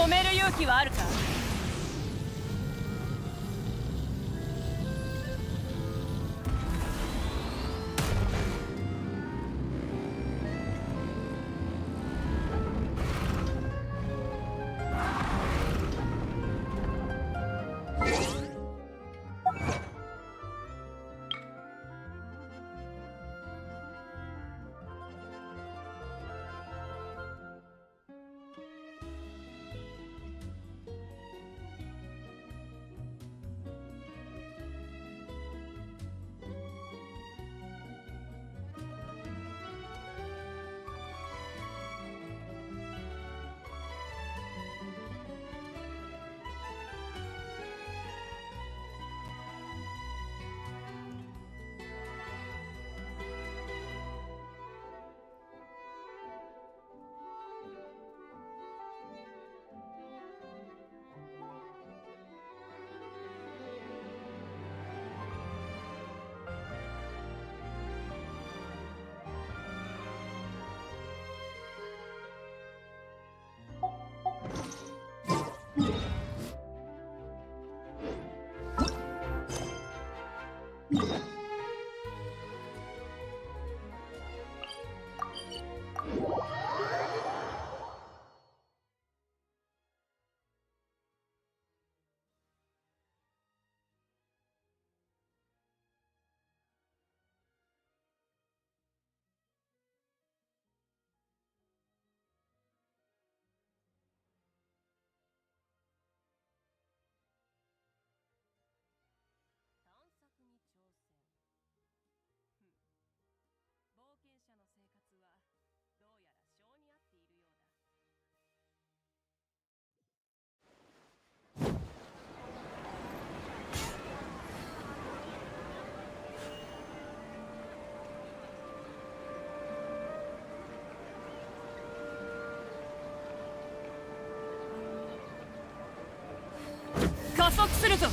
止める勇気はあるか。加速するぞ。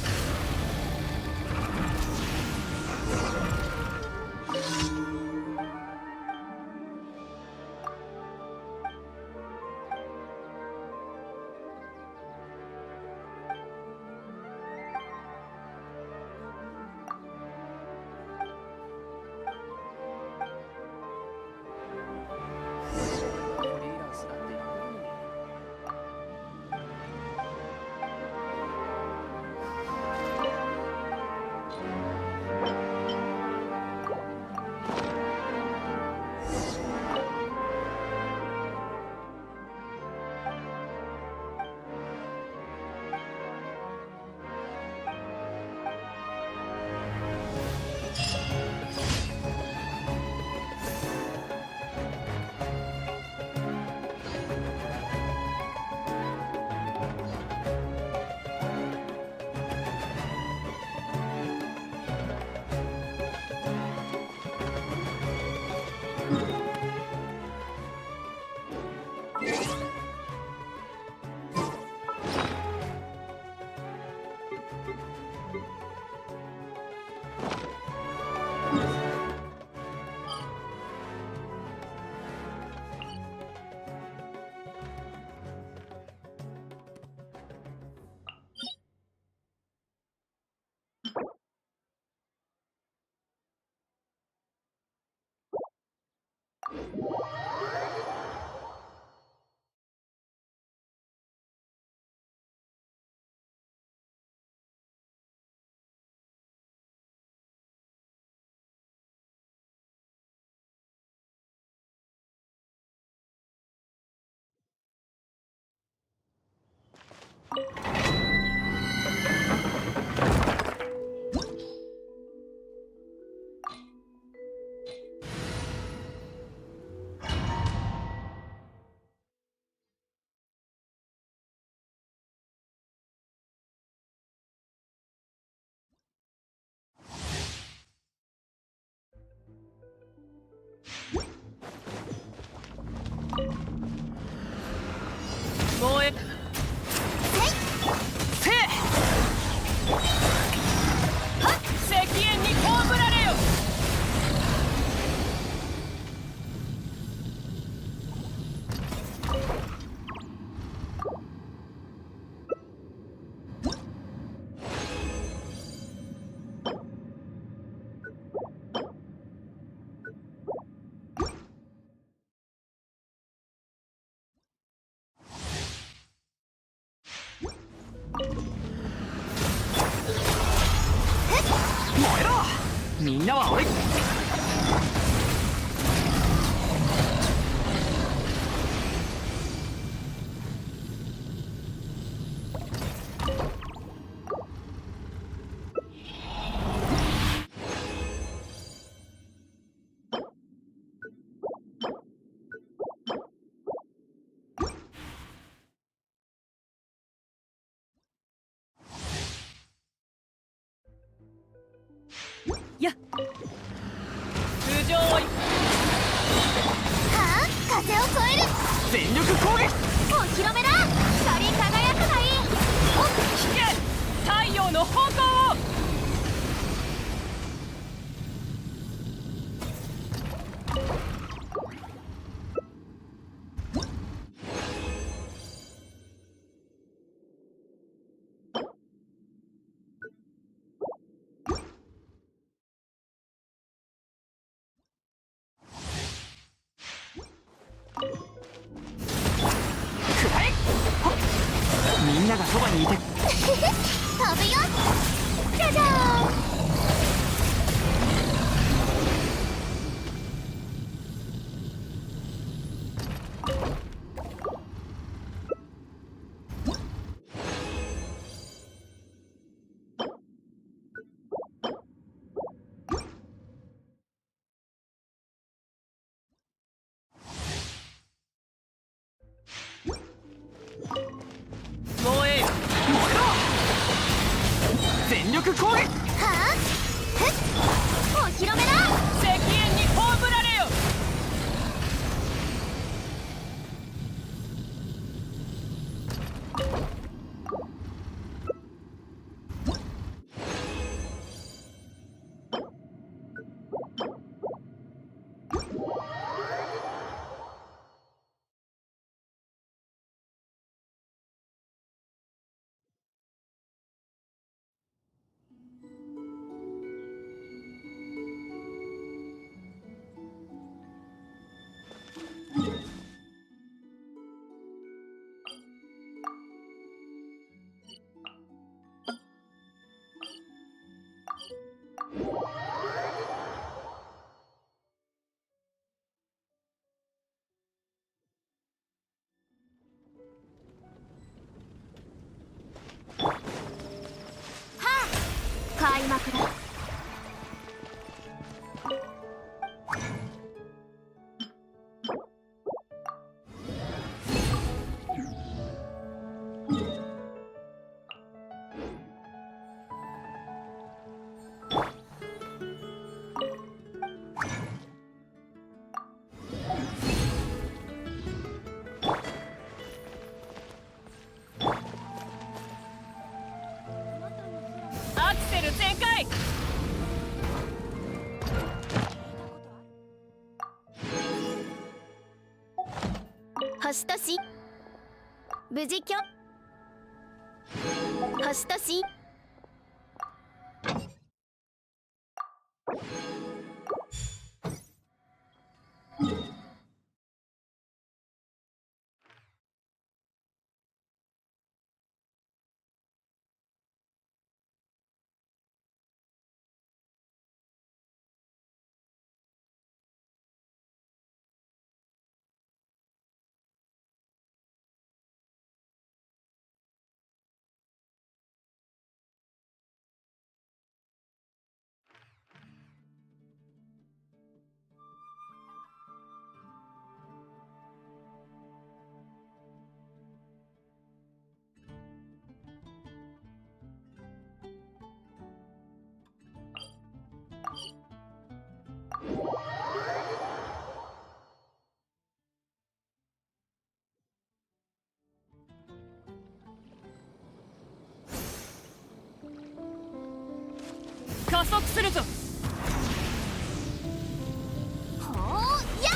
みんなは俺。やっ通常追い。はあ、風を越える。全力攻撃。お披露目だ。光り輝くがいい。引け太陽の方向を。みんながそばにいて。飛ぶよ。じゃじゃーん。燃えよ。全力攻撃。はあ、ふっ、お披露目だ。石煙に葬られよ。開幕だ。アクセル全開。星とし無事きょ。星とし加速するぞ。ほーやっ。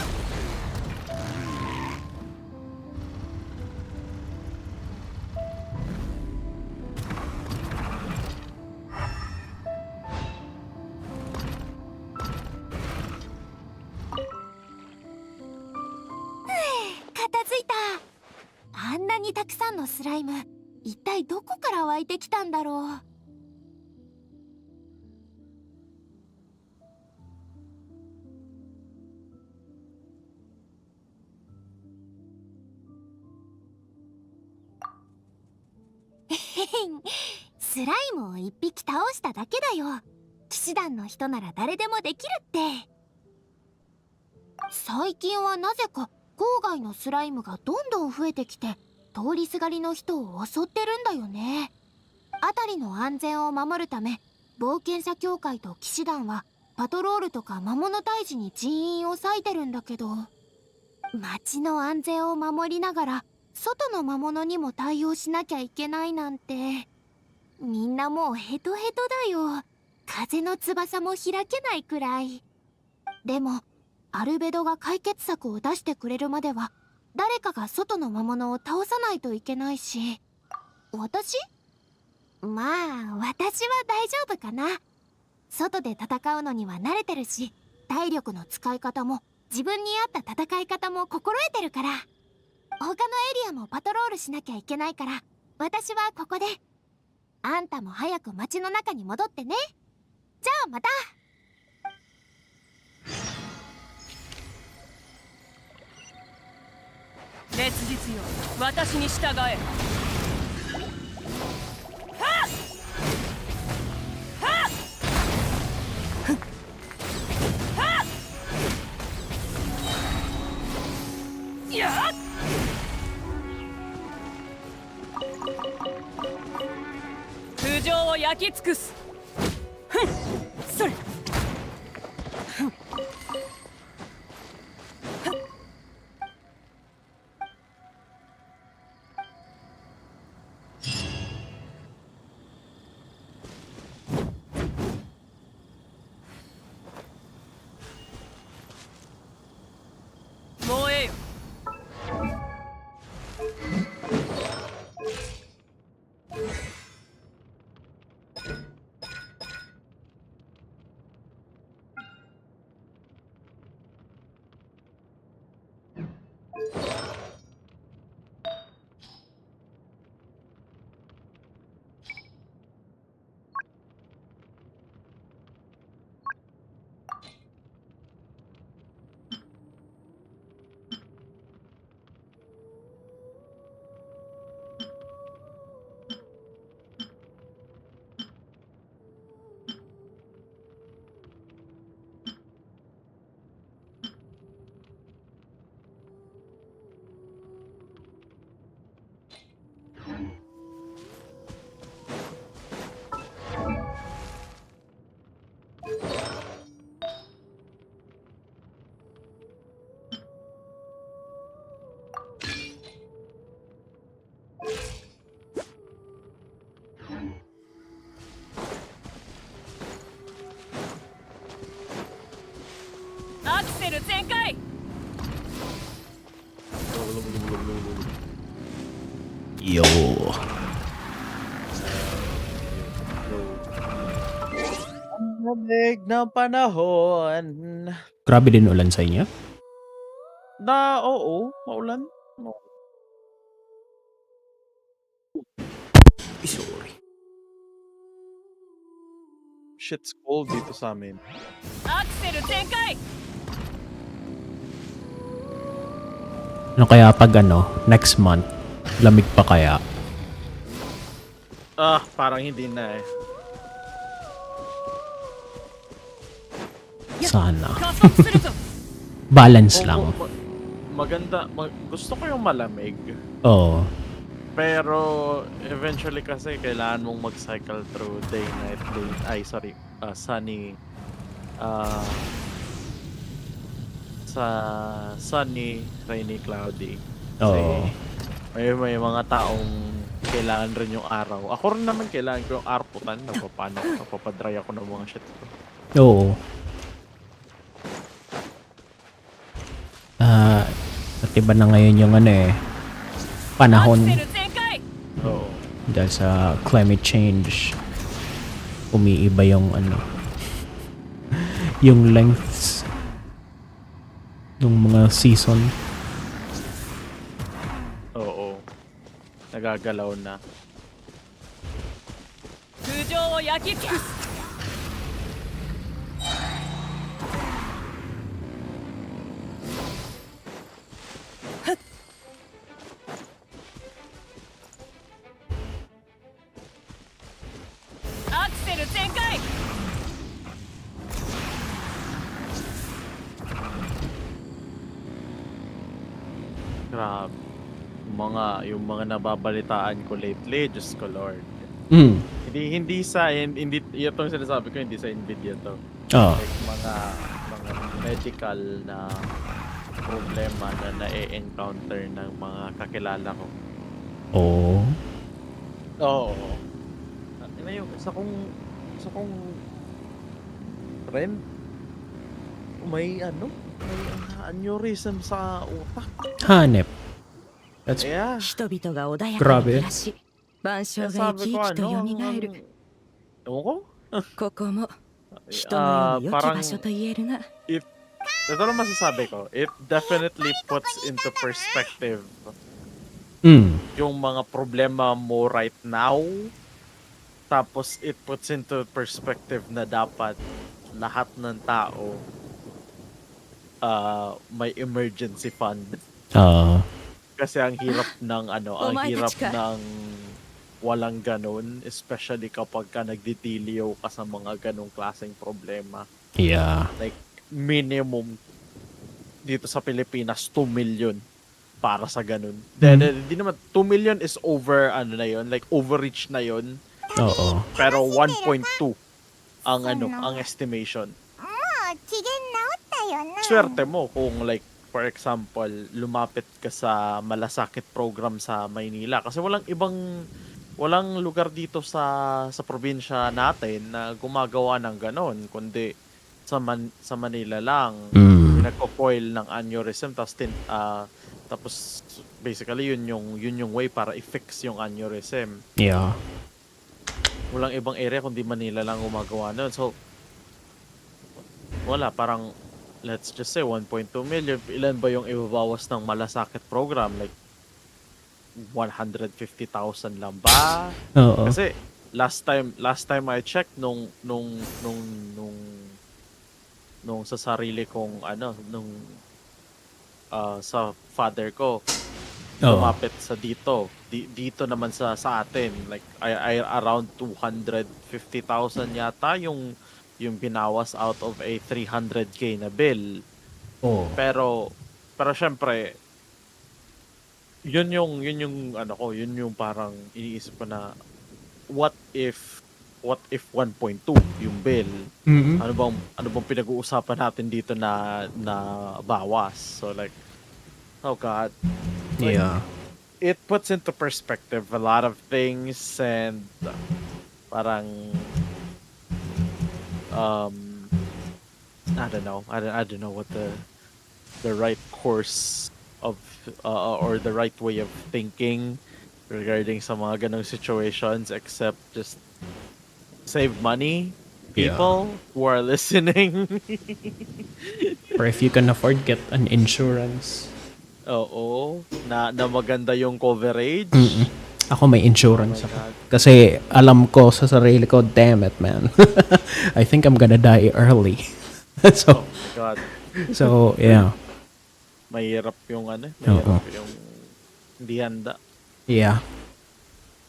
片付いた。あんなにたくさんのスライム、一体どこから湧いてきたんだろう。スライムを一匹倒しただけだよ。騎士団の人なら誰でもできるって。最近はなぜか郊外のスライムがどんどん増えてきて、通りすがりの人を襲ってるんだよね。辺りの安全を守るため、冒険者協会と騎士団はパトロールとか魔物退治に人員を割いてるんだけど、街の安全を守りながら外の魔物にも対応しなきゃいけないなんて、みんなもうヘトヘトだよ。風の翼も開けないくらい。でもアルベドが解決策を出してくれるまでは誰かが外の魔物を倒さないといけないし。私？まあ私は大丈夫かな。外で戦うのには慣れてるし、体力の使い方も自分に合った戦い方も心得てるから。他のエリアもパトロールしなきゃいけないから、私はここで。あんたも早く街の中に戻ってね。じゃあまた。烈日よ、私に従え。やっ、苦情を焼き尽くす。ふん、それ。燃えよ。アクセル全開。Yo. Ang lamig ng panahon. Grabe din ulan sa inyo? Oo, maulan. Sorry. Shit's cold dito sa amin. アクセル全開。 Ano kaya pag next month, lamig pa kaya? Parang hindi na eh. Sana. 加速するぞ。 Balance lang. Maganda. Gusto ko yung malamig. Oo. Pero eventually kasi kailangan mong mag-cycle through day, night, sunny. Sunny, rainy, cloudy. Kasi Oo. may mga taong kailangan rin yung araw. Ako rin naman kailangan ko yung arputan. Napapadry ako ng mga shit ko. Oo. At iba na ngayon yung panahon アクセル全開。 Oo. dahil sa climate change. Umiiba yung yung lengths ng mga season. Oo. Nagagalaw na. 苦情を焼き尽くす。 Ang Grabe. Yung mga nababalitaan ko lately, Diyos ko Lord. Mm. Hindi sa hindi itong sinasabi ko hindi sa Nvidia to. Oo. Like mga medical na problema na na-encounter ng mga kakilala ko. Oh. Oo. Ano yung isa kong friend may aneurysm sa utak. Hanep. That's Yeah. 人々が穏やか Grabe. に暮らし晩鐘が Sabi 生き ko 生きとよみがえる ewan ko. ここも人の世に良き parang 場所と言えるな ito lang masasabi ko. It definitely puts into perspective Mm. yung mga problema mo right now. Tapos it puts into perspective na dapat lahat ng tao may emergency fund. Kasi ang hirap ng ang hirap ng walang ganun, especially kapag ka nagdidilyo ka sa mga ganung klaseng problema. Yeah. Like minimum dito sa Pilipinas 2 million para sa ganun. Hindi naman 2 million is over na yun, like overreach na yun. Oo. Pero 1.2 ang estimation. Swerte mo kung like for example, lumapit ka sa malasakit program sa Maynila kasi walang lugar dito sa probinsya natin na gumagawa ng ganon kundi sa Manila lang. Nagko-coil ng aneurysm tapos basically yun yung way para i-fix yung aneurysm. Yeah. Walang ibang area kundi Manila lang gumagawa nun. So wala, parang let's just say 1.2 million. Ilan ba yung ibabawas ng malasakit program? Like 150,000 lang ba? Oo. Kasi last time I checked nung sa sarili kong sa father ko lumapit sa dito naman sa atin like I around 250,000 yata yung binawas out of a 300k na bill. Oh. Pero syempre yun yung parang iniisip ko na what if 1.2 yung bill? Mm-hmm. Ano bang pinag-uusapan natin dito na bawas? So like oh God. Like, Yeah. it puts into perspective a lot of things and parang I don't know what the right course of or the right way of thinking regarding sa mga ganong situations except just save money, people who are listening. Or if you can afford, get an insurance. Oo, na maganda yung coverage. Ako may insurance Oh my ako. God. Kasi alam ko sa sarili ko, damn it, man. I think I'm gonna die early. Oh my God. So, yeah. Mahirap yung Oo. yung hindi handa. Yeah.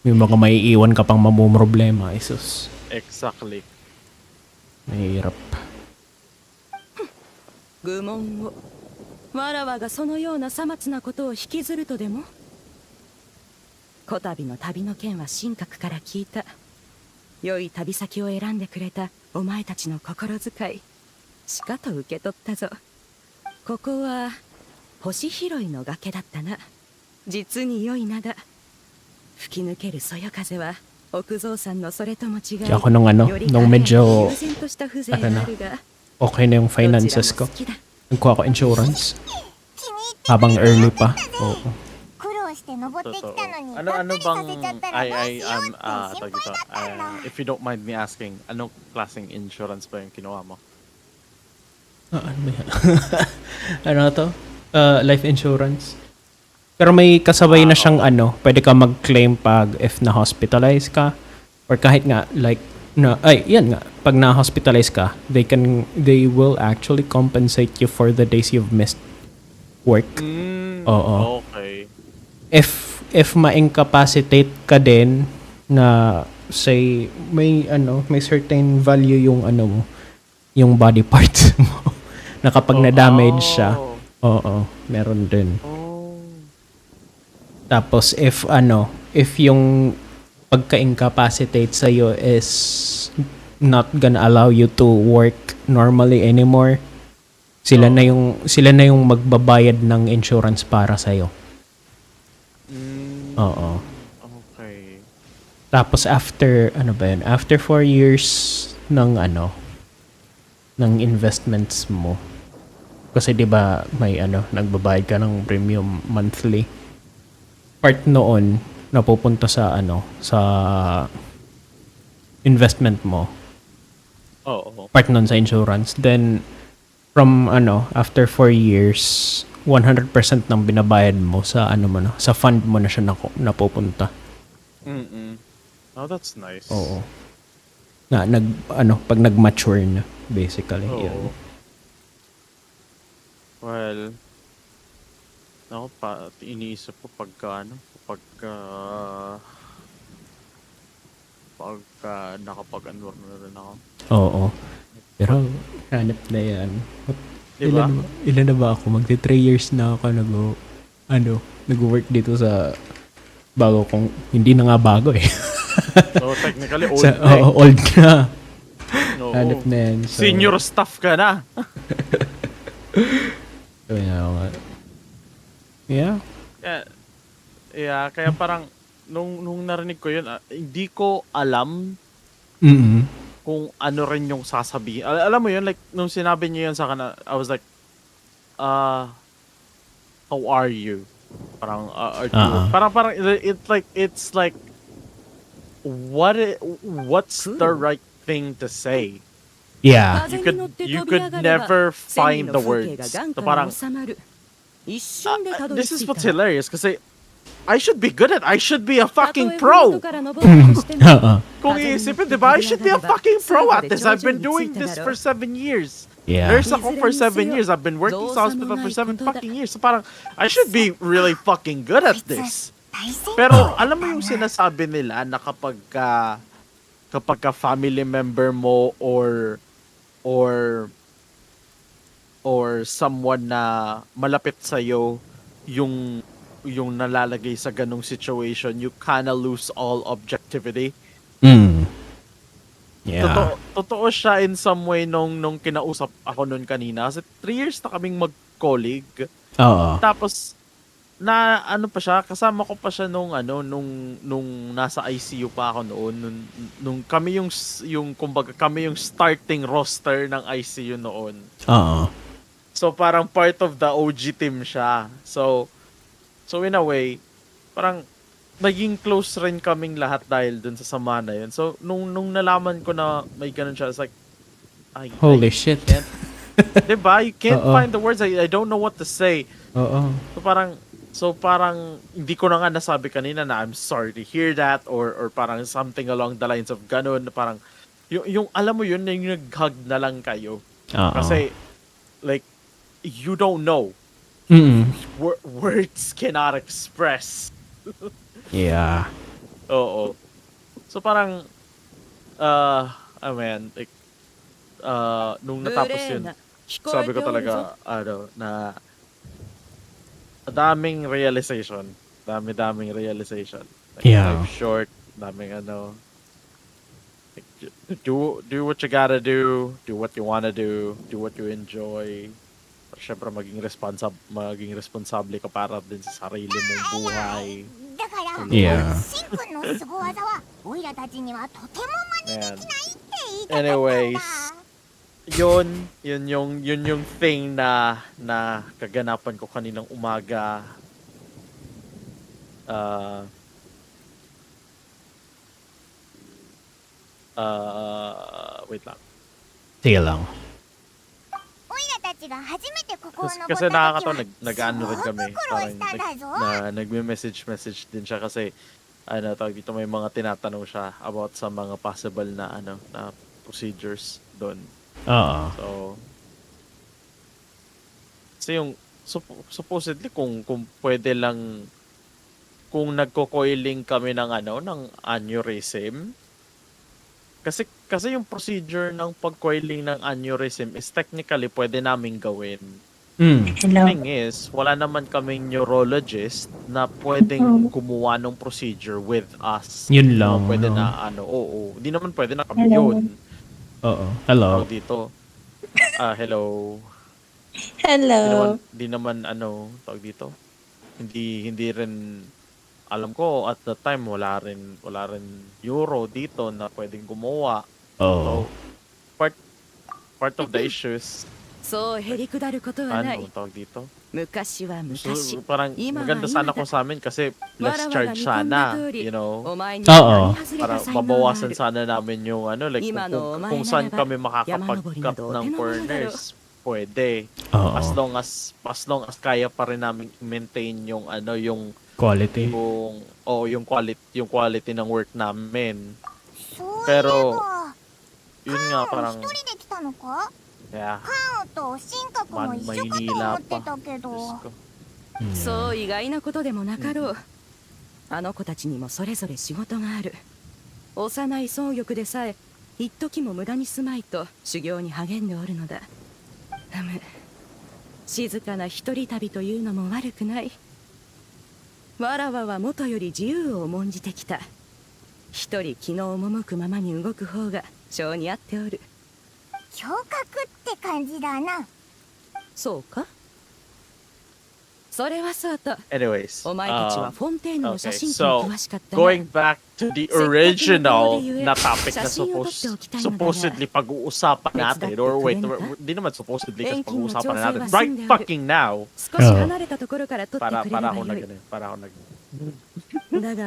May mga maiiwan ka pang mamumroblema, isus. Exactly. Mahirap. 愚問をわらわがそのようなさまつなことを引きずるとでもこたびの旅の件は神格から聞いた良い旅先を選んでくれたお前たちの心遣いしかと受け取ったぞここは星拾いの崖だったな実に良い名だ吹き抜けるそよ風は奥蔵さんのそれとも違い Ako nung medyo, 悠然とした風情があるが okay na yung finances ko. Nagkuha ko insurance. Habang early pa. Oo. Totoo. Ano bang tawag ito, if you don't mind me asking, anong klaseng insurance ba yung kinuha mo? Ano ba yan? Ano to? Life insurance. Pero may kasabay na siyang pwede ka mag-claim pag if na-hospitalize ka. Or kahit nga, like, yan nga, pag na-hospitalize ka, they will actually compensate you for the days you've missed work. Oo. Okay. If ma-incapacitate ka din na say may certain value yung mo, yung body parts mo na kapag na-damage siya, meron din. Tapos if yung pagka-incapacitate sa'yo is not gonna allow you to work normally anymore, sila na yung magbabayad ng insurance para sa'yo. Oo. Okay. Tapos after, after 4 years ng ng investments mo, kasi 'di ba may nagbabayad ka ng premium monthly. Part noon napupunta sa sa investment mo. Oo. Part noon sa insurance. Then from after 4 years, 100% ng binabayad mo sa sa fund mo na siya napupunta. Oh, that's nice. Oo. Pag nag-mature na, basically. Oo. Yun. Well, ako iniisip ko pagka nakapag-unwork na rin ako. Oo. Pero, hanap na yan. Diba? Ilan na ba ako? Magti 3 years na ako nag-work dito sa bago kong, hindi na nga bago eh. So, technically, old Sa, na eh. old na. Oo. Hanap na yan. So, Senior staff ka na. So, yeah. Yeah, kaya parang nung narinig ko yun, hindi ko alam kung ano rin yung sasabihin. Alam mo yun, like, nung sinabi niyo yun sa akin, I was like, how are you? Parang, are you, parang, it's like, what's the right thing to say? Yeah. You could never find the words. So parang, this is what's hilarious, kasi I should be good at. I should be a fucking pro. Kung iisipin, di ba? I should be a fucking pro at this. I've been doing this for 7 years. Yeah. Nurse ako for 7 years. I've been working sa hospital for 7 fucking years. So parang, I should be really fucking good at this. Pero, alam mo yung sinasabi nila na kapag ka family member mo or someone na malapit sa'yo yung nalalagay sa ganong situation, you kinda lose all objectivity. Yeah. Totoo siya in some way nung kinausap ako nun kanina. Kasi 3 years na kaming mag-colleague. Oo. Tapos, na ano pa siya, kasama ko pa siya nung nasa ICU pa ako noon. Nung kami yung kumbaga, kami yung starting roster ng ICU noon. Oo. So, parang part of the OG team siya. So in a way, parang naging close rin kaming lahat dahil dun sa sama na yun. So, nung nalaman ko na may ganun siya, it's like, Holy shit. Can't, diba? You can't find the words. I don't know what to say. Oo. So parang, hindi ko na nga nasabi kanina na I'm sorry to hear that or parang something along the lines of ganun. Parang, yung alam mo yun, yung nag-hug na lang kayo. Kasi, like, you don't know. Words cannot express. Yeah. Oo. So parang, like, nung natapos yun, sabi ko talaga, na daming realization. Daming realization. Like, Yeah. life short, daming like, do what you gotta do what you wanna do what you enjoy. Siyempre, maging responsable ka para din sa sarili mong buhay. Yeah. And anyways, yun yung thing na kaganapan ko kaninang umaga. Wait lang. Sige lang. Kasi nakakatawa, nag-ano rin kami. Parang nagme-message din siya kasi tawag dito, may mga tinatanong siya about sa mga possible na na procedures doon. Oo. So, kasi yung supposedly kung pwede lang, kung nagko-coiling kami ng ng aneurysm, kasi yung procedure ng pag-coiling ng aneurysm is technically pwede naming gawin. Hello. thing is, wala naman kaming neurologist na pwedeng gumawa ng procedure with us. Yun Hindi lang, naman pwede no? na oo. Hindi naman pwede na kami Hello. yun. Oo. Hello. Tawag dito. Hello. Hello. Di naman tawag dito. Hindi rin alam ko at the time wala rin euro dito na pwedeng gumawa. Oo. So, part of the issues そうへりくだることはない tawag dito. 昔は So, 昔 parang 今は maganda 今 sana だ kung sa amin kasi わ less らわが charge 見込んだ sana, 通り you know. お前に Oo. は何外れ Para た才能があ mabawasan る sana namin yung like Ima no, kung omae saan na kami naga, makakapag-cut yamanobori na do, ng tinawa corners. Pwede. Oo. As long as kaya pa rin namin maintain yung yung Quality. yung quality ng work namin. そういえ Pero ば yun nga カン parang 一人で来たのか？ yeah, カンと神格も一緒かと思ってたけど。 Diyos ko. そう意外なことでもなかろうあの子たちにもそれぞれ仕事がある幼い双玉でさえ一時も無駄にすまいと修行に励んでおるのだ静かな一人旅というのも悪くないわらわは元より自由を重んじてきた一人気の赴くままに動く方が性に合っておる侠客って感じだな。そうかそれはそうと Anyways, お前たちはフォンテーヌの写 okay, 真機に so 詳しかったな going back to the original na topic na 写真を撮っておきたいのだが supposedly pag-uusapan natin, or wait, di naman supposedly kasi pag-uusapan na natin right fucking now. 少し離れたところから撮ってくれれば Para ako よい nag だが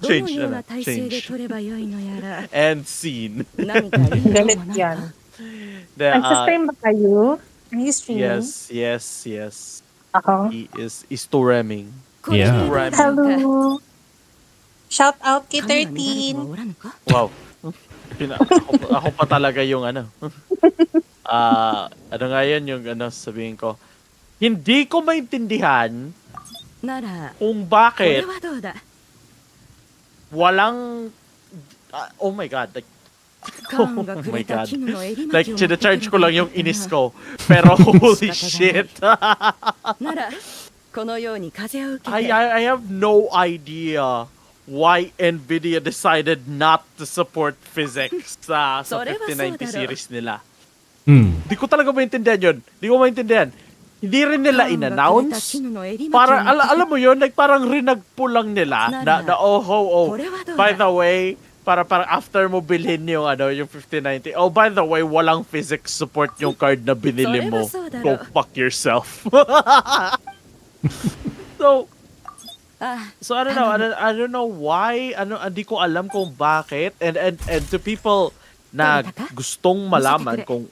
どの Change よう na な体勢で change. 撮ればよいのやら And scene. 何かいいの Galit もない yan. か The, Nagsa-stream ba kayo? Are you streaming? yes. Ako. He is touring. これで Yeah. どうだろうか Hello. Shout out kay 神は見られては 13. おらぬか Wow. Ako pa talaga yung ano nga yun yung sabihin ko. Hindi ko maintindihan なら kung これ bakit はどうだ walang oh my god, like カンがく my れた God. 絹の襟巻 like きを持ってくれ charge ば ko lang よ yung かったな inis ko. Pero holy shit. ならこのように風を受け I て have no idea why Nvidia decided not to support physics sa それはそうだろう。 5090 series nila. Di ko talaga maintindihan yun. Di ko maintindihan. Hindi rin nila カンがくれた in-announce. 絹の襟巻きを Para, 持ってくれ alam mo yun, like parang rinagpo lang nila naこれはどう by だ the way, para after mo bilhin yung yung 5090, oh by the way, walang physics support yung card na binili mo. So, Go fuck yourself. So, あ so I don't know why, hindi ko alam kung bakit, and to people na gustong malaman kung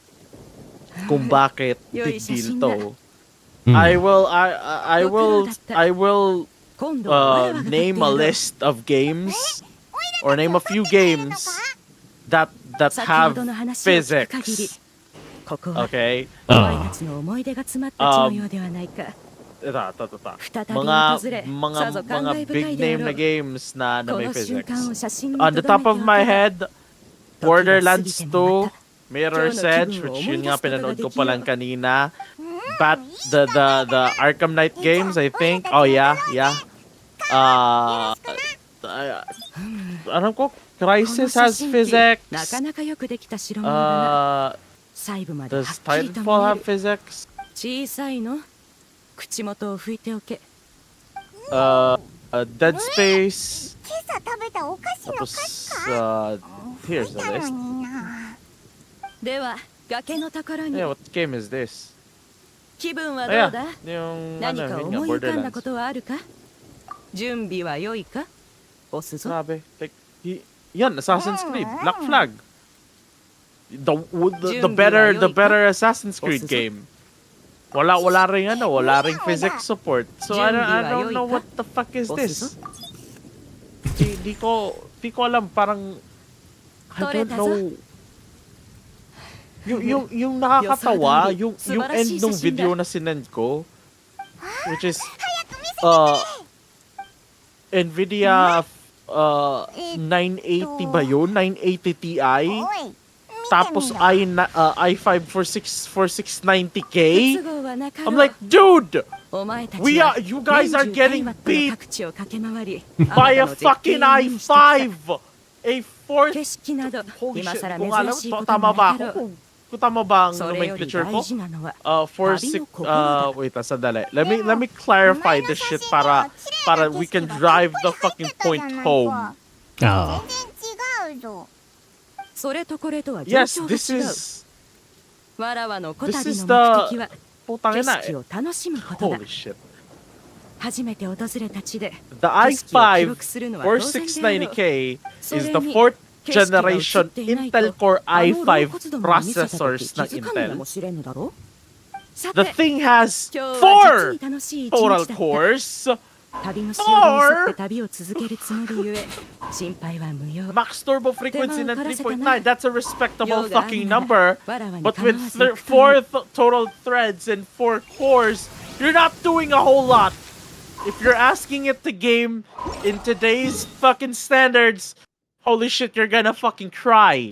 bakit big deal to. I will 今度は我々が撮ってい name a る list of games or name a few games that 先ほ have どの話を聞く限り physics. ここは Okay? お前たちの思い出が詰まった地のようではないか Ito. 再び訪れさぞ感 Mga 慨深 big いであ name ろ na う games na こ may の瞬間を physics. 写真に On the 留め top てお of け my ば head, 時が過ぎ Borderlands ても 2, また Mirror's 今日の Edge, 気分を which 思い yun 出 nga すことが pinanood で ko き pa よ lang kanina. The Arkham Knight games, I think. Oh yeah. Alam ko, この Crisis 写 has 真機 physics. なかなかよくできた代物だな 細部まではっ Does きりと見 Titanfall え have る physics? 小さいの口元を拭いておけ Dead Space. 今朝食べたお菓子の Tapos, here's the たの list. にな。では崖のところに Yeah, what game is this? 気分は Oh ど yeah, うだ yung 何か yun nga, 思い浮かんだこ Borderlands. とはあるか準備は良いか押すぞ Grabe. Like, yan, Assassin's Creed, Black Flag. The better Assassin's Creed game. Wala ring physics support. So I don't know what the fuck is this. Di ko alam, parang I don't know. Yung nakakatawa, yung end ng video na sinend ko, which is Nvidia 980 ba yun? 980 Ti? おい、見 Tapos i5 for 690k. 不都合はなかろ I'm う like, dude, お前たち we は are, you guys are 年中 getting 松明 beat の各地を駆け回り by a あなたの絶景 fucking を目にしてきた i5, a fourth. 景色など Holy 今 shit, さら kung alam, 珍しいこと tama も ba なかろ ako? う Kung tama ba ang それより nomenclature 大 ko? 事なのは For 旅 six, の心だ wait, sandali. Let me clarify this shit para we can drive the fucking point home. あ全然違うぞ。それとこれとは状 Yes, 況が this 違う is... わらわのこ This たび is の目的は Putang 景 ina 色を楽しむことだ Holy shit. 初めて訪れた地で The 景色を記 i5 録するのは or 当然であろう 690k そ is れ the に fourth 景色が映 generation っていないと Intel Core あの老 i5 骨どもを見せた時 processors 気 ng づかぬか Intel. もしれぬだろうさ The て thing has 今日は実 4 に楽しい一 total 日だった cores. 旅の潮流に沿って旅を続けるつもりゆえ心配は無用 Max turbo frequency na 3.9. That's a respectable 用があ fucking るなら number. わらわに But 構わ with ず行くという four total threads and 4 cores, you're not doing a whole lot. If you're asking it to game in today's fucking standards, holy shit, you're gonna fucking cry.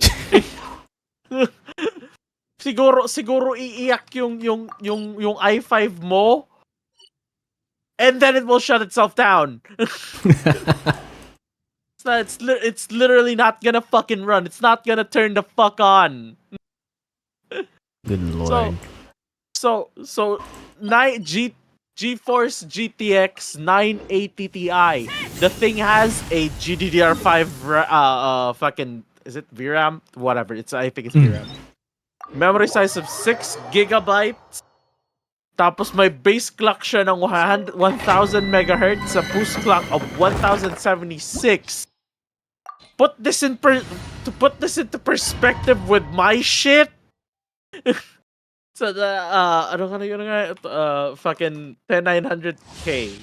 siguro iiyak yung i5 mo, and then it will shut itself down. It's literally not gonna fucking run. It's not gonna turn the fuck on. Good lord. So GeForce GTX 980 Ti. The thing has a GDDR5 fucking, is it VRAM? Whatever. I think it's VRAM. Memory size of 6 gigabytes. Tapos may base clock siya ng 1000 megahertz sa boost clock of 1076. To put this into perspective with my shit. So the fucking 10900K.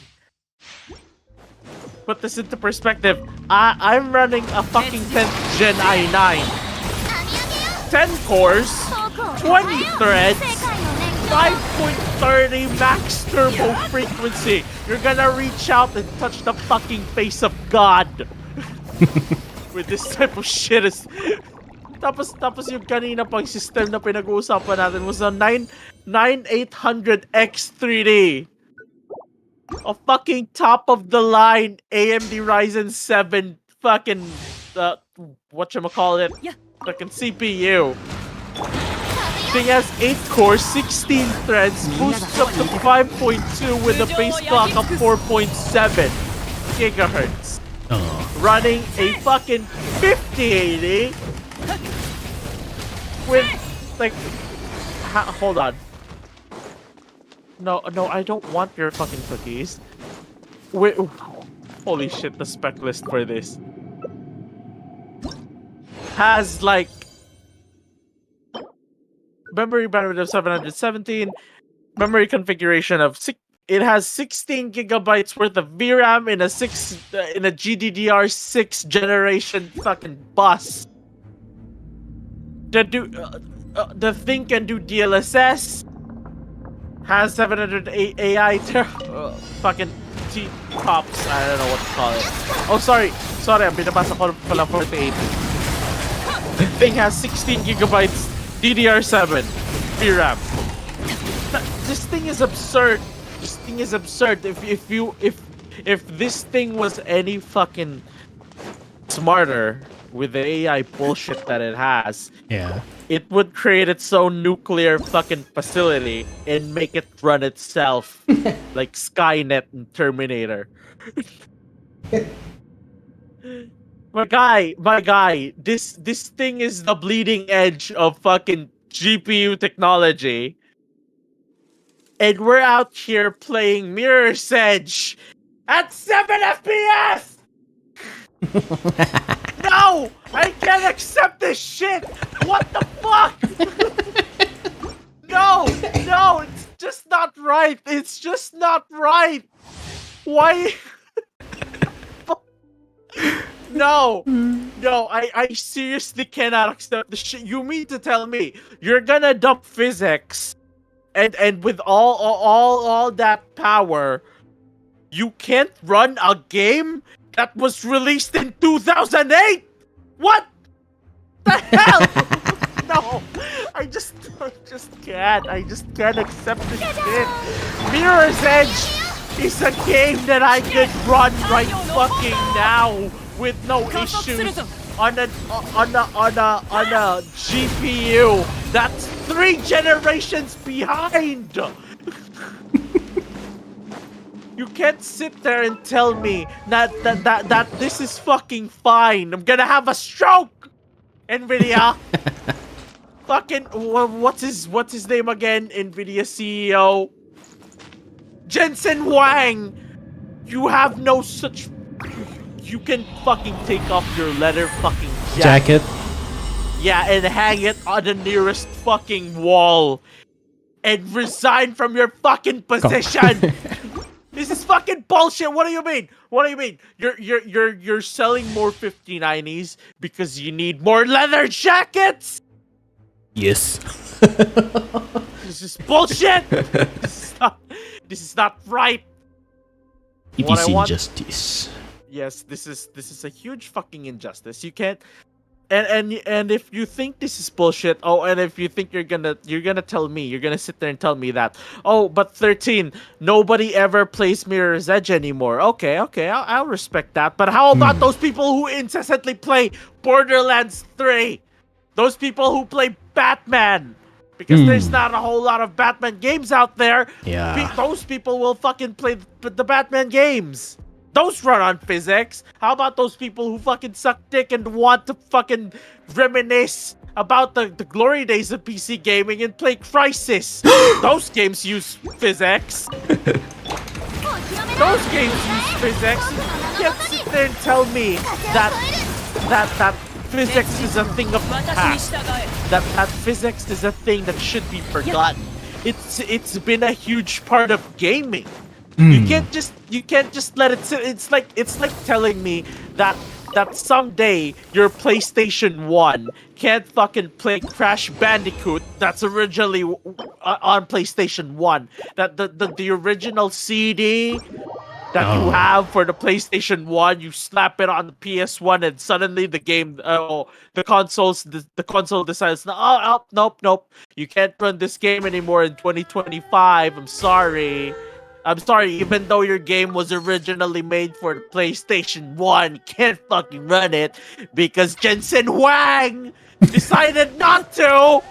Put this into perspective. I'm running a fucking 10th gen i9. 10 cores, 20 threads, 5.30 max turbo frequency. You're gonna reach out and touch the fucking face of God. With this type of shit is... Tapos yung kanina pang system na pinag-uusapan natin was a 9800X3D. A fucking top of the line AMD Ryzen 7 fucking whatchamacallit, fucking CPU. Thing has 8 cores, 16 threads, boosts up to 5.2 with a base clock of 4.7 gigahertz. Running a fucking 5080 with like hold on. No, I don't want your fucking cookies. Wait, holy shit, the spec list for this has like memory bandwidth of 717, memory configuration of 6. It has 16 gigabytes worth of VRAM in a GDDR6 generation fucking bus. The thing can do DLSS. Has 708 AI fucking T-tops. I don't know what to call it. Oh, sorry. Ang binabasa ko pala 48. Thing has 16 gigabytes DDR7 VRAM. This thing is absurd. If this thing was any fucking smarter with the AI bullshit that it has, Yeah. it would create its own nuclear fucking facility and make it run itself like Skynet and Terminator. My guy, this thing is the bleeding edge of fucking GPU technology. And we're out here playing Mirror's Edge at 7 FPS! No! I can't accept this shit! What the fuck? No, it's just not right. It's just not right. Why? No, I seriously cannot accept this shit. You mean to tell me you're gonna dump physics and with all that power, you can't run a game that was released in 2008? What the hell? No, I just can't. I just can't accept this shit. Mirror's Edge is a game that I could run right fucking now with no issues on a GPU that's 3 generations behind. You can't sit there and tell me that this is fucking fine. I'm gonna have a stroke, Nvidia. Fucking what's his name again? Nvidia CEO Jensen Huang. You have no such. You can fucking take off your leather fucking jacket. Yeah, and hang it on the nearest fucking wall, and resign from your fucking position. This is fucking bullshit. What do you mean? What do you mean? You're selling more 5090s because you need more leather jackets? Yes. This is bullshit. This is not right. It is injustice. Yes, this is a huge fucking injustice. You can't. And if you think this is bullshit, and if you think you're gonna tell me, you're gonna sit there and tell me that, but 13, nobody ever plays Mirror's Edge anymore. Okay, I'll respect that. But how about those people who incessantly play Borderlands 3? Those people who play Batman? Because there's not a whole lot of Batman games out there. Yeah. Those people will fucking play the Batman games. Those run on physics. How about those people who fucking suck dick and want to fucking reminisce about the glory days of PC gaming and play Crysis? Those games use physics. Those games use physics. You can't sit there and tell me that physics is a thing of the past. That physics is a thing that should be forgotten. It's been a huge part of gaming. You can't just let it sit. It's like telling me that someday your PlayStation 1 can't fucking play Crash Bandicoot that's originally on PlayStation 1. That the original CD that you have for the PlayStation 1, you slap it on the PS1 and suddenly the game the console decides, nope. You can't run this game anymore in 2025. I'm sorry, even though your game was originally made for the PlayStation 1, you can't fucking run it because Jensen Huang decided not to!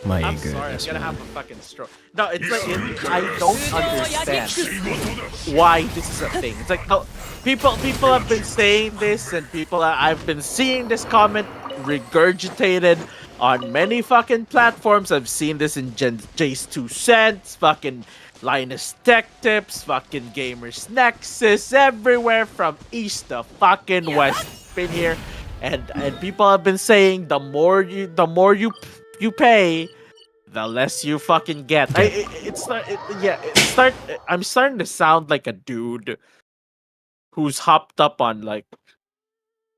I'm sorry, I'm gonna have a fucking stroke. No, it's like, I don't understand why this is a thing. It's like, no, people have been saying this, and I've been seeing this comment regurgitated on many fucking platforms. I've seen this in Jay's 2 Cents, fucking Linus Tech Tips, fucking Gamers Nexus, everywhere from east to fucking west. Been here, and people have been saying the more you pay, the less you fucking get. I'm starting to sound like a dude who's hopped up on like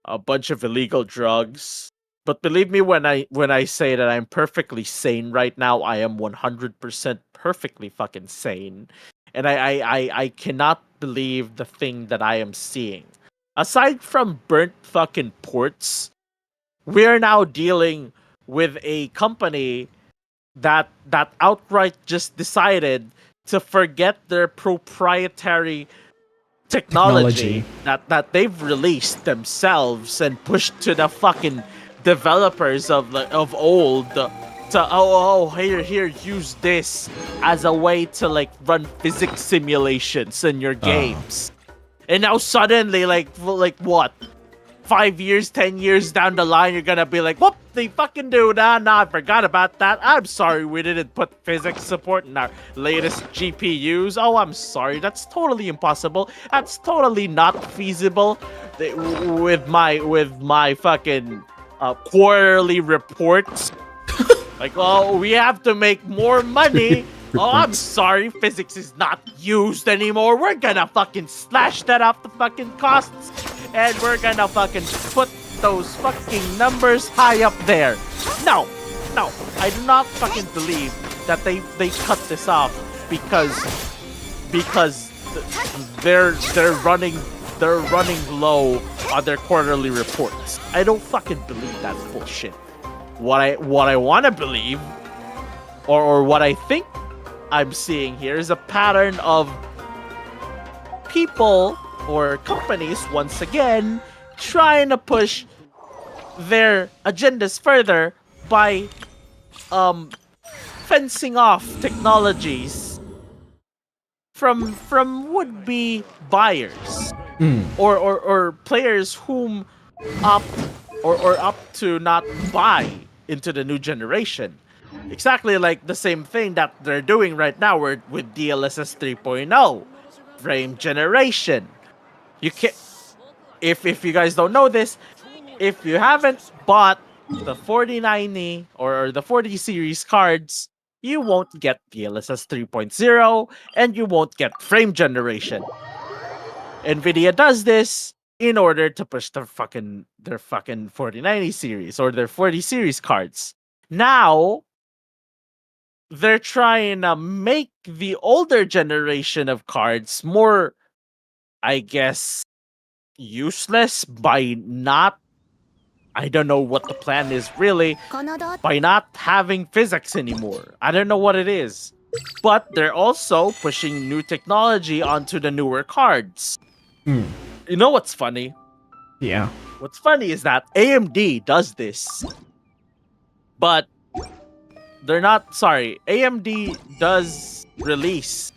a bunch of illegal drugs. But believe me when I say that I'm perfectly sane right now. I am 100% perfectly fucking sane. And I cannot believe the thing that I am seeing. Aside from burnt fucking ports, we're now dealing with a company that outright just decided to forget their proprietary technology that they've released themselves and pushed to the fucking developers of old to here use this as a way to like run physics simulations in your games. And now suddenly like what, 5 years, 10 years down the line, you're gonna be like, whoop, they fucking do that. Nah, I forgot about that. I'm sorry we didn't put physics support in our latest GPUs. Oh, I'm sorry. That's totally impossible. That's totally not feasible with my fucking quarterly reports. Like, oh, we have to make more money. Oh, I'm sorry, physics is not used anymore. We're gonna fucking slash that off the fucking costs, and we're gonna fucking put those fucking numbers high up there. No, I do not fucking believe that they cut this off because they're running low on their quarterly reports. I don't fucking believe that bullshit. what I want to believe, or what I think I'm seeing here is a pattern of people or companies once again trying to push their agendas further by fencing off technologies from would-be buyers or players whom opt or opt to not buy into the new generation. Exactly like the same thing that they're doing right now with DLSS 3.0 frame generation. You can if you guys don't know this, if you haven't bought the 4090 or the 40 series cards, you won't get DLSS 3.0 and you won't get frame generation. Nvidia does this in order to push their fucking 4090 series or their 40 series cards. Now they're trying to make the older generation of cards more, I guess, useless by not, I don't know what the plan is really, by not having physics anymore. I don't know what it is. But they're also pushing new technology onto the newer cards. You know what's funny? Yeah. What's funny is that AMD does this. But they're not, sorry, AMD does release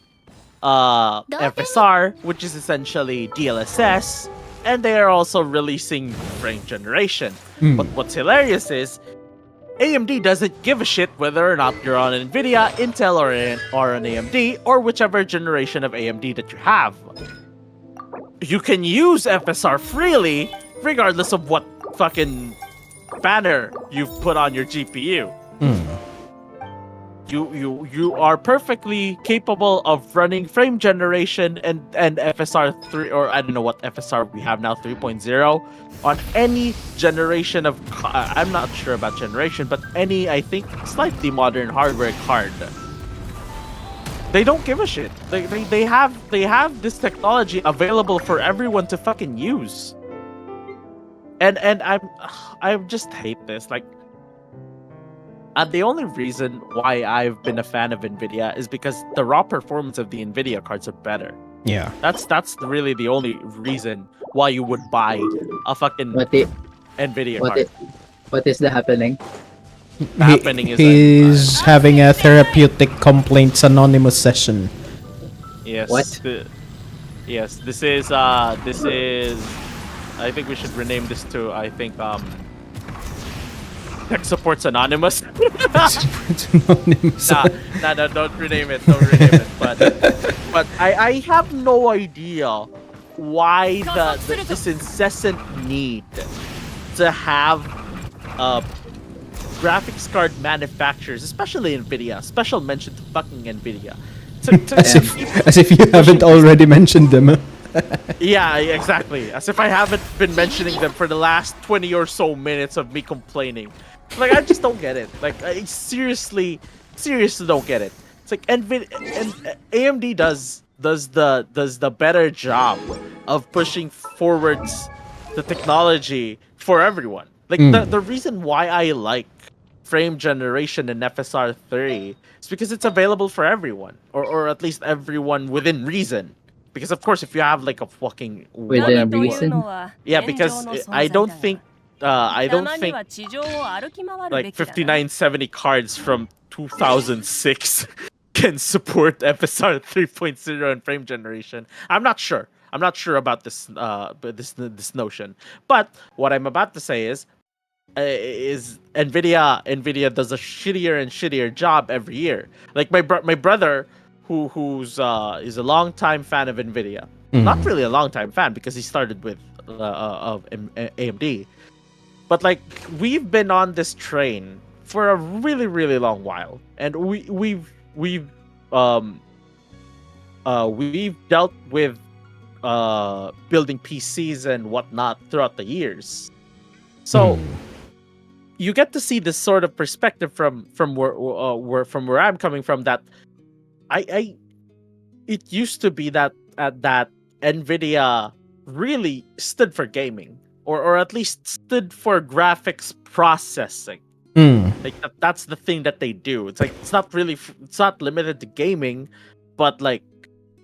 FSR, which is essentially DLSS, and they are also releasing frame generation. But what's hilarious is AMD doesn't give a shit whether or not you're on Nvidia, Intel, or an AMD, or whichever generation of AMD that you have. You can use FSR freely, regardless of what fucking banner you've put on your GPU. You are perfectly capable of running frame generation and FSR 3, or I don't know what FSR we have now, 3.0, on any generation of I'm not sure about generation, but any, I think, slightly modern hardware card. They don't give a shit. They have this technology available for everyone to fucking use. And I just hate this. Like, the only reason why I've been a fan of Nvidia is because the raw performance of the Nvidia cards are better. Yeah. That's really the only reason why you would buy a fucking Nvidia card. What is the happening? Happening is He's having a therapeutic complaints anonymous session. yes. What? Yes, this is I think we should rename this to, I think, Tech Supports Anonymous. Anonymous. Nah, don't rename it. Don't rename it. But I have no idea why this incessant need to have graphics card manufacturers, especially Nvidia, special mention to fucking Nvidia, As if you haven't already mentioned them. Yeah, exactly. As if I haven't been mentioning them for the last 20 or so minutes of me complaining. Like, I just don't get it. Like, I seriously don't get it. It's like Nvidia and AMD does the better job of pushing forwards the technology for everyone. Like, the reason why I like frame generation in FSR 3 is because it's available for everyone, or at least everyone within reason. Because of course, if you have like a fucking Within reason? yeah, because I don't think like 5970 cards from 2006 can support FSR 3.0 and frame generation. I'm not sure about this this notion. But what I'm about to say is Nvidia does a shittier and shittier job every year. Like my brother, who's is a longtime fan of Nvidia. Not really a longtime fan because he started with AMD. But like, we've been on this train for a really, really long while, and we've dealt with building PCs and whatnot throughout the years. So you get to see this sort of perspective from where I'm coming from. That it used to be that that Nvidia really stood for gaming, or at least stood for graphics processing. Like that's the thing that they do. It's like it's not really it's not limited to gaming, but like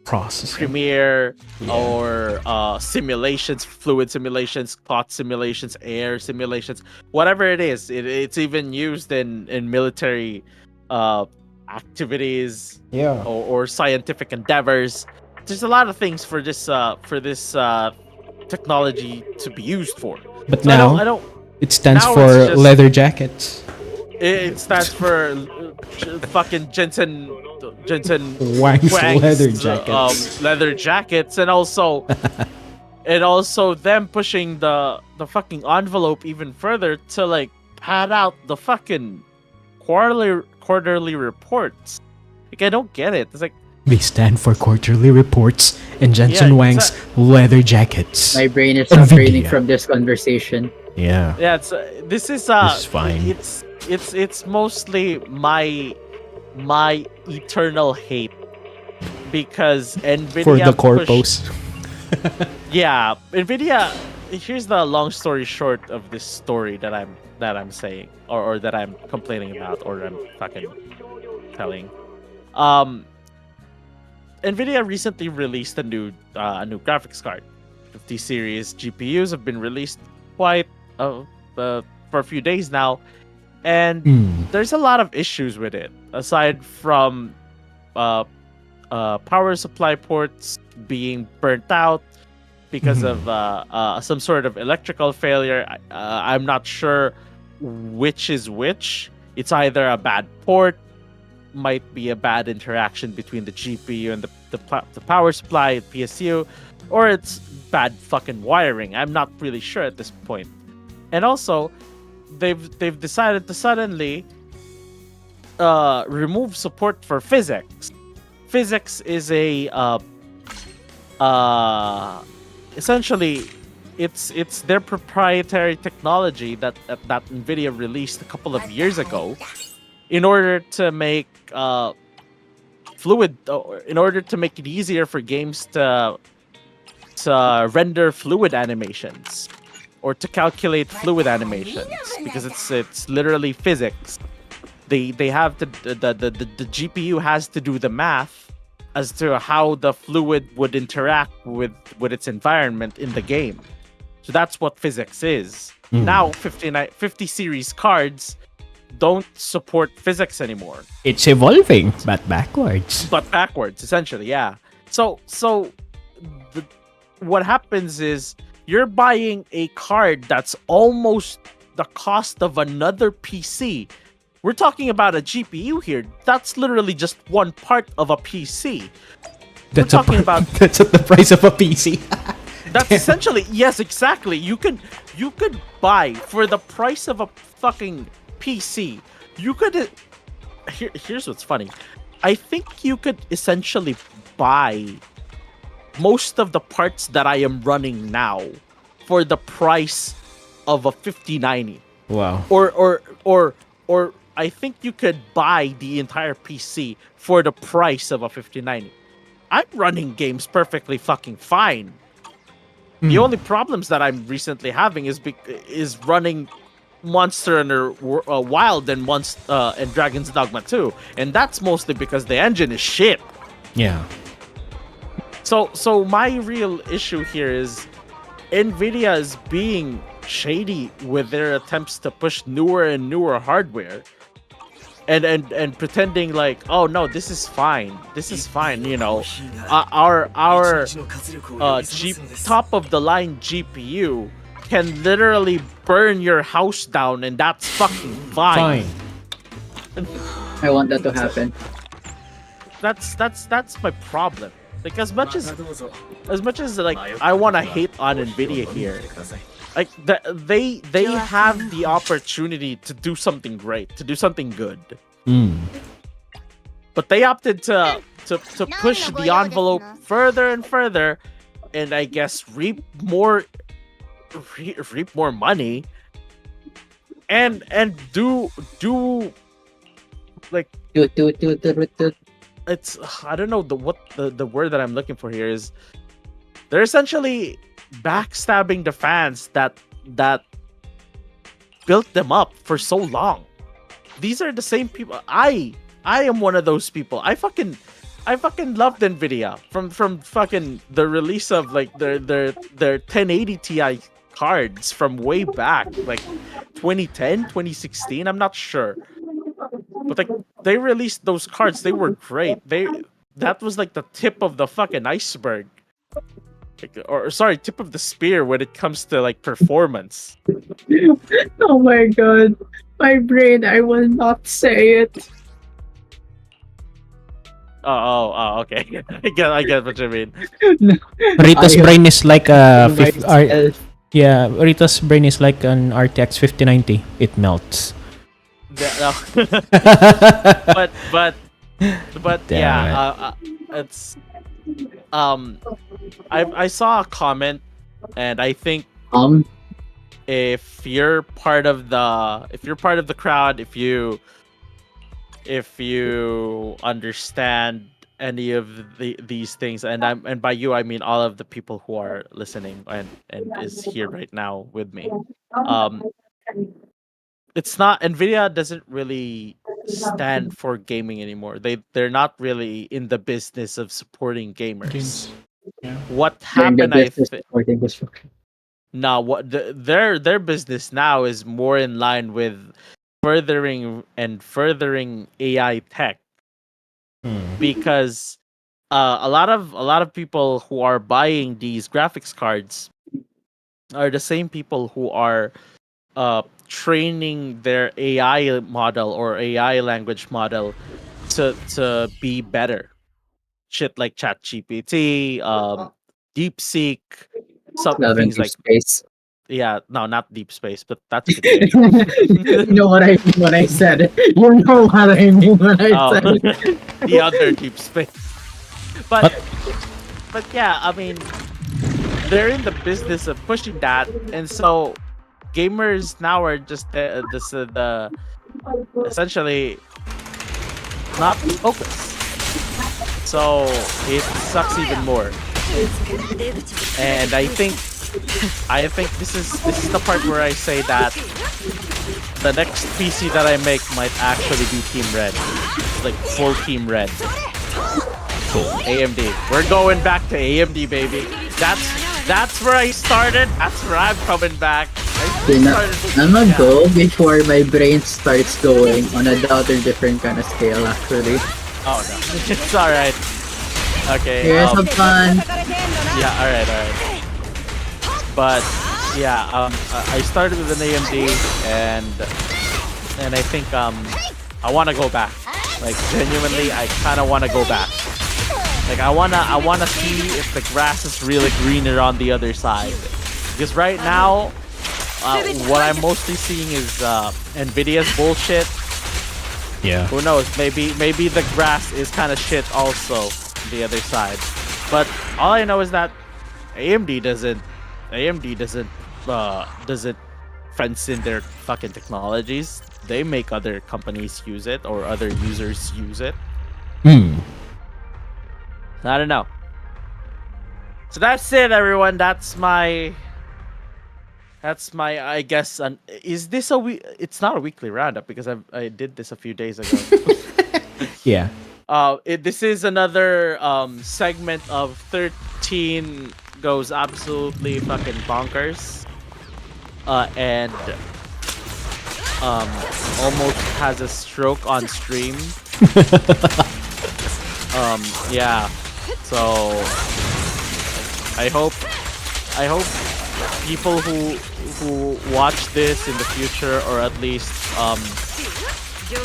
Processing. Premiere or simulations, fluid simulations, cloth simulations, air simulations, whatever it is. It's even used in military activities or scientific endeavors. There's a lot of things for this technology to be used for. But So now, I don't it stands now for it's just- leather jackets. It stands for fucking Jensen Wang's Wang's, leather jackets. leather jackets, and also them pushing the fucking envelope even further to like pad out the fucking quarterly reports. Like I don't get it. It's like They stand for quarterly reports and Jensen Yeah, Wang's leather jackets. My brain is not NVIDIA. training from this conversation. Yeah. yeah, it's this is fine. It's mostly my eternal hate because Nvidia For the pushed- corpos. Yeah, Nvidia. Here's the long story short of this story that I'm saying or that I'm complaining about or I'm fucking telling. Nvidia recently released a new graphics card. 50 series GPUs have been released quite for a few days now, and there's a lot of issues with it. Aside from power supply ports being burnt out because of some sort of electrical failure. I'm not sure which is which. It's either a bad port, might be a bad interaction between the GPU and the power supply at PSU, or it's bad fucking wiring. I'm not really sure at this point. And also, they've decided to suddenly remove support for physics. Physics is a essentially it's their proprietary technology that Nvidia released a couple of years ago in order to make in order to make it easier for games to render fluid animations or to calculate fluid animations, because it's literally physics. They have to the GPU has to do the math as to how the fluid would interact with its environment in the game. So that's what physics is. Now 50 series cards don't support physics anymore. It's evolving, but backwards. But backwards, essentially, yeah. So what happens is you're buying a card that's almost the cost of another PC. We're talking about a GPU here. That's literally just one part of a PC. That's talking about- that's at the price of a PC. That's essentially, yes, exactly. You could buy for the price of a fucking PC. You could here's what's funny. I think you could essentially buy most of the parts that I am running now for the price of a 5090. Wow. Or I think you could buy the entire PC for the price of a 5090. I'm running games perfectly fucking fine. The only problems that I'm recently having is running Monster Hunter Wild and Dragon's Dogma 2, and that's mostly because the engine is shit. Yeah. So my real issue here is Nvidia is being shady with their attempts to push newer and newer hardware, and pretending like, oh no, this is fine, you know, our top of the line GPU can literally burn your house down, and that's fucking fine. I want that to happen. That's my problem. Like as much as like I want to hate on Nvidia here, like they have the opportunity to do something great, to do something good, but they opted to push the envelope further and further, and I guess reap more money, and do like it's, I don't know the word that I'm looking for here is, they're essentially backstabbing the fans that built them up for so long. these are the same people. I am one of those people. I fucking loved Nvidia from fucking the release of like their 1080 Ti cards from way back, like 2010, 2016. I'm not sure, but like they released those cards. They were great. That was like the tip of the fucking iceberg. Or sorry, tip of the spear when it comes to like performance. Oh my god. My brain, I will not say it. Okay. I get what you mean. Rita's I- brain is like a Myself. yeah, Rita's brain is like an RTX 5090. It melts. No. but Damn yeah, it's I saw a comment, and I think if you're part of the crowd, if you understand any of these things, and by you I mean all of the people who are listening and is here right now with me, it's not, Nvidia doesn't really stand for gaming anymore. They're not really in the business of supporting gamers. Games. Yeah. What They're in the happened, I business think, supporting construction. now what their business now is more in line with furthering AI tech, because a lot of people who are buying these graphics cards are the same people who are training their AI model or AI language model to be better. Shit like ChatGPT, DeepSeek, some Love and things deep like, space. yeah, no, not Deep Space, but that's a good You game. know what I mean when I said it. You know what I mean when I Oh, said it. the other Deep Space. But yeah, I mean, they're in the business of pushing that, and so gamers now are just the essentially not focused. So it sucks even more. And I think this is the part where I say that the next PC that I make might actually be Team Red, like full Team Red. AMD. We're going back to AMD, baby. That's where I started. That's where I'm coming back. I'm gonna go before my brain starts going on another different kind of scale, actually. Oh no, it's all right. Okay. Here's some fun. Yeah. All right. But yeah, I started with an AMD, and I think I want to go back. Like genuinely, I kind of want to go back. Like I wanna see if the grass is really greener on the other side. Because right now, what I'm mostly seeing is Nvidia's bullshit. Yeah. Who knows? Maybe the grass is kind of shit also on the other side. But all I know is that AMD doesn't fence in their fucking technologies. They make other companies use it or other users use it. I don't know. So that's it, everyone. That's my. I guess. Is this a week? It's not a weekly roundup because I did this a few days ago. Yeah. This is another segment of 13 goes absolutely fucking bonkers, and almost has a stroke on stream. Yeah. So I hope people who watch this in the future, or at least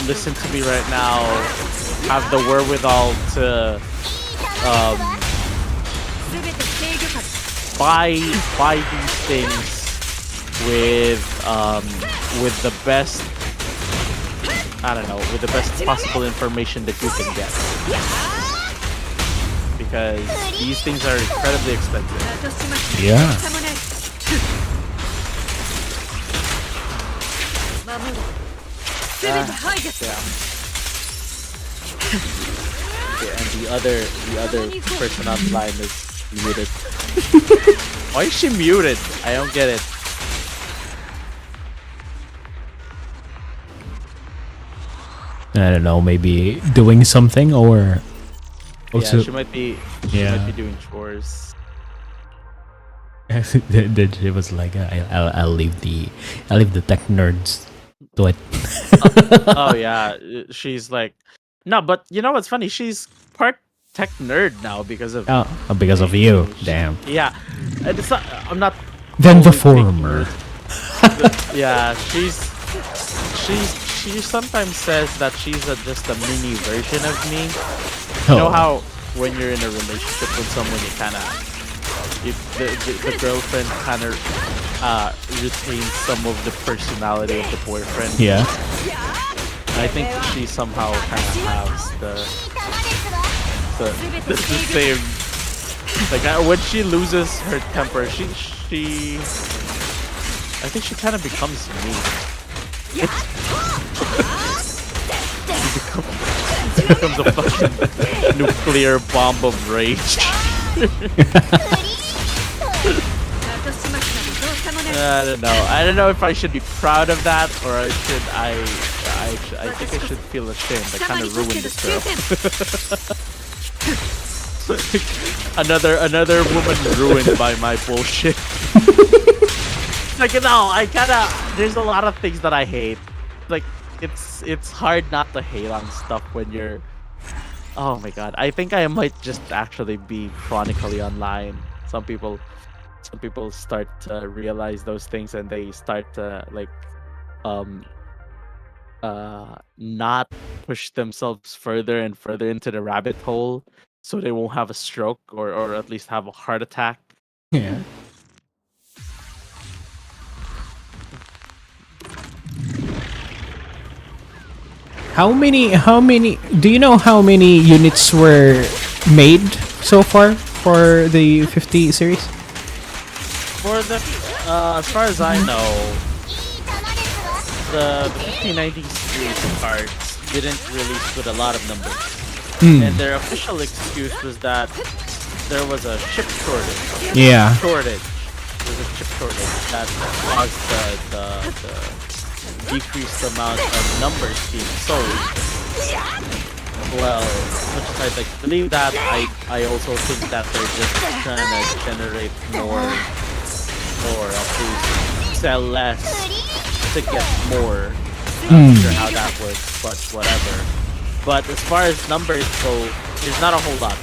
listen to me right now, have the wherewithal to buy these things with the best, I don't know, with the best possible information that you can get. Because these things are incredibly expensive. Yeah. Yeah. Okay, and the other person on the line is muted. Why is she muted? I don't get it. I don't know, maybe doing something or also Yeah, she might be doing chores. then she was like, I'll leave the tech nerds to it. Oh yeah, she's like, no, but you know what's funny? She's part tech nerd now because of Oh, because of you. Damn. Yeah, and it's not. I'm not. Then the totally taking former. Yeah, she sometimes says that she's just a mini version of me. You know Oh. how when you're in a relationship with someone, you kind of the girlfriend kind of retains some of the personality of the boyfriend. Yeah. I think she somehow kind of has the same. Like when she loses her temper, she I think she kind of becomes me. She becomes a fucking nuclear bomb of rage. I don't know if I should be proud of that or I think I should feel ashamed. I kind of ruined this girl. another woman ruined by my bullshit. Like, no, there's a lot of things that I hate. Like, it's hard not to hate on stuff when you're. Oh my god, I think I might just actually be chronically online. Some people start to realize those things and they start to not push themselves further and further into the rabbit hole so they won't have a stroke or at least have a heart attack. Yeah. How many do you know how many units were made so far for the 50 series? For the as far as I know, the 5090 series cards didn't release with a lot of numbers. And their official excuse was that there was a chip shortage. Yeah. There's a chip shortage that caused the decreased amount of numbers being sold. Well, as much as I'd like to believe that, I also think that they're just trying to generate more or at least sell less to get more. Not sure how that works, but whatever. But as far as numbers go, there's not a whole lot.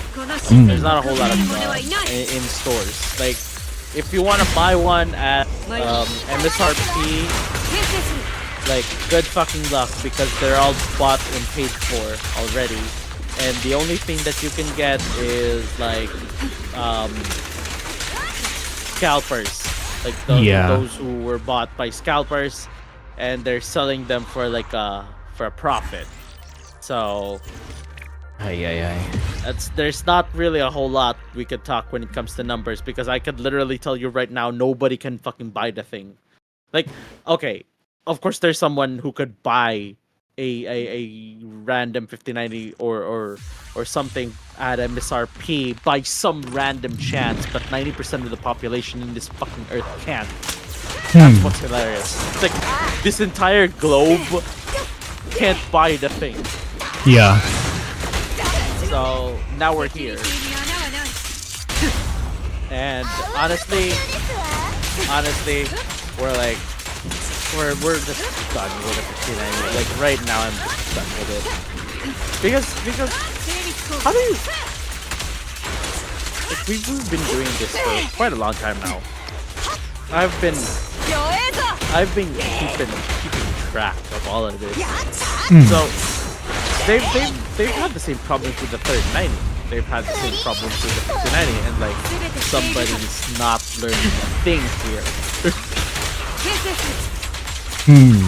There's not a whole lot of in stores. Like, if you want to buy one at MSRP, like, good fucking luck because they're all bought and paid for already. And the only thing that you can get is like scalpers. Like those who were bought by scalpers and they're selling them for like for a profit. So there's not really a whole lot we could talk when it comes to numbers because I could literally tell you right now nobody can fucking buy the thing. Like, okay, of course there's someone who could buy a random 5090 or something at MSRP by some random chance, but 90% of the population in this fucking earth can't. That's what's hilarious. It's like this entire globe can't buy the thing. Yeah. So now we're here. And honestly, we're just done with the 5090. Like right now, I'm just done with it because how do you? Like, we've been doing this for quite a long time now. I've been keeping track of all of this. So they've had the same problems with the 3090. They've had the same problems with the 5090, and like somebody's not learning a thing here.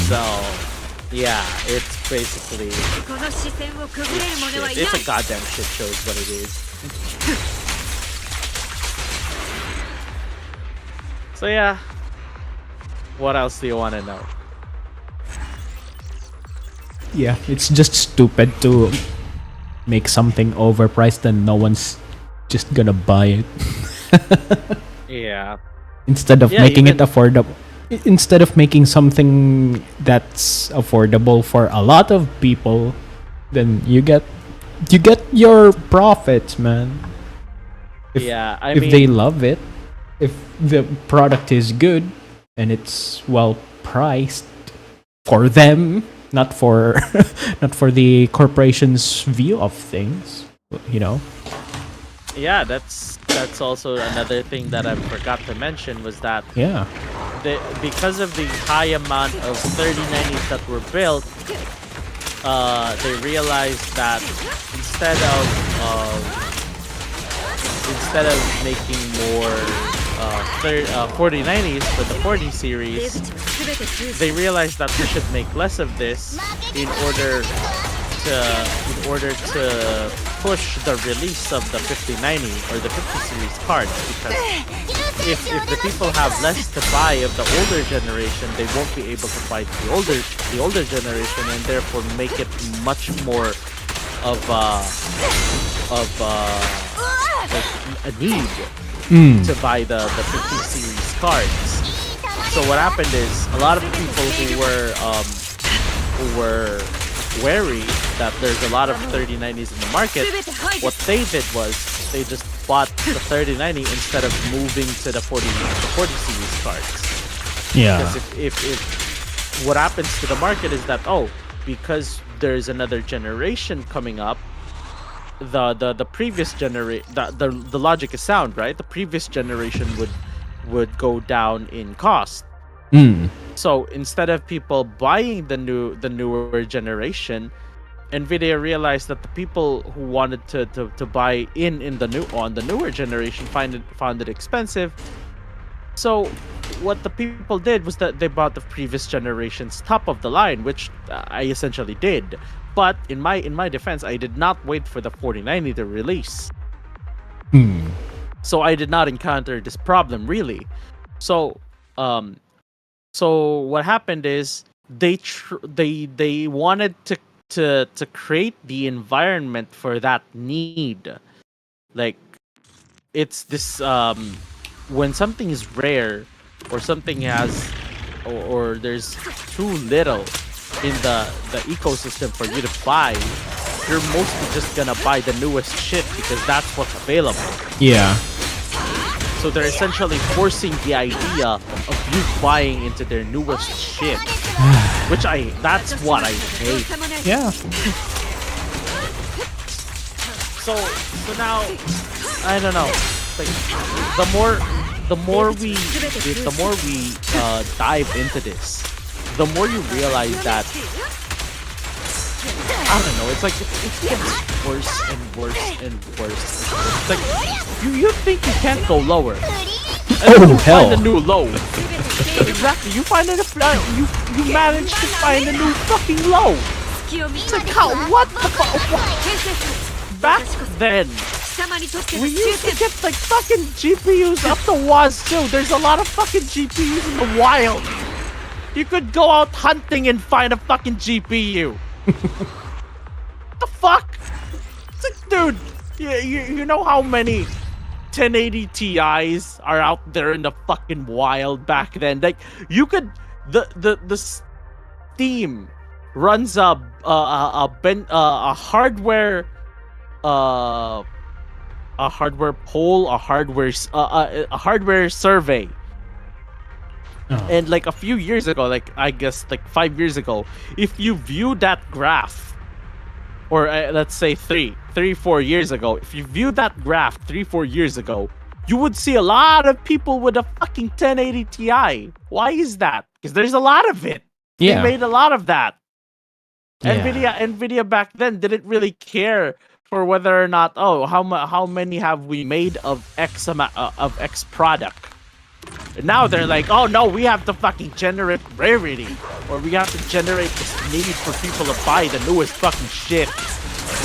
So yeah, it's basically it's a goddamn shit show is what it is. So yeah, what else do you want to know? Yeah, it's just stupid to make something overpriced and no one's just gonna buy it. Yeah. Instead of making it affordable. Instead of making something that's affordable for a lot of people, then you get your profits, man. If, Yeah, I if mean, they love it, if the product is good and it's well priced for them, not for not for the corporation's view of things, you know. yeah, that's also another thing that I forgot to mention was that Yeah. because of the high amount of 3090s that were built, they realized that instead of making more 4090s for the 40 series, they realized that they should make less of this in order to push the release of the 5090 or the 50 series cards, because if the people have less to buy of the older generation, they won't be able to buy the older generation, and therefore make it much more of like a need to buy the 50 series cards. So what happened is a lot of people who were wary that there's a lot of 3090s in the market, what they did was they just bought the 3090 instead of moving to the 40 series cards. Yeah. Because if what happens to the market is that, because there's another generation coming up, the previous the logic is sound, right? The previous generation would go down in cost. So instead of people buying the newer generation, Nvidia realized that the people who wanted to buy on the newer generation found it expensive. So what the people did was that they bought the previous generation's top of the line, which I essentially did. But in my defense, I did not wait for the 4090 to release. So I did not encounter this problem really. So what happened is they wanted to create the environment for that need. Like, it's this when something is rare or something has or there's too little in the ecosystem for you to buy, you're mostly just gonna buy the newest shit because that's what's available. Yeah. So they're essentially forcing the idea of you buying into their newest shit, which that's what I hate. Yeah. So now, I don't know. Like, the more we dive into this, the more you realize that, I don't know, it's like it gets worse and worse and worse. It's like you think you can't go lower. And you hell. find a new low. Exactly, you find you manage to find a new fucking low. It's like, how? What the fuck? Back then, we used to get like fucking GPUs up the wazoo. There's a lot of fucking GPUs in the wild. You could go out hunting and find a fucking GPU. What the fuck? It's like, dude, you know how many 1080 Ti's are out there in the fucking wild back then? Like, you could the Steam runs a hardware poll, a hardware survey. And like a few years ago, like I guess like 5 years ago, if you view that graph, or let's say 4 years ago, if you view that graph 3-4 years ago, you would see a lot of people with a fucking 1080 Ti. Why is that? Because there's a lot of it. Yeah. They made a lot of that. Yeah. Nvidia back then didn't really care for whether or not, how many have we made of X amount of X product. And now they're like, oh no, we have to fucking generate rarity, or we have to generate this need for people to buy the newest fucking shit,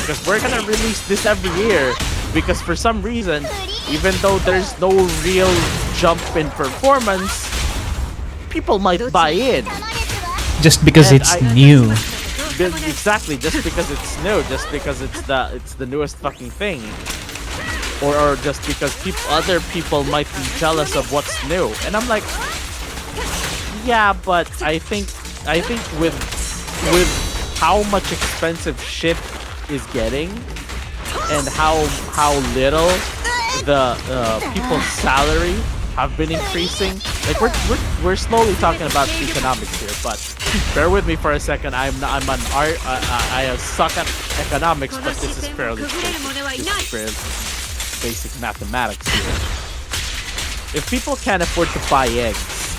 because we're gonna release this every year, because for some reason, even though there's no real jump in performance, people might buy in. Just because And it's new. Exactly, just because it's new, just because it's the newest fucking thing. Or just because other people might be jealous of what's new. And I'm like, yeah, but I think with how much expensive shit is getting, and how little the people's salary have been increasing. Like we're slowly talking about economics here, but bear with me for a second. I'm an art. I suck at economics, but this is fairly basic. This is fairly basic mathematics here. If people can't afford to buy eggs,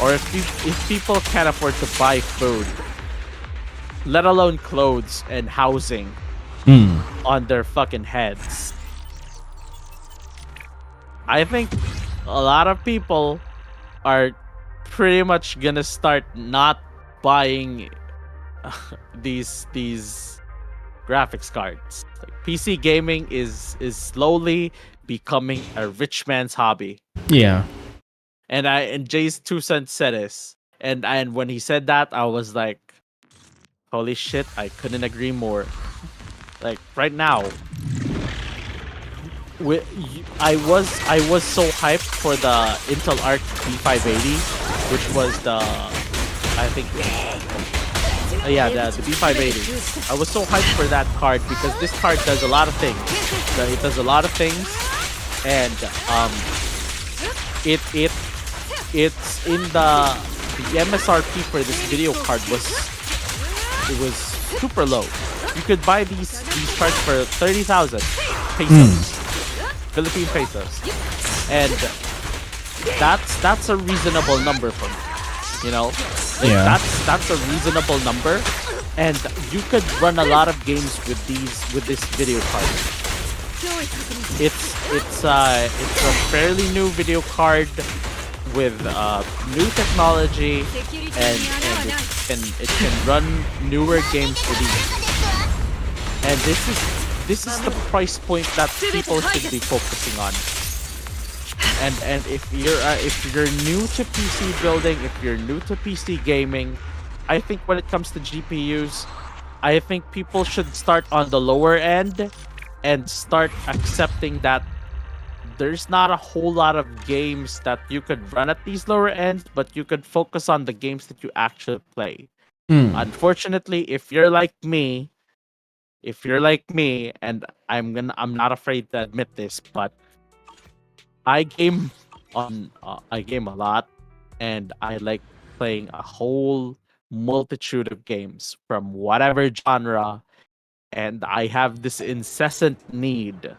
or if people can't afford to buy food, let alone clothes and housing on their fucking heads, I think a lot of people are pretty much gonna start not buying these graphics cards. Like, PC gaming is slowly becoming a rich man's hobby. Yeah. And Jay's 2 cents said this. And when he said that, I was like, holy shit, I couldn't agree more. Like right now, I was so hyped for the Intel Arc B580, which was the the B580. I was so hyped for that card because this card does a lot of things. It does a lot of things, and it's in the MSRP for this video card was super low. You could buy these cards for 30,000 pesos, Philippine pesos, and that's a reasonable number for me. You know, like Yeah. that's a reasonable number, and you could run a lot of games with this video card. It's a fairly new video card with new technology, and it can run newer games with ease. And this is the price point that people should be focusing on. And if you're new to PC building, if you're new to PC gaming, I think when it comes to GPUs, I think people should start on the lower end and start accepting that there's not a whole lot of games that you could run at these lower ends, but you could focus on the games that you actually play. Unfortunately, if you're like me, and I'm not afraid to admit this, but I game a lot, and I like playing a whole multitude of games from whatever genre, and I have this incessant need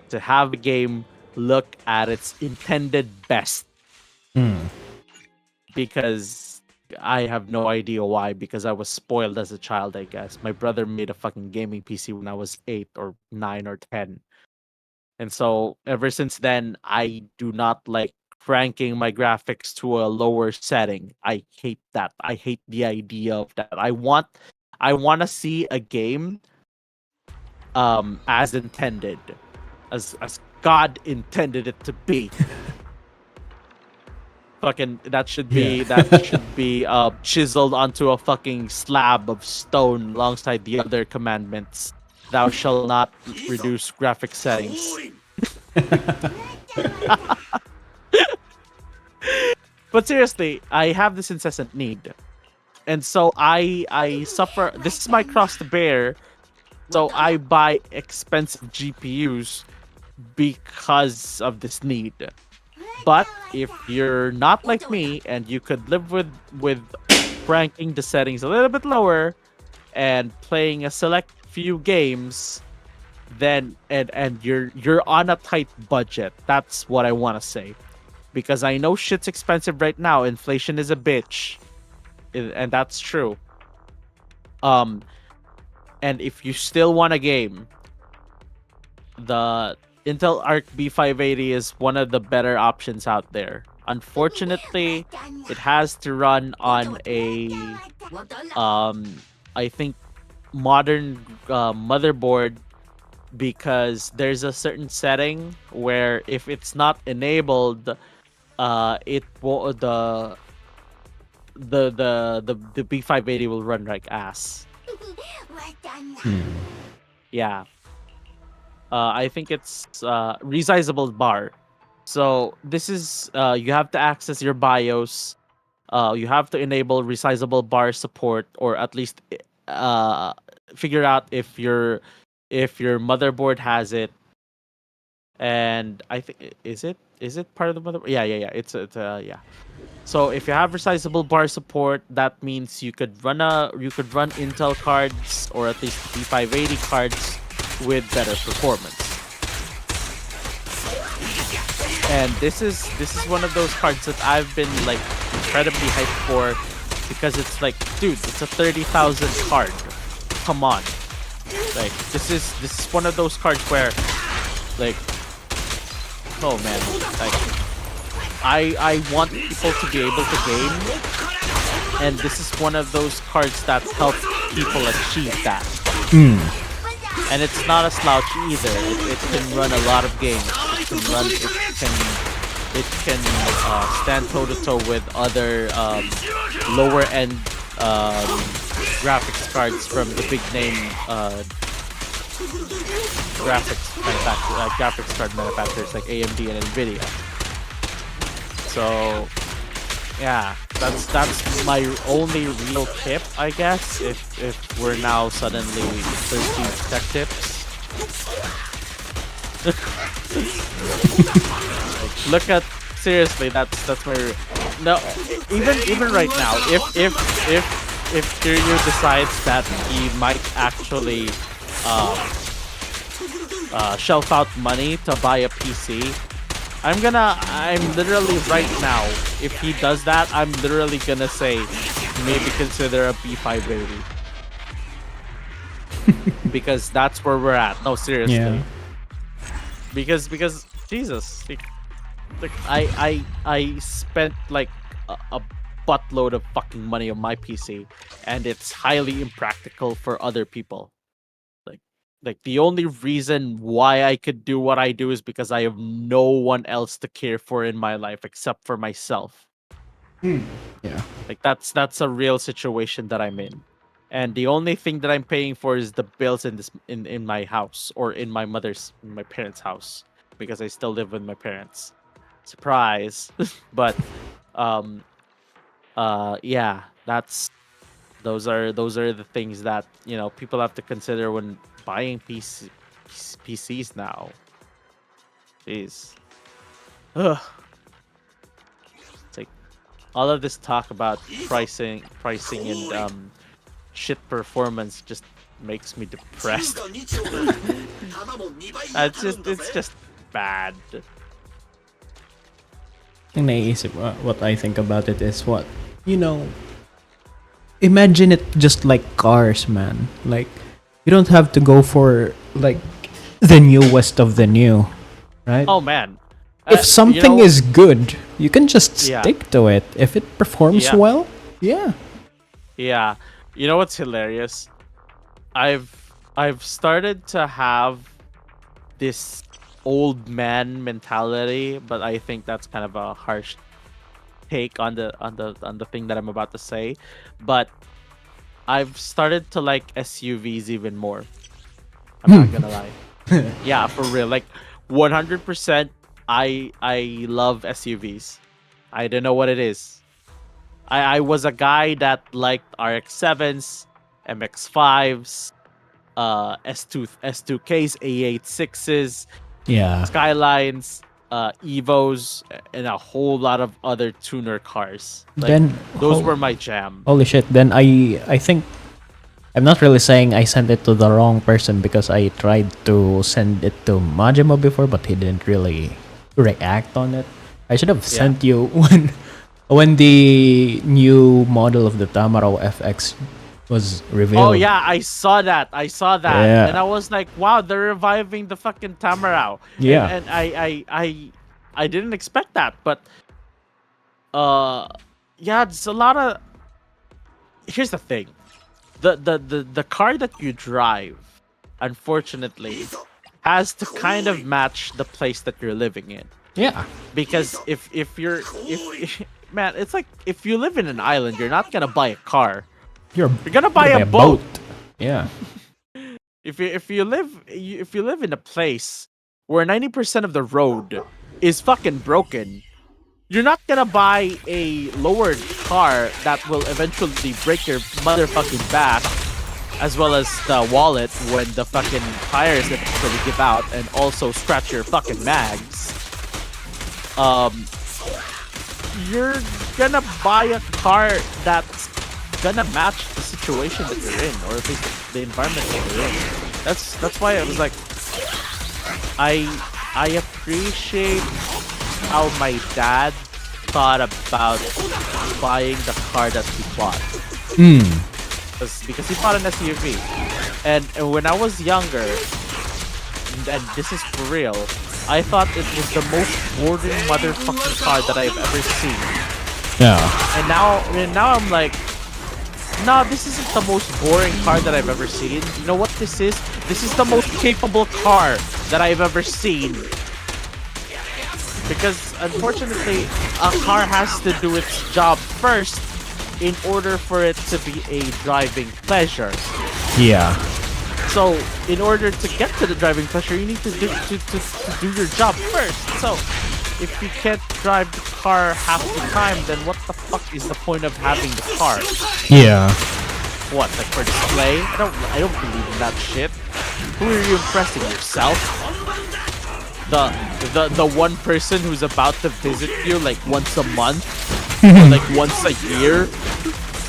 to have a game look at its intended best, because I have no idea why, because I was spoiled as a child, I guess. My brother made a fucking gaming PC when I was 8 or 9 or 10. And so ever since then, I do not like cranking my graphics to a lower setting. I hate that. I hate the idea of that. I want to see a game as intended, as God intended it to be. Fucking that should be chiseled onto a fucking slab of stone alongside the other commandments. Thou shalt not reduce graphic settings. But seriously, I have this incessant need, and so I suffer. This is my cross to bear. So I buy expensive GPUs because of this need. But if you're not like me and you could live with ranking the settings a little bit lower and playing a select few games, then and you're on a tight budget. That's what I want to say. Because I know shit's expensive right now. Inflation is a bitch. And that's true. And if you still want a game, the Intel Arc B580 is one of the better options out there. Unfortunately, it has to run on a I think modern motherboard, because there's a certain setting where if it's not enabled, it will the B580 will run like ass. Yeah. I think it's resizable bar. So this is you have to access your BIOS. You have to enable resizable bar support, or at least figure out if your motherboard has it, and I think is it part of the motherboard? Yeah. It's yeah. So if you have resizable bar support, that means you could run Intel cards or at least B580 cards with better performance. And this is one of those cards that I've been like incredibly hyped for, because it's like, dude, it's a 30,000 card. Come on. Like this is one of those cards where like, oh man, like I want people to be able to game, and this is one of those cards that help people achieve that. And it's not a slouch either. It can run a lot of games. It can stand toe to toe with other lower end graphics cards from the big name graphics card manufacturers like AMD and Nvidia. So yeah, that's my only real tip, I guess. If we're now suddenly 13 tech tips. Like, look at, seriously, that's where, no, even right now, if Kiryu decides that he might actually shelf out money to buy a PC, I'm literally right now, if he does that, I'm literally gonna say maybe consider a B580. Because that's where we're at. No, seriously. Yeah. Because Jesus, like I spent like a buttload of fucking money on my PC, and it's highly impractical for other people. Like the only reason why I could do what I do is because I have no one else to care for in my life except for myself. Yeah. Like that's a real situation that I'm in. And the only thing that I'm paying for is the bills in my house, or in my parents' house, because I still live with my parents. Surprise. But yeah, those are the things that, you know, people have to consider when buying PCs now. Jeez. Ugh. It's like all of this talk about pricing and shit performance just makes me depressed. It's just bad. Ang naiisip, what I think about it is what, you know, imagine it just like cars, man. Like, you don't have to go for like the newest of the new, right? Oh man. If something is good, you can just Yeah. stick to it. If it performs Yeah. well, yeah. Yeah. You know what's hilarious? I've started to have this old man mentality, but I think that's kind of a harsh take on the thing that I'm about to say. But I've started to like SUVs even more. I'm not gonna lie. Yeah, for real. Like 100%, I love SUVs. I don't know what it is. I was a guy that liked RX-7s, MX-5s, S2Ks, A86s, Yeah. Skylines, Evos, and a whole lot of other tuner cars. Like, Then those were my jam. holy shit. Then I think I'm not really saying I sent it to the wrong person, because I tried to send it to Majima before, but he didn't really react on it. I should have sent you when the new model of the Tamaro FX was revealed. Oh yeah, I saw that. Yeah. And I was like, wow, they're reviving the fucking Tamarao. Yeah. And I didn't expect that, but yeah, it's a lot of. Here's the thing. The car that you drive, unfortunately, has to kind of match the place that you're living in. Yeah. Because if man, it's like if you live in an island, you're not gonna buy a car. You're gonna buy a boat. Yeah. If you live in a place where 90% of the road is fucking broken, you're not gonna buy a lowered car that will eventually break your motherfucking back as well as the wallet when the fucking tires eventually give out, and also scratch your fucking mags, you're gonna buy a car that's gonna match the situation that you're in, or at least the environment that you're in. That's why I was like, I appreciate how my dad thought about buying the car that he bought. Because he bought an SUV, and when I was younger, and this is for real, I thought it was the most boring motherfucking car that I've ever seen. Yeah. And now I'm like, nah, this isn't the most boring car that I've ever seen. You know what this is? This is the most capable car that I've ever seen. Because unfortunately, a car has to do its job first in order for it to be a driving pleasure. Yeah. So, in order to get to the driving pleasure, you need to do your job first. So, if you can't drive the car half the time, then what the fuck is the point of having the car? Yeah. What, like for display? I don't believe in that shit. Who are you impressing, yourself? The one person who's about to visit you like once a month or like once a year?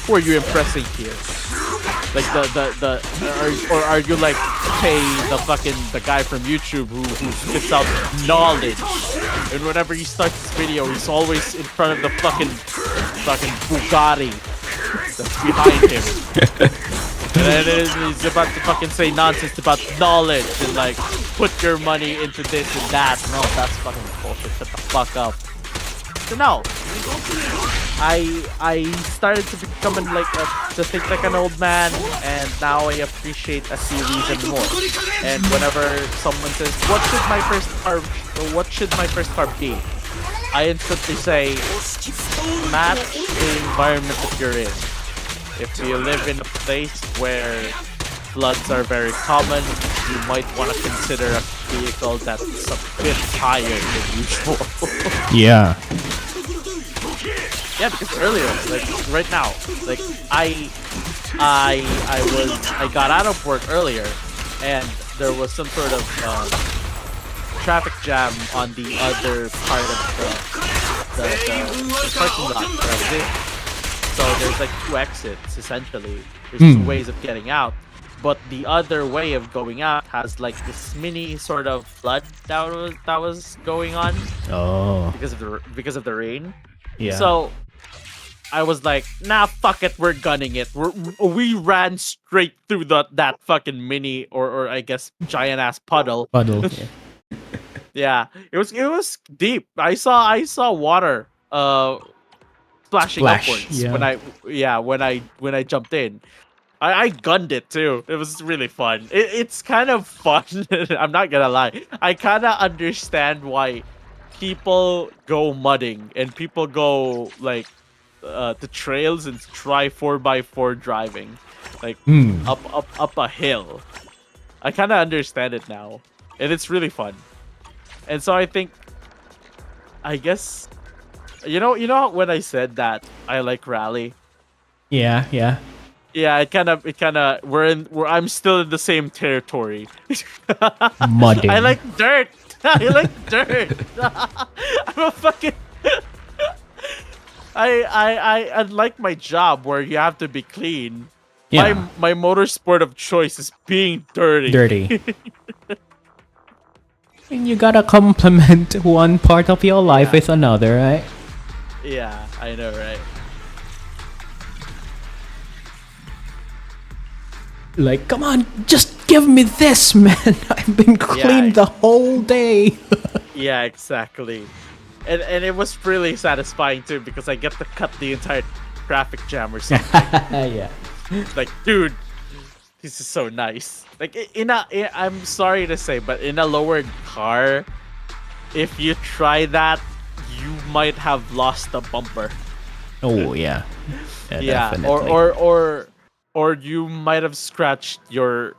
Who are you impressing here? Like or are you like, hey, the guy from YouTube who spits out knowledge, and whenever he starts his video, he's always in front of the fucking Bugatti that's behind him. And then he's about to fucking say nonsense about knowledge and like put your money into this and that. No, that's fucking bullshit. Shut the fuck up. So no, I started to become to think like an old man, and now I appreciate SUVs more. And whenever someone says, what should my first car be? I instantly say, match the environment that you're in. If you live in a place where floods are very common, you might want to consider a vehicle that's a bit higher than usual. Yeah. Yeah, because earlier, like right now, like I got out of work earlier, and there was some sort of traffic jam on the other part of the parking lot where I was in. So there's like two exits essentially. There's two ways of getting out, but the other way of going out has like this mini sort of flood that was going on. Oh. Because of the rain. Yeah. So I was like, nah, fuck it, we're gunning it. We ran straight through that fucking mini or I guess giant ass puddle. Puddle. Yeah. Yeah, it was deep. I saw water splashing upwards when I jumped in. I gunned it too. It was really fun. It's kind of fun. I'm not gonna lie. I kind of understand why people go mudding and people go like to trails and try 4x4 driving, like up a hill. I kind of understand it now, and it's really fun. And so I guess you know when I said that I like rally. Yeah. Yeah, it kind of I'm still in the same territory. Mudding. I like dirt. I like dirt. I'm a fucking I unlike my job where you have to be clean. Yeah. My motorsport of choice is being dirty. Dirty. And you gotta complement one part of your life with another, right? Yeah, I know, right? Like, come on, just give me this, man. I've been clean the whole day. Yeah, exactly. And it was really satisfying too because I get to cut the entire traffic jam or something. Yeah. Like, dude, this is so nice. Like I'm sorry to say, but in a lowered car, if you try that, you might have lost a bumper. Oh yeah. Yeah, Definitely. or you might have scratched your,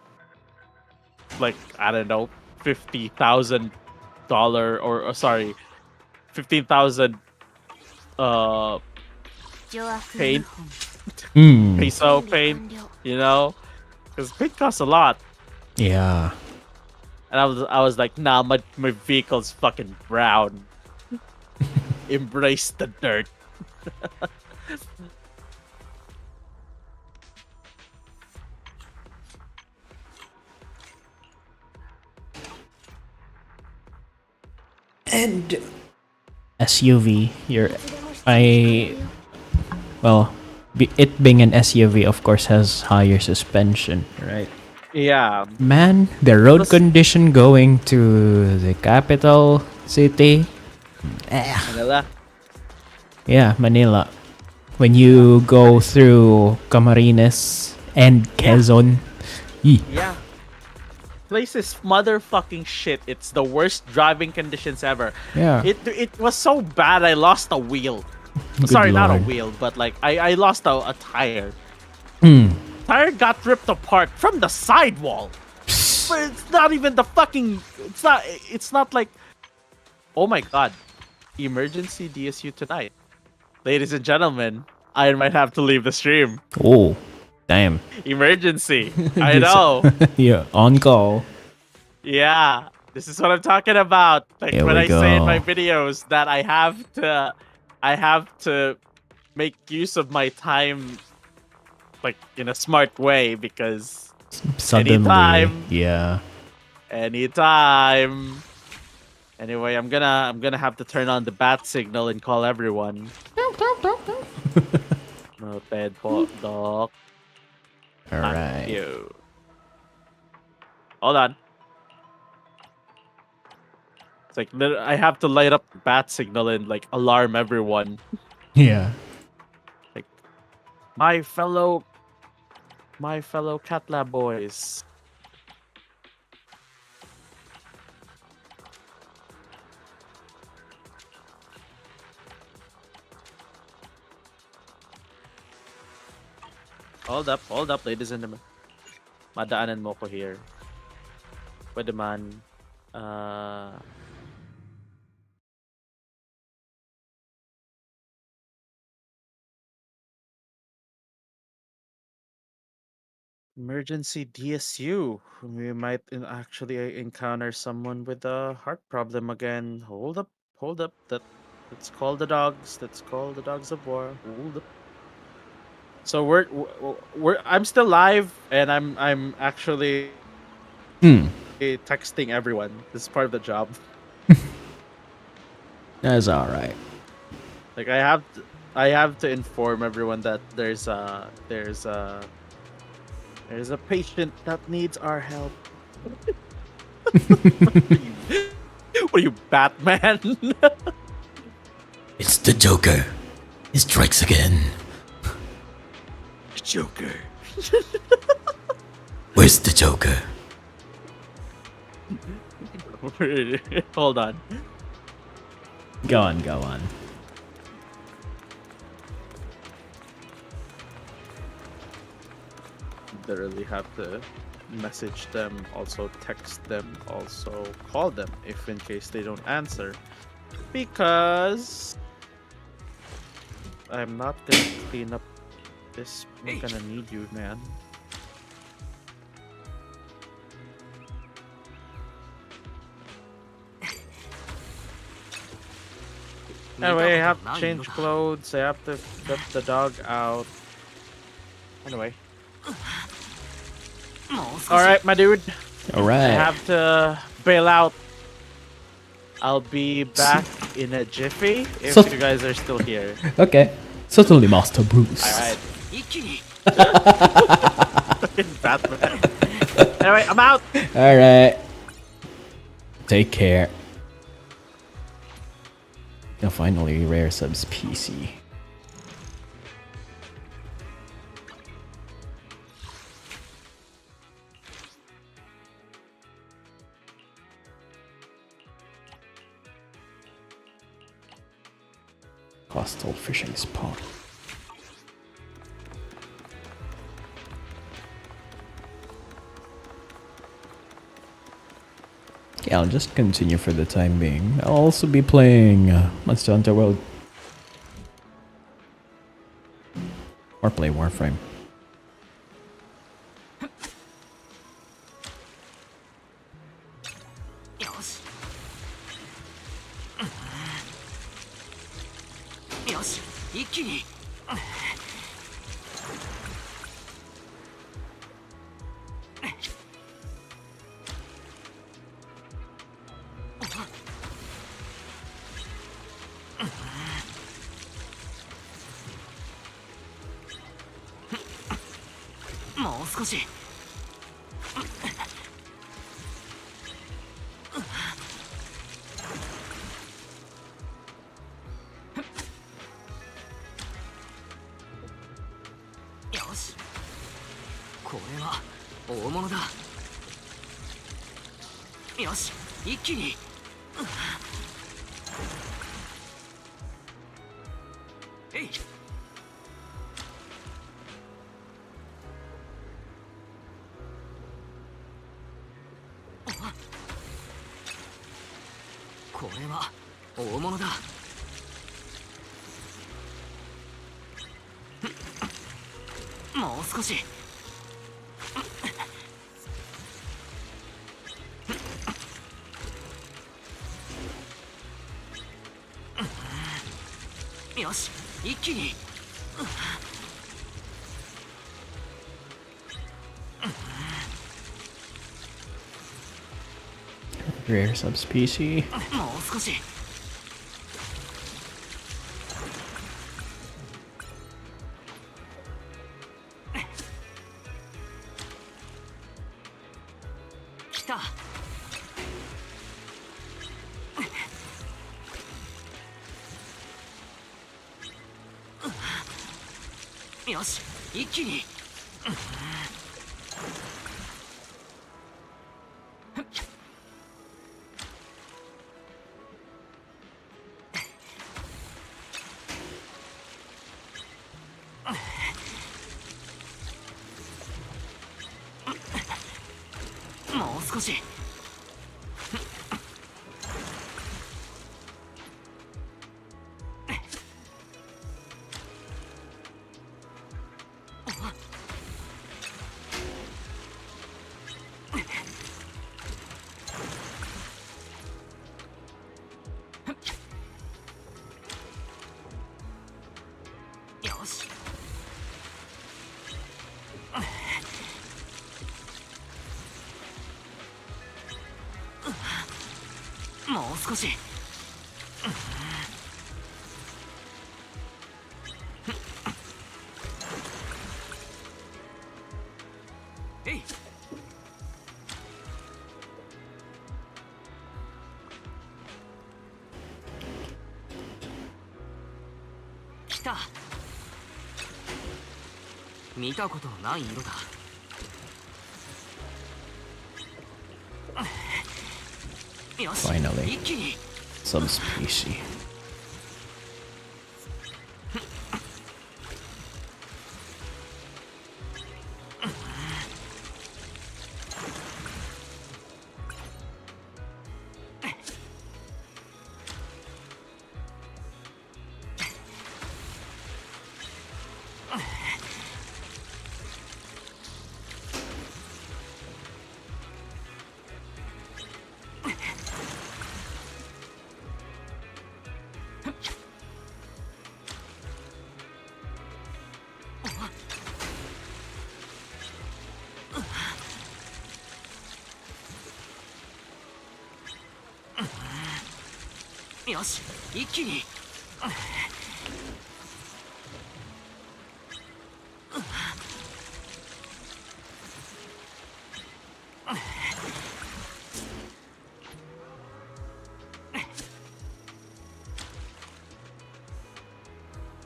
like, I don't know, $50,000 or sorry, 15,000 paint. Peso paint, you know, Because paint costs a lot. Yeah. And I was like, nah, my vehicle's fucking brown. Embrace the dirt. And SUV, well, it being an SUV, of course, has higher suspension, right? Yeah. Man, the road Plus- condition going to the capital city. Manila. Yeah, Manila. When you go through Camarines and Quezon. Yee. Yeah. Place is motherfucking shit. It's the worst driving conditions ever. Yeah. It was so bad I lost a wheel. Good Sorry, not a lord. wheel, but like I lost a tire. Mm. Tire got ripped apart from the sidewall. But it's not even the fucking it's not like oh my god. Emergency DSU tonight. Ladies and gentlemen, I might have to leave the stream. Oh, damn. Emergency. I know. Yeah, on call. Yeah. This is what I'm talking about. Like Here when we I say in my go. videos that I have to make use of my time like in a smart way because Suddenly. Anytime. Yeah. anytime. Anyway, I'm gonna have to turn on the bat signal and call everyone. Noted po, Doc. Thank Alright. you. Hold on. It's like I have to light up the bat signal and like alarm everyone. Yeah. My fellow cat lab boys. Hold up, ladies and gentlemen. Madaanan mo ko here. Pwede man. Emergency DSU. We might actually encounter someone with a heart problem again. Hold up. Let's call the dogs. Let's call the dogs of war. Hold up. So I'm still live, and I'm actually texting everyone. This is part of the job. That's alright. Like I have to inform everyone that there's a patient that needs our help. What are you, Batman? It's the Joker. He strikes again. Joker. Where's the Joker? Hold on. Go on. Literally have to message them, also text them, also call them if in case they don't answer. Because I'm not gonna clean up this. I'm gonna need you, man. Anyway, I have to change clothes. I have to let the dog out. Anyway. Alright, my dude. I Alright. have to bail out. I'll be back in a jiffy if So- you guys are still here. Okay. Certainly, Master Bruce. Alright. Fucking Batman. Anyway, I'm out. Alright. Take care. Now finally, Rare Subs PC. Coastal fishing spot. Yeah, I'll just continue for the time being. I'll also be playing Monster Hunter World. Or play Warframe. よし一気にもう少しよしこれは大物だよし一気にえいこれは大物だもう少しよし一気にRare subspecies. もう少し来たよし一気にもう少しよしもう少しえい来た見たことのない色だよし Finally. 一気に Subspecies. よし一気に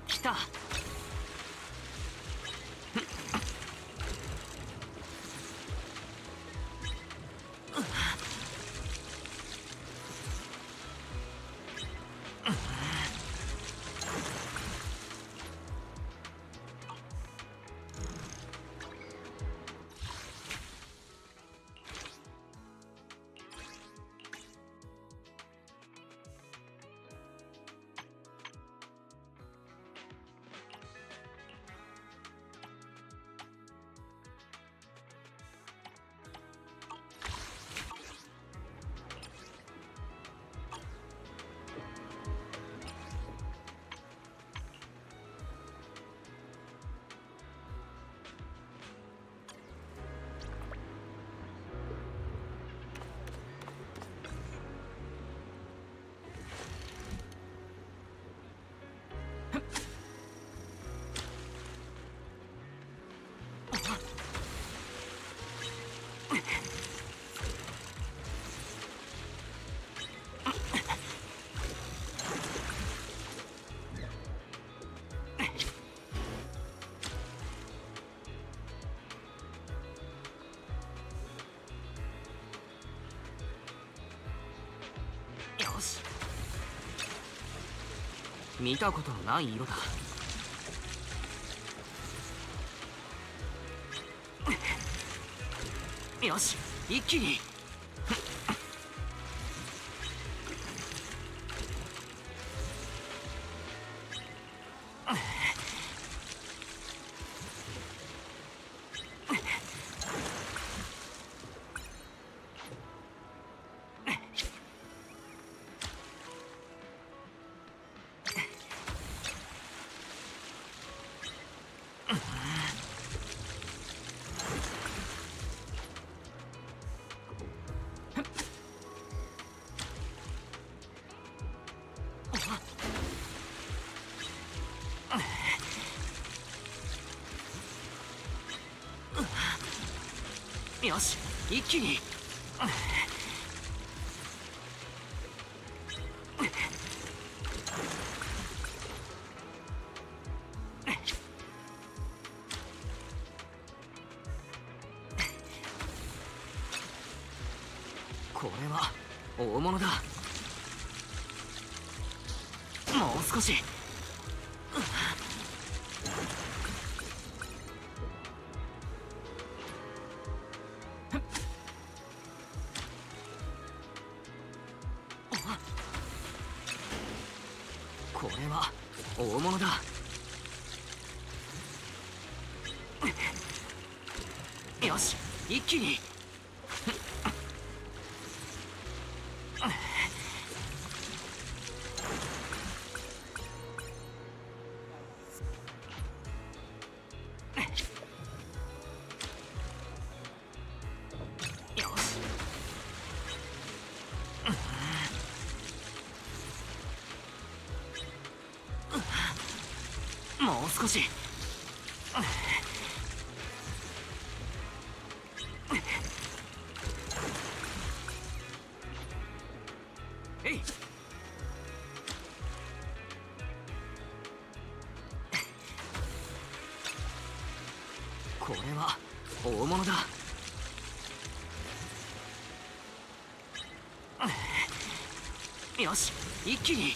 来た見たことのない色だ。よし、一気に。よし、一気に。これは大物だ。もう少し。これは大物だ。よし、一気に。よし。もう少し。えい。これは大物だ。よし、一気に。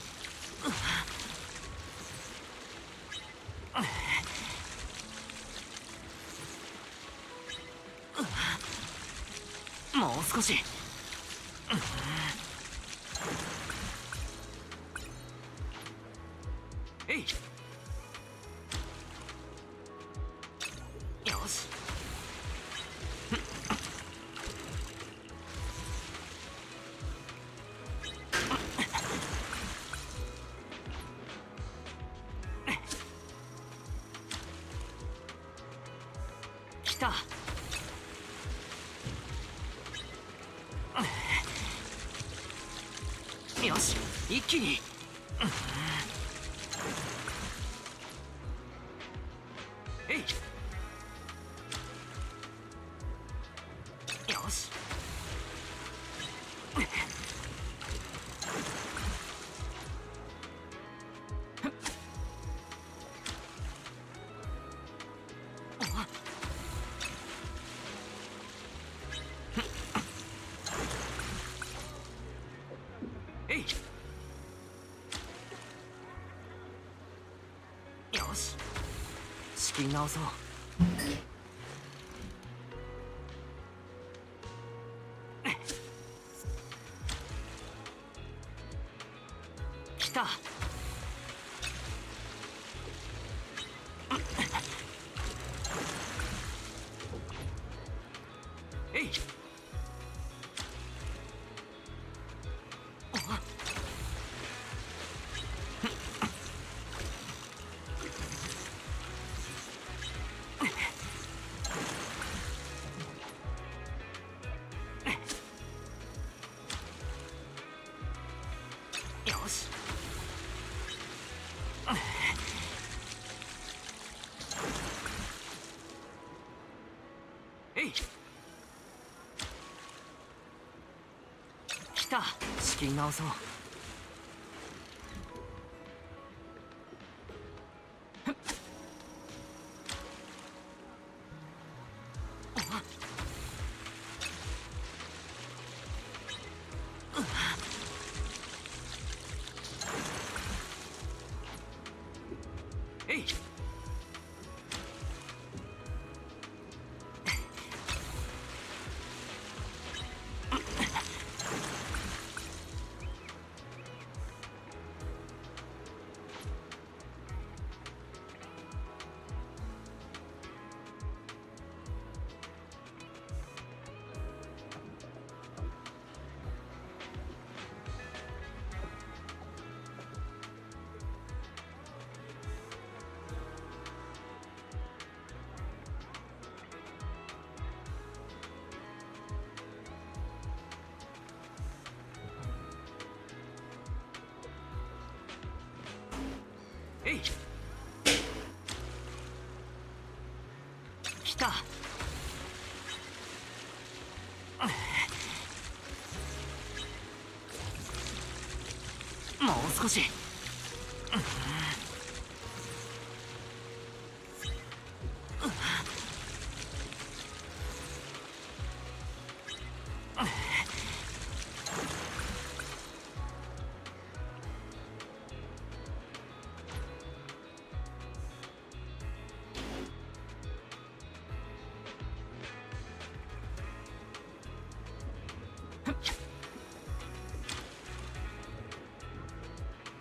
もう少し。えい。よし。来た。よし、一気に。えい。よし。えい。よし、仕切り直そう。来た。えい。よし。えい。来た。仕切り直そう。えい。来た。もう少し。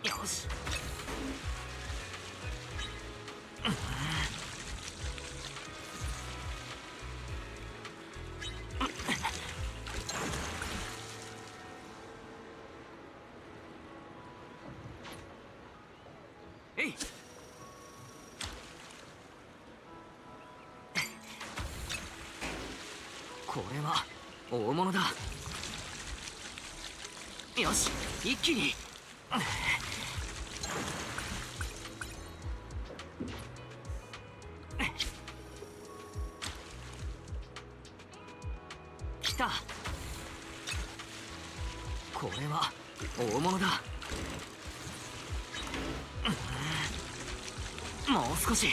よし。えい。これは大物だ。よし、一気に。来た。これは大物だ。もう少し。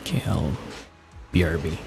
Kill. BRB.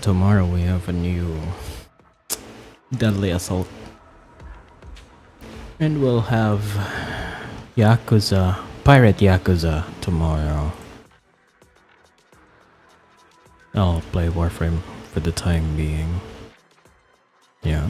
Tomorrow we have a new deadly assault. And we'll have Yakuza, Pirate Yakuza tomorrow. I'll play Warframe for the time being. Yeah.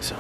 So.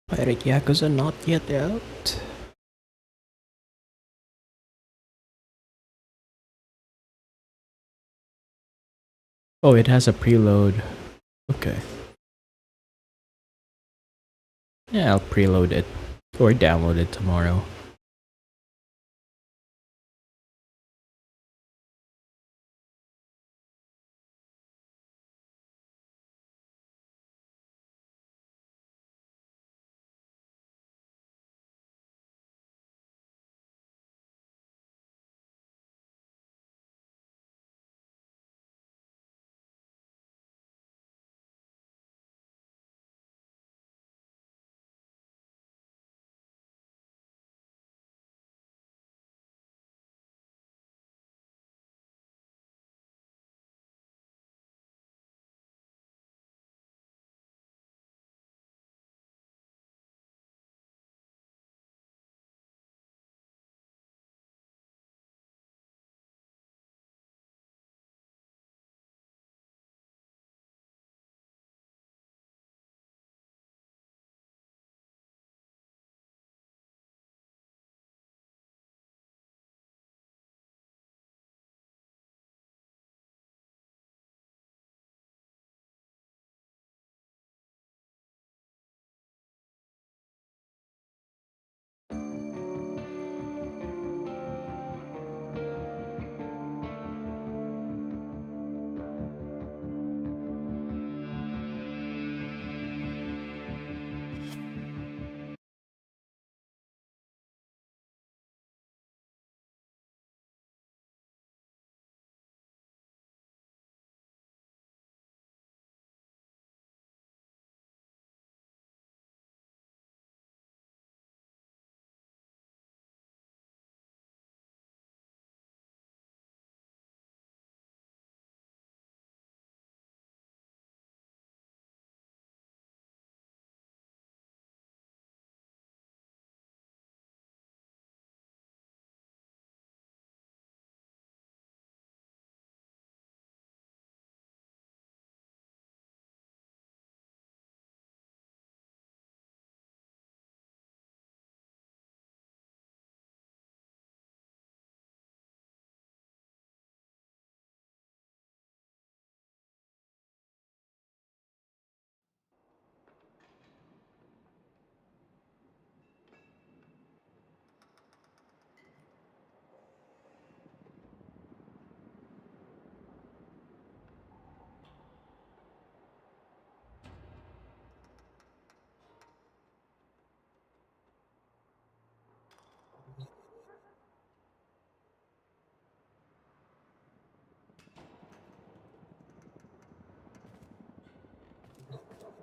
Pirate Yakuza not yet out. Oh, it has a preload. Okay. Yeah, I'll preload it or download it tomorrow.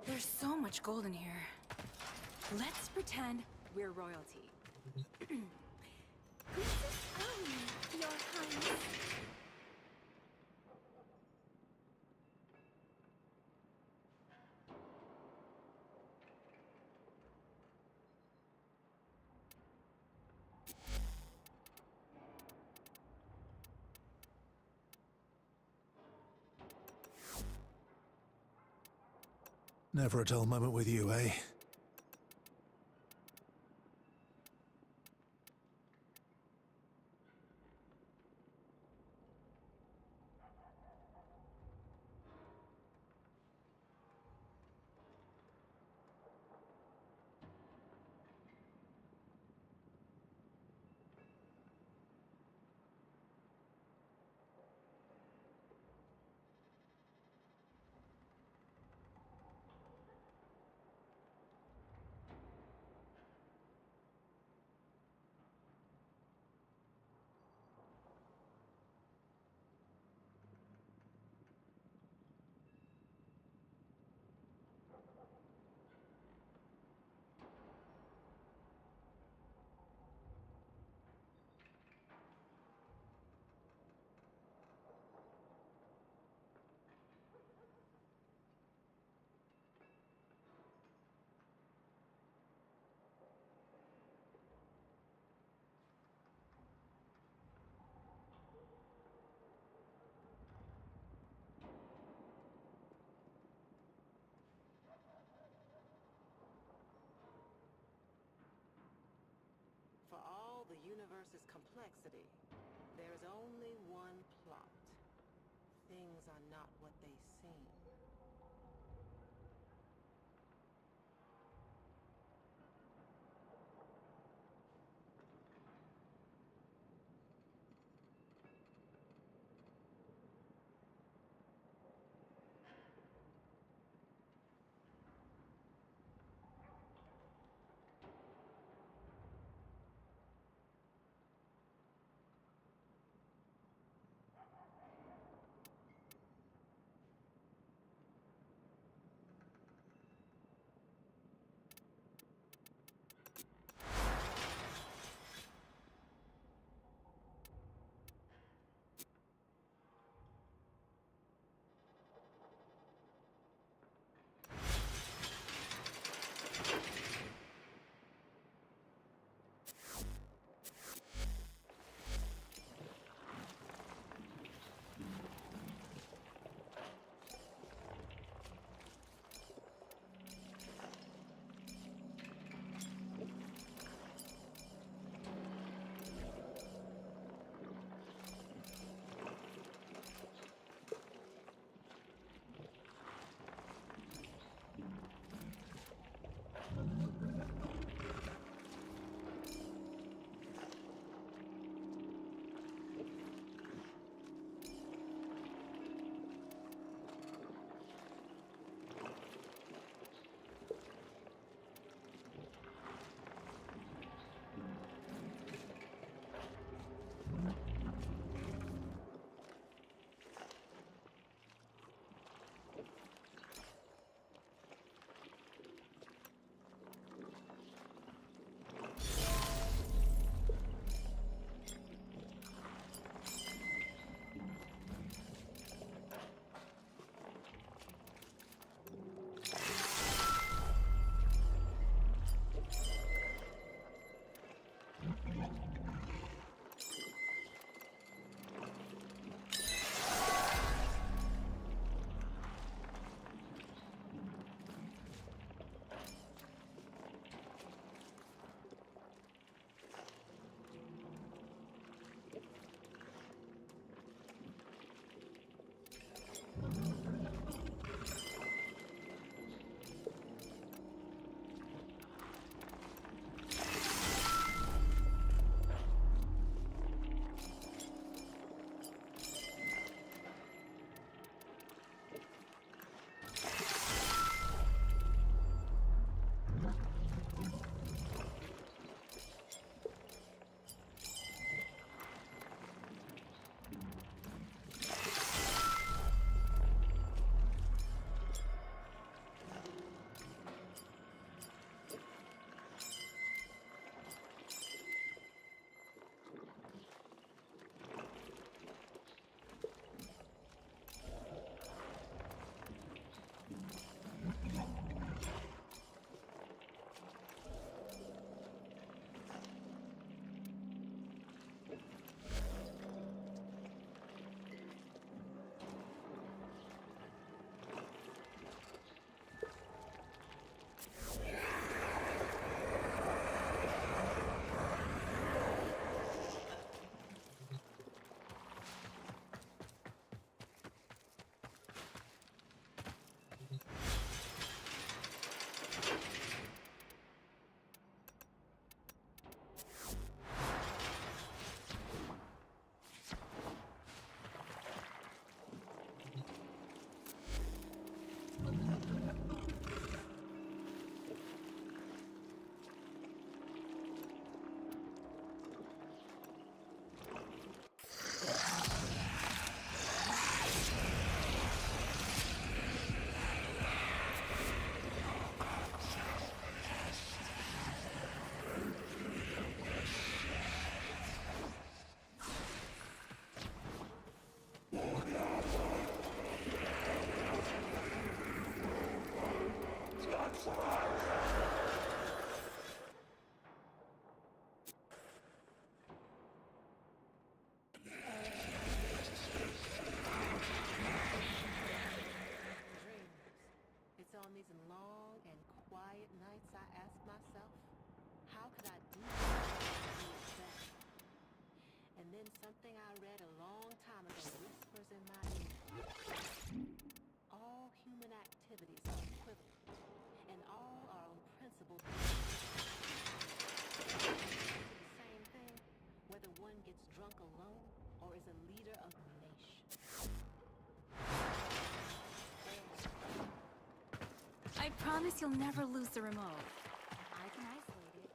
There's so much gold in here. Let's pretend we're royalty. Princess Aoi, Your Highness. Never a dull moment with you, eh? For all the universe's complexity, there is only one plot. Things are not what they seem. It's on these long and quiet nights I ask myself, how could I do that? And then something I read a long time ago whispers in my ear. All human activities are equivalent, and all are on principle the same thing, whether one gets drunk alone or is a leader of the nation. I promise you'll never lose the remote. I can isolate it.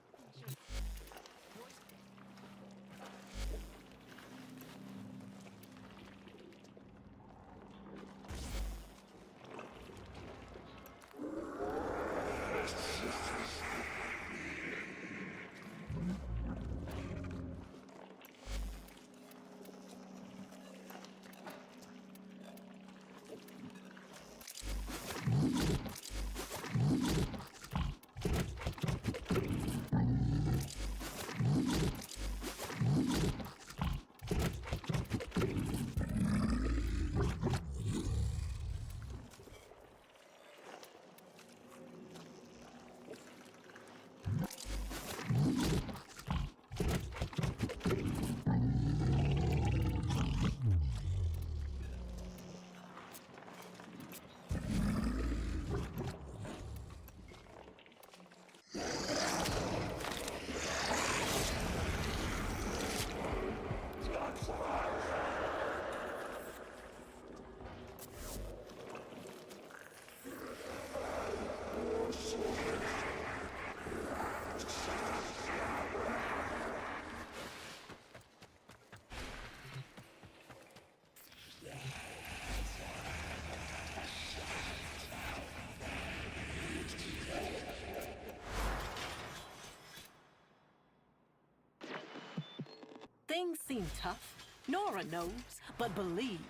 Things seem tough. Nora knows, but believe.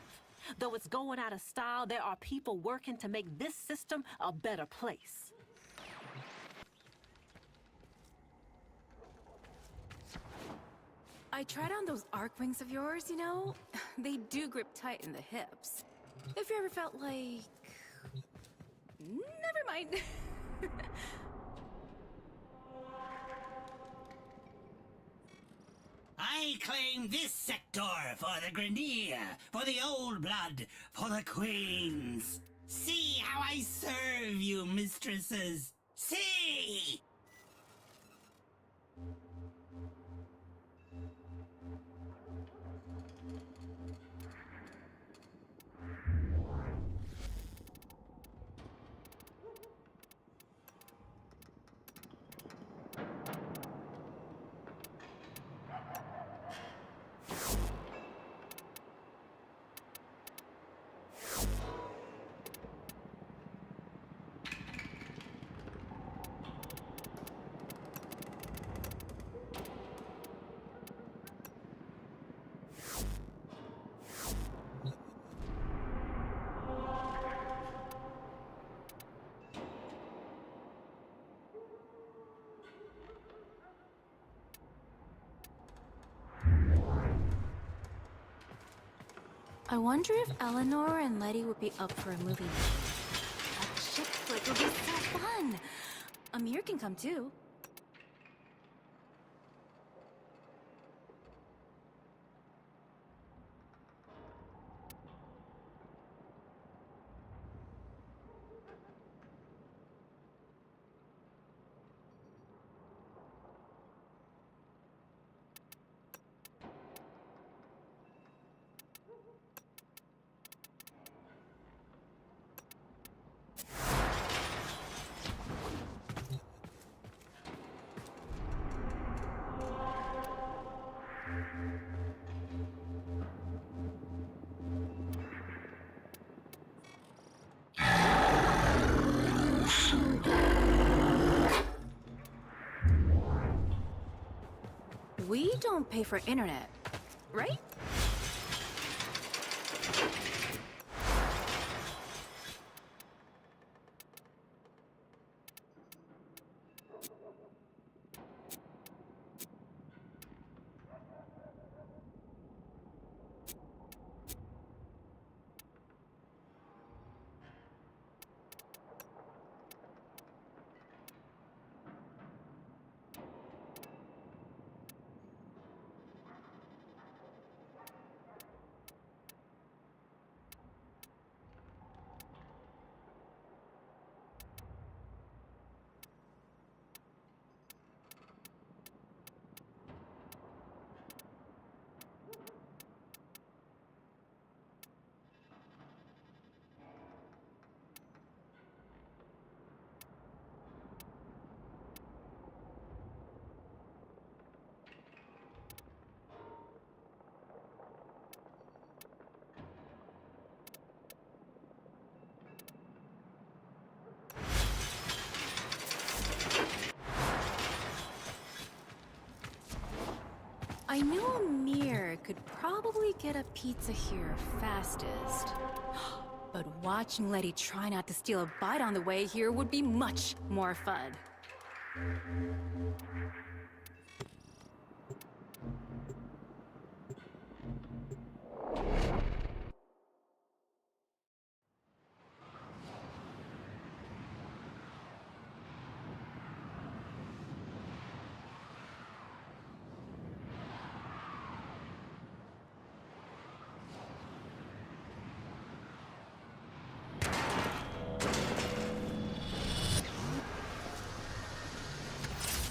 Though it's going out of style, there are people working to make this system a better place. I tried on those arc wings of yours, you know? They do grip tight in the hips. If you ever felt like... Never mind. I claim this sector for the Grenier, for the Old Blood, for the Queens. See how I serve you, mistresses. See! I wonder if Eleanor and Letty would be up for a movie night. A chick flick would be so fun! Amir can come too. We don't pay for internet, right? I knew Amir could probably get a pizza here fastest. But watching Letty try not to steal a bite on the way here would be much more fun.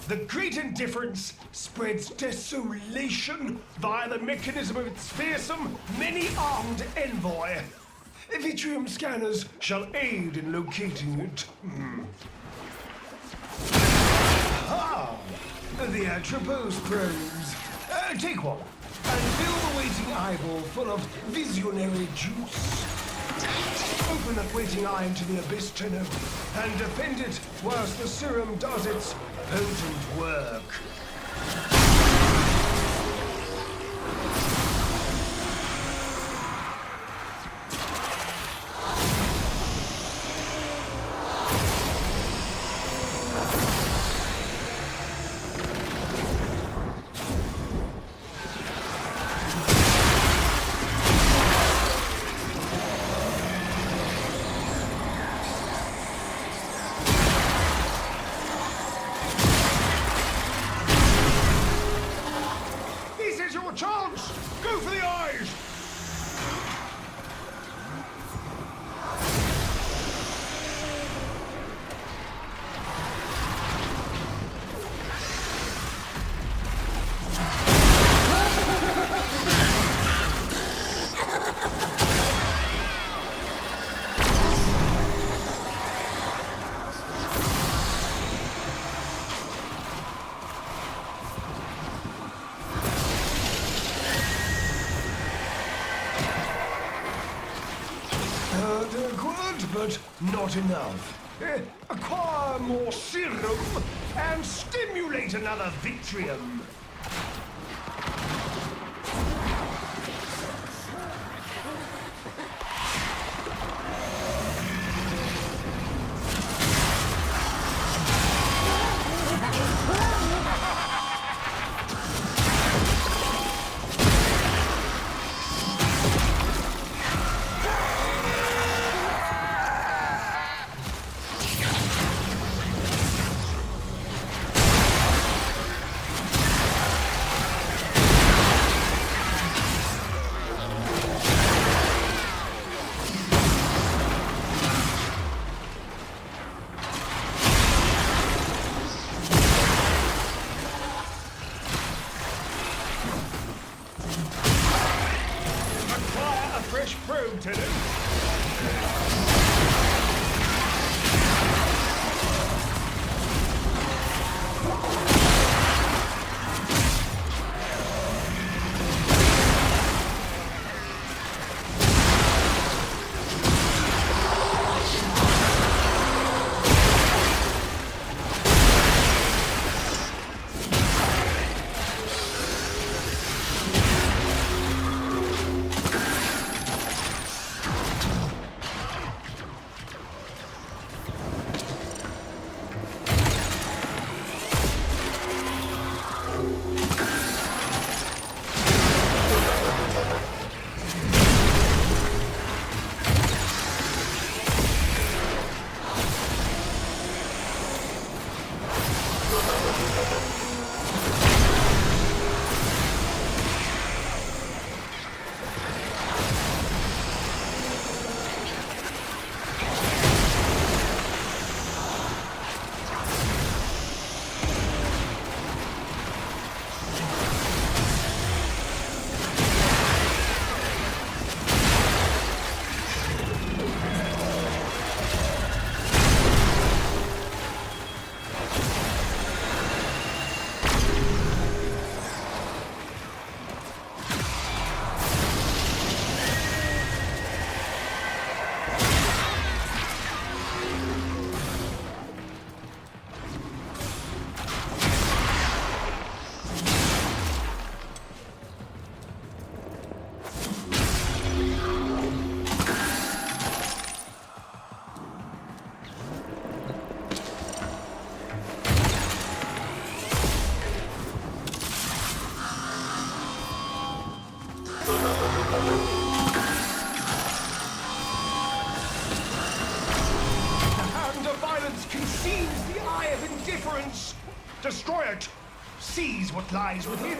The Great Indifference spreads desolation via the mechanism of its fearsome, many-armed envoy. Vitrium scanners shall aid in locating it. Ah, the Atropos probes. Take one, and fill the waiting eyeball full of visionary juice. Open that waiting eye into the abyss, Tenno, and defend it whilst the serum does its potent work. Chance! Go for the eyes! Adequate, but not enough. Acquire more serum and stimulate another Vitrium. indifference! Destroy it! Seize what lies within!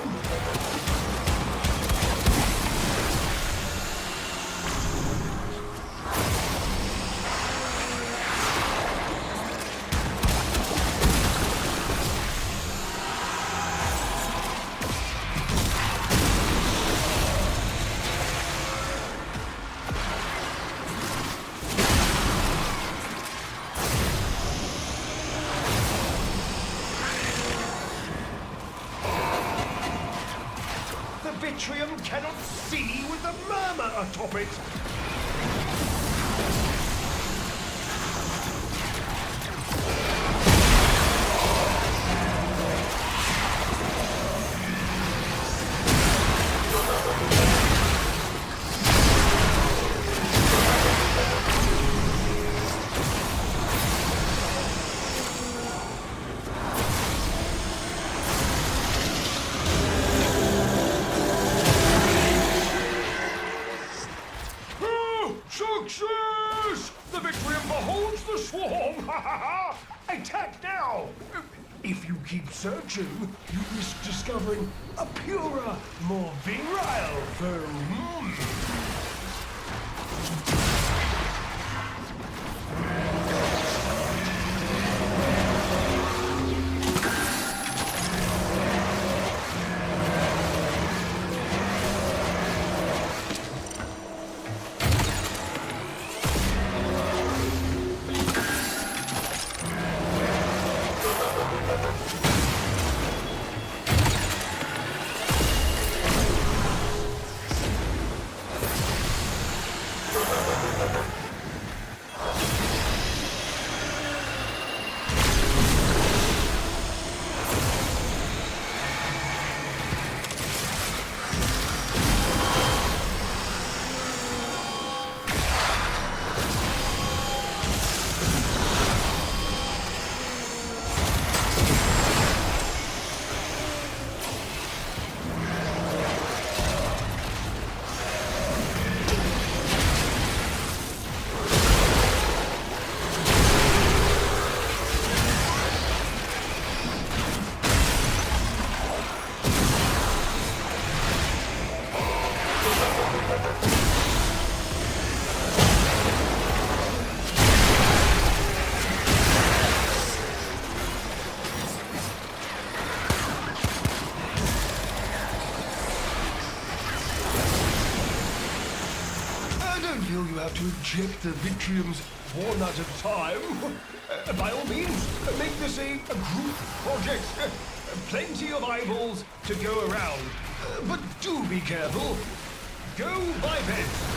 Vitrium cannot see with the murmur atop it! Success! The Vitrium beholds the swarm! Ha ha ha! Attack now! If you keep searching, you risk discovering a purer, more virile foe. Feel you have to eject the Vitrium's one at a time. By all means, make this a group project. Plenty of eyeballs to go around. But do be careful. Go biped.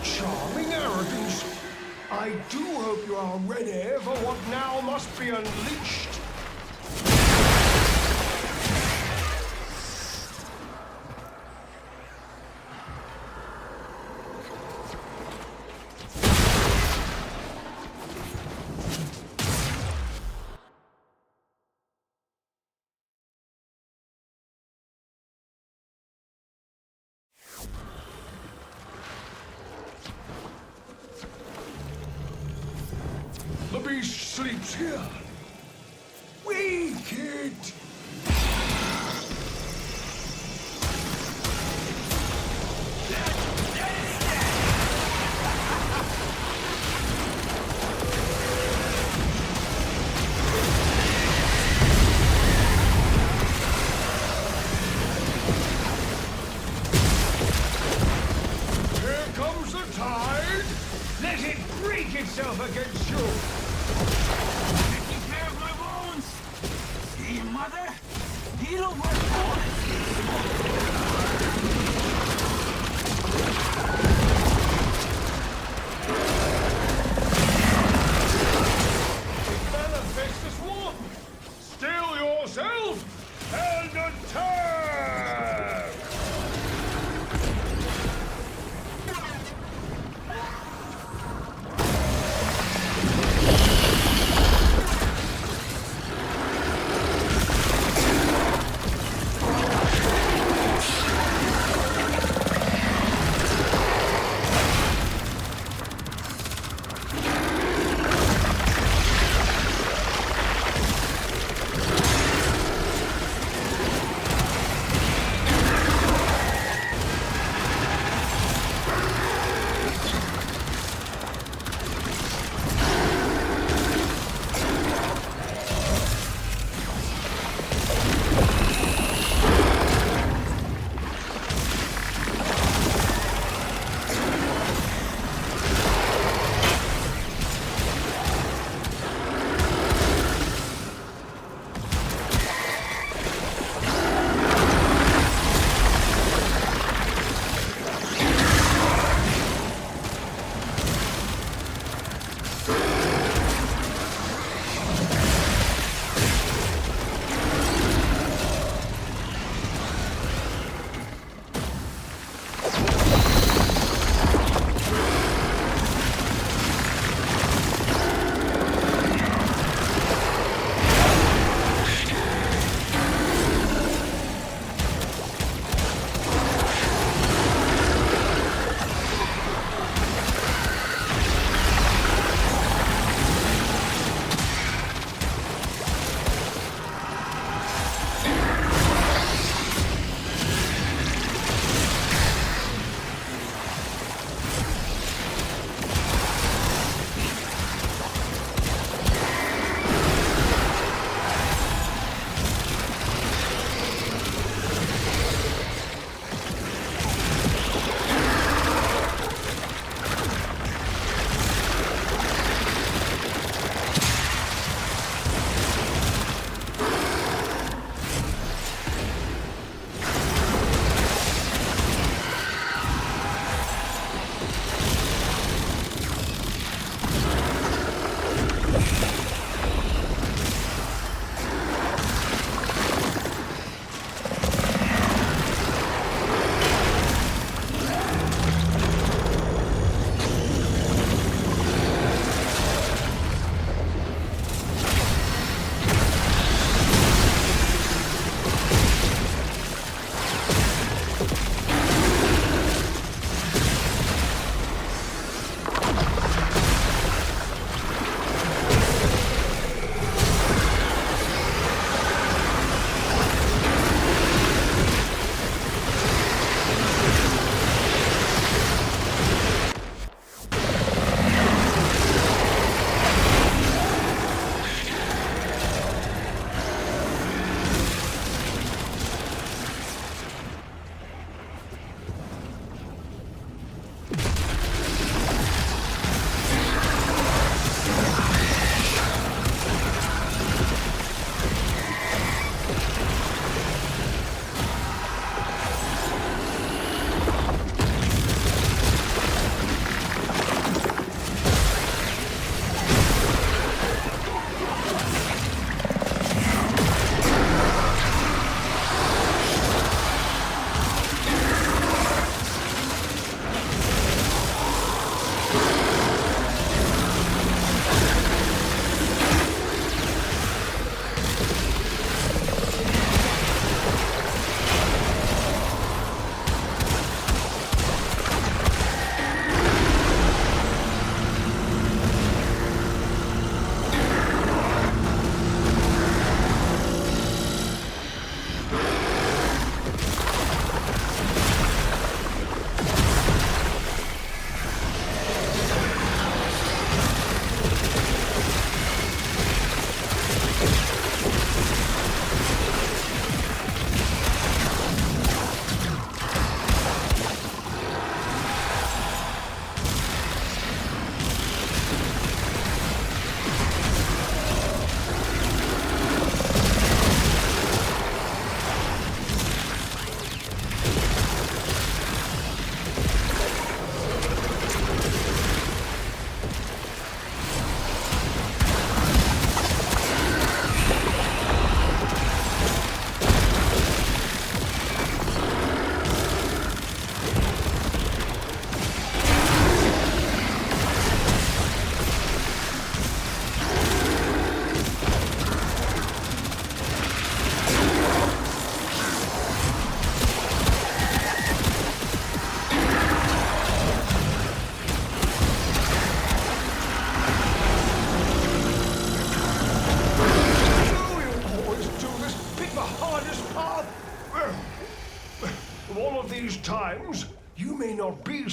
charming arrogance. I do hope you are ready for what now must be unleashed. The beast sleeps here. Wake it! Here comes the tide! Let it break itself against you! Taking care of my wounds! See, mother? He'll work for Manifest this one! Still yourself and attack!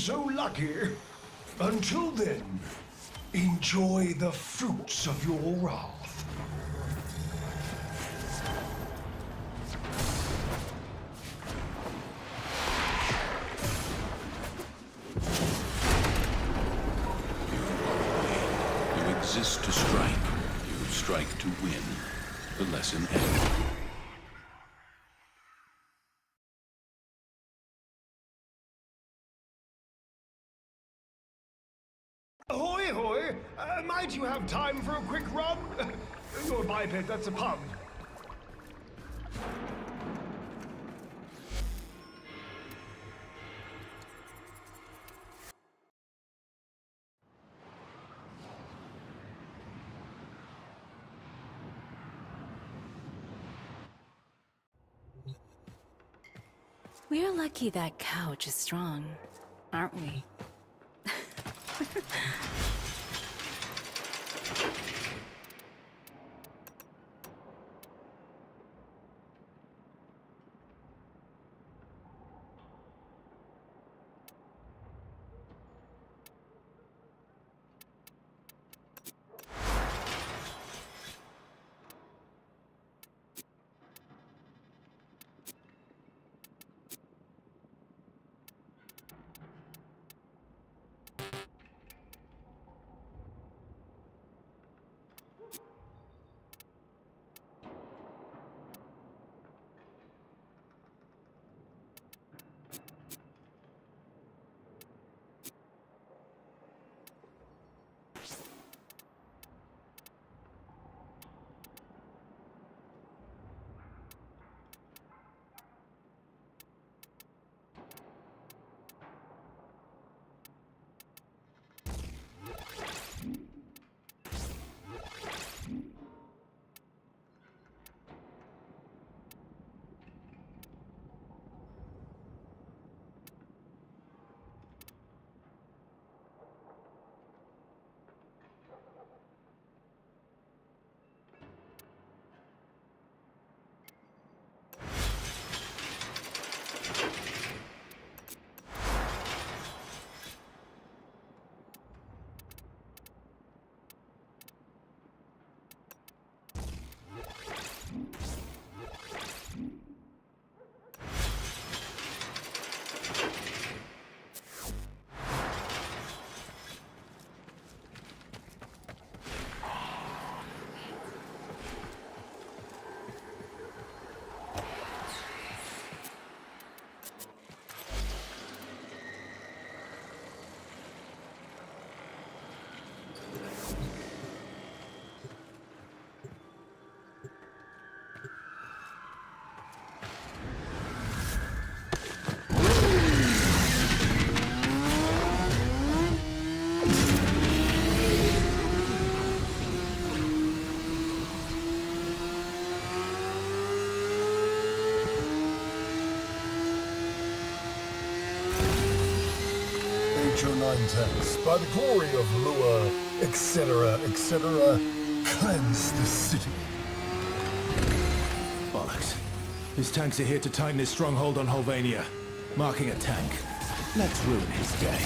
so lucky. Until then, enjoy the fruits of your wrath. You exist to strike. You strike to win. The lesson ends. Ahoy, ahoy! Might you have time for a quick run? You're a biped, that's a pun. We're lucky that couch is strong, aren't we? H0910, by the glory of Lua, etc., etc., cleanse the city. Bollocks. His tanks are here to tighten his stronghold on Holvania. Marking a tank. Let's ruin his day.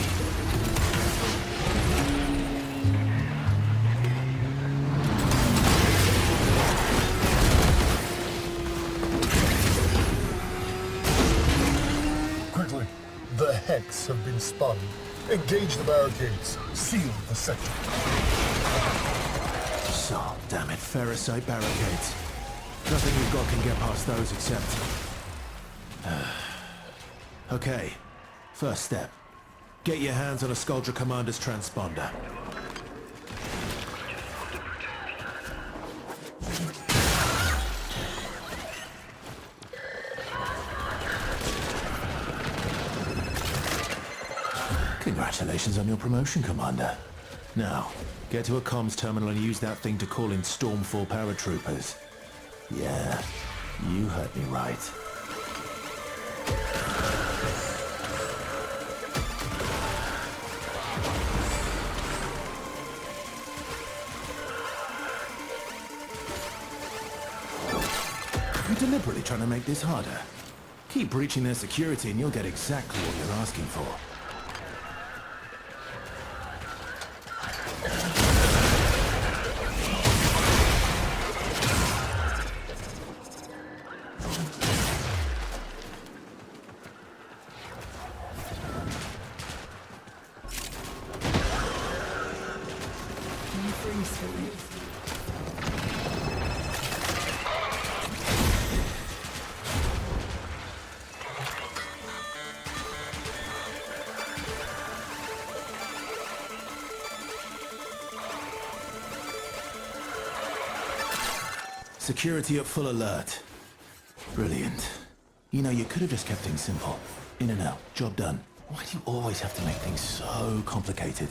Quickly, the Hex have been spun. Engage the barricades. Seal the sector. So, damn it, Ferricite barricades. Nothing you've got can get past those except... Okay, first step. Get your hands on a Skuldra Commander's transponder. Congratulations on your promotion, Commander. Now, get to a comms terminal and use that thing to call in Stormfall paratroopers. Yeah, you heard me right. You're deliberately trying to make this harder. Keep breaching their security and you'll get exactly what you're asking for. gracefully. Security at full alert. Brilliant. You know, you could have just kept things simple. In and out, job done. Why do you always have to make things so complicated?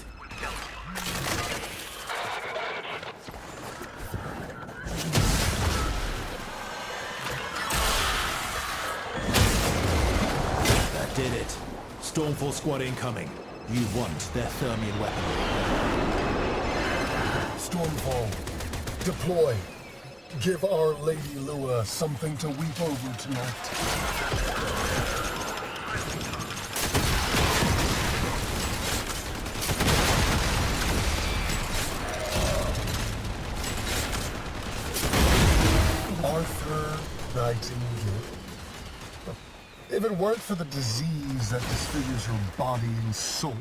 That did it. Stormfall squad incoming. You want their Thermian weapon. Stormfall, deploy. Give Our Lady Lua something to weep over tonight. Arthur Nightingale. If it weren't for the disease that disfigures her body and soul,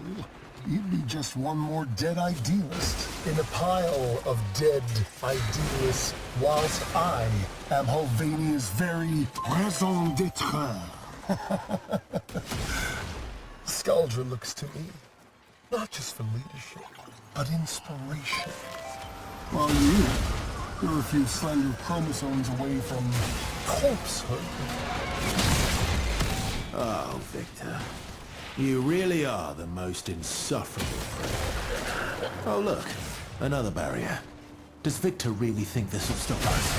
you'd be just one more dead idealist in a pile of dead idealists, whilst I am Hulvania's very raison d'etre. Skaldra looks to me, not just for leadership, but inspiration. While you're a few slender chromosomes away from corpsehood. Oh, Victor. You really are the most insufferable prick. Oh, look. Another barrier. Does Victor really think this will stop us?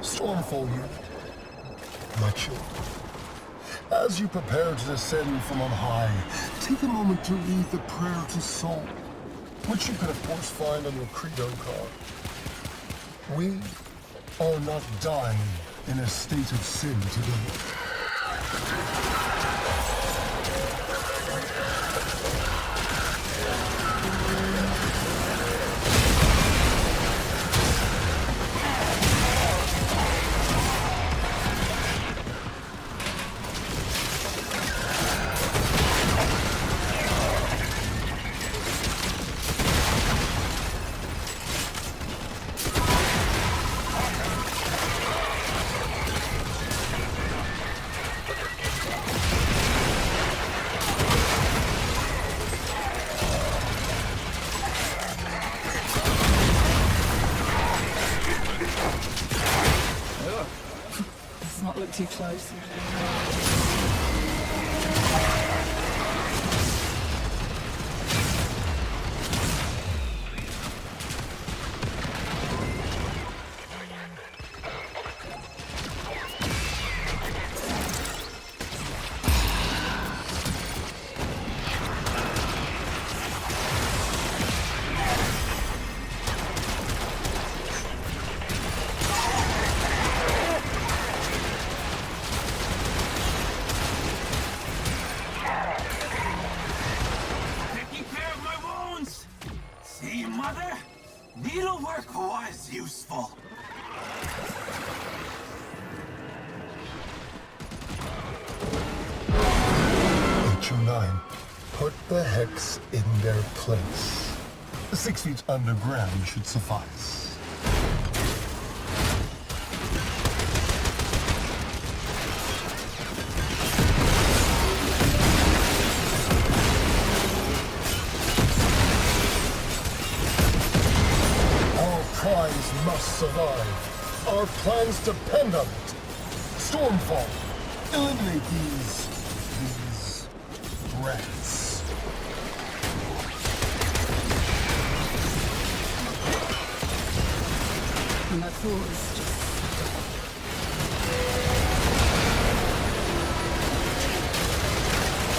Stormfall unit, my children. As you prepare to descend from on high, take a moment to read the prayer to soul, which you can of course find on your credo card. We are not dying in a state of sin today. Let's not look too close. Mother, needlework was useful. HO9, put the hex in their place. 6 feet underground should suffice. Prize must survive. Our plans depend on it. Stormfall, eliminate these rats. And that fool is just...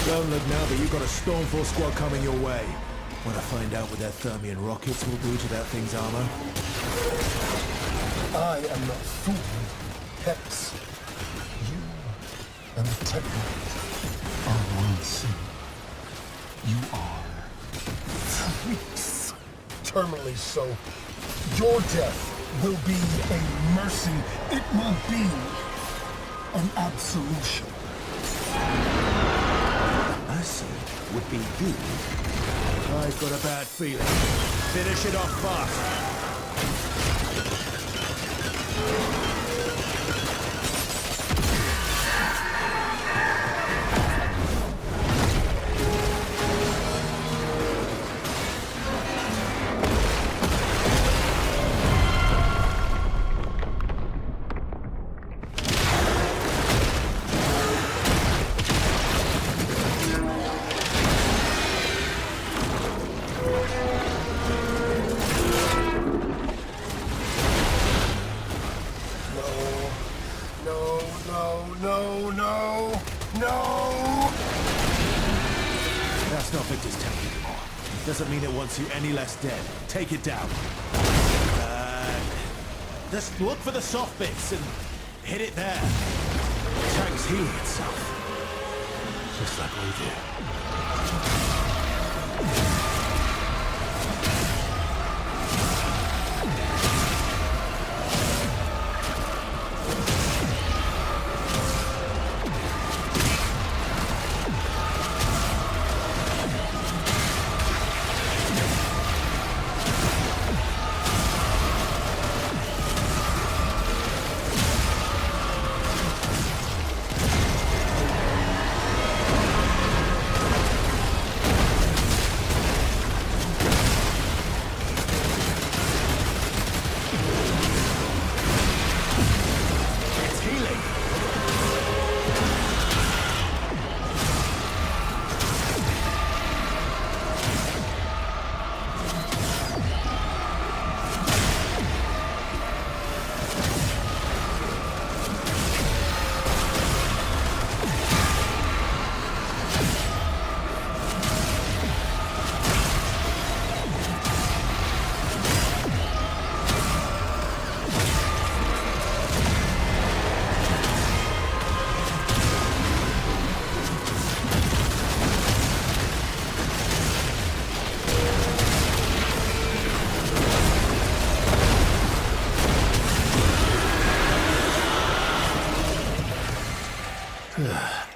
Don't look now, but you've got a Stormfall squad coming your way. Want to find out what their Thermian rockets will do to that thing's armor? I am not fooled, Hex. You and the Technoid are one thing. You are freaks. Terminally so. Your death will be a mercy. It will be an absolution. Mercy would be good. I've got a bad feeling. Finish it off fast. That's not Victor's tank anymore. Doesn't mean it wants you any less dead. Take it down. Just look for the soft bits and hit it there. The tank's healing itself. Just like we do.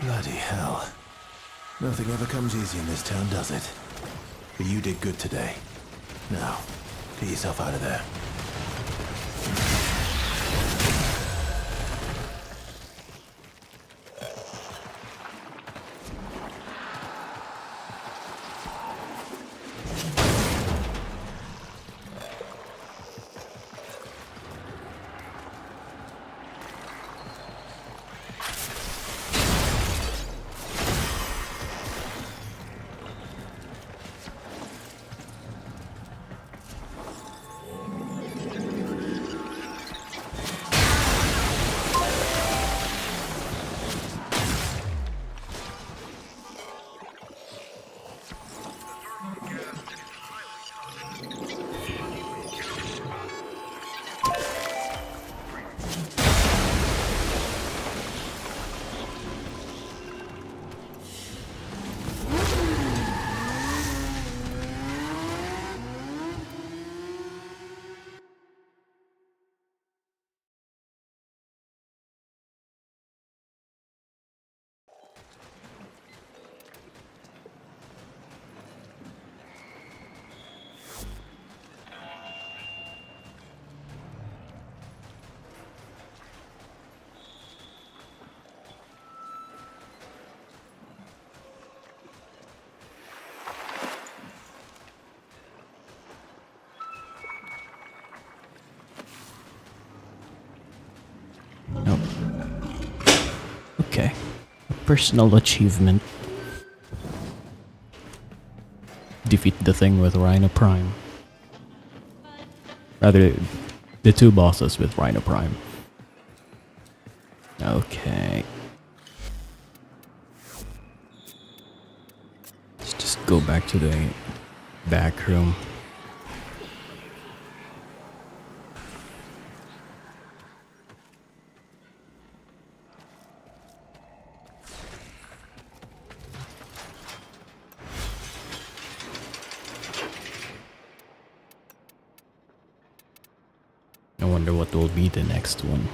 Bloody hell. Nothing ever comes easy in this town, does it? But you did good today. Now, get yourself out of there. Okay. Personal achievement. Defeat the thing with Rhino Prime. Rather, the two bosses with Rhino Prime. Okay. Let's just go back to the Back room. I wonder what will be the next one.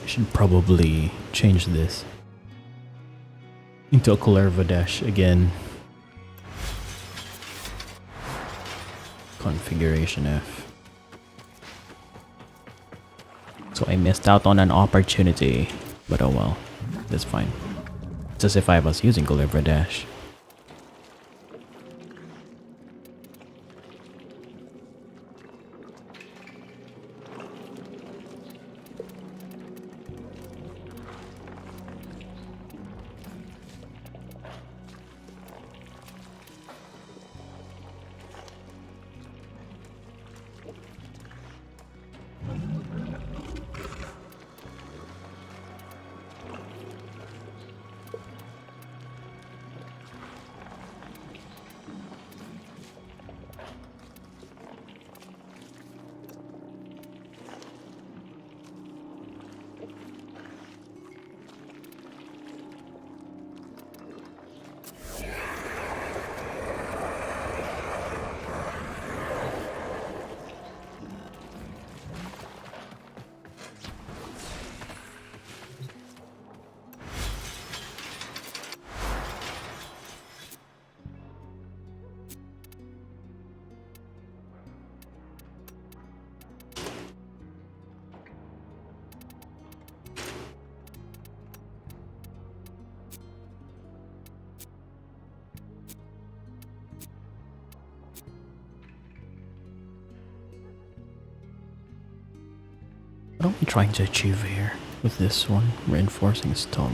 Should probably change this into a Kullerva dash again. Configuration F. So I missed out on an opportunity, but oh well, that's fine. It's as if I was using Kullerva dash. What are we trying to achieve here with this one? Reinforcing stone.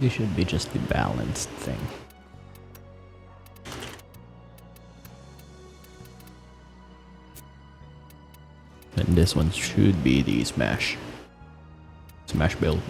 This should be just the balanced thing. And this one should be the Smash build.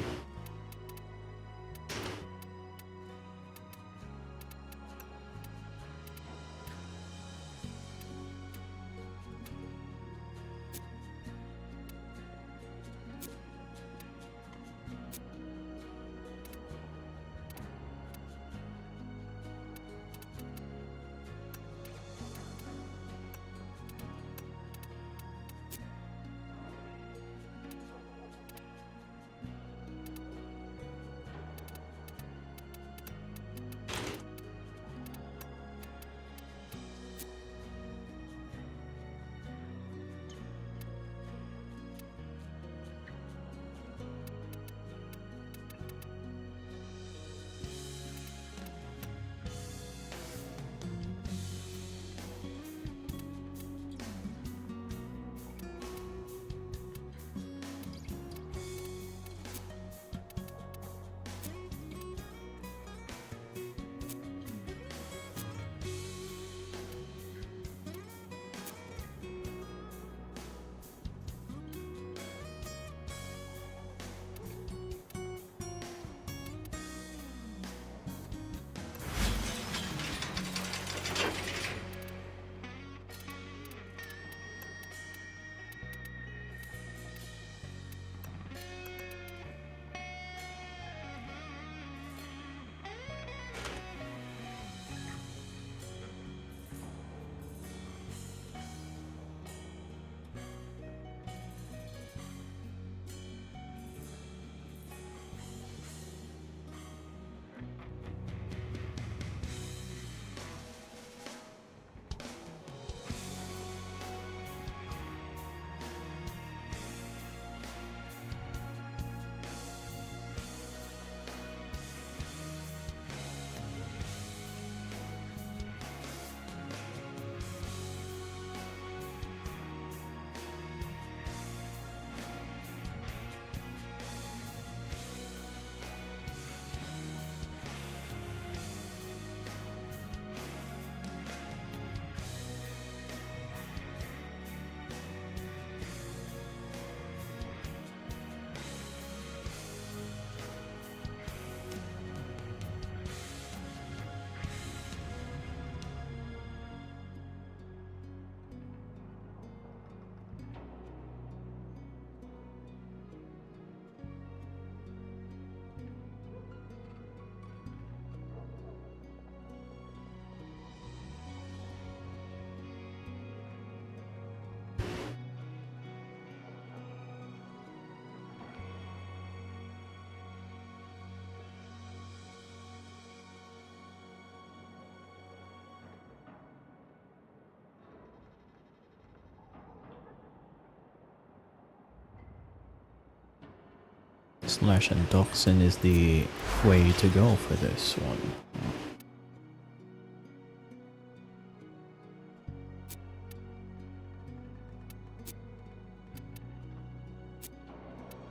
Slash and Toxin is the way to go for this one.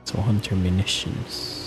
So Hunter Munitions.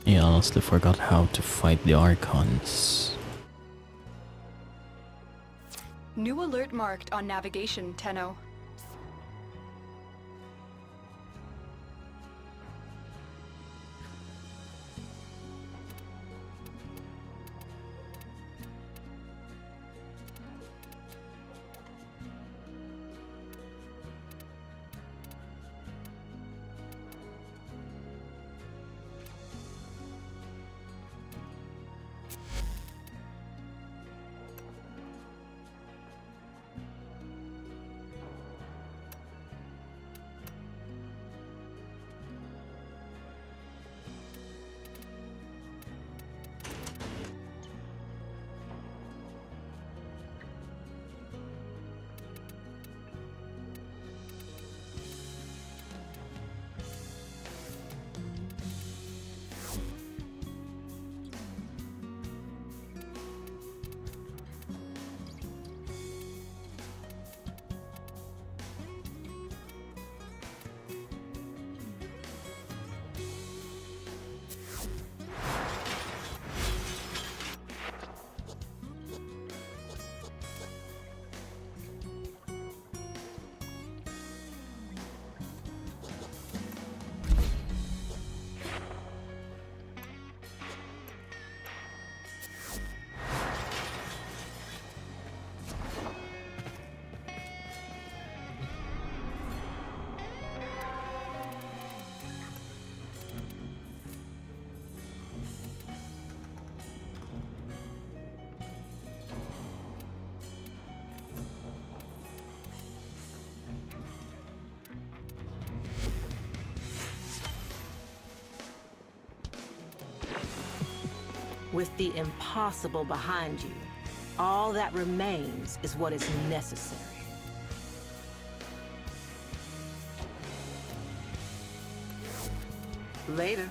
I honestly forgot how to fight the Archons. New alert marked on navigation, Tenno. With the impossible behind you, all that remains is what is necessary. Later.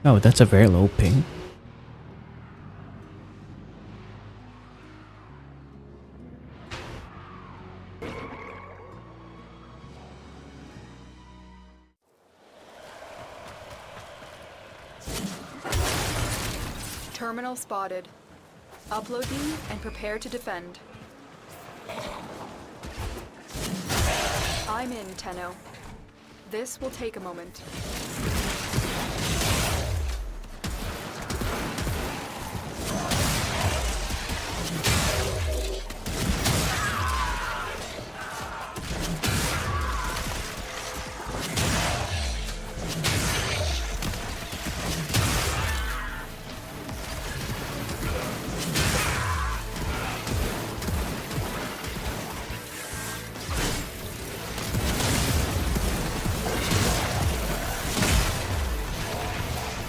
Oh, that's a very low ping. Terminal spotted. Upload me and prepare to defend. I'm in, Tenno. This will take a moment.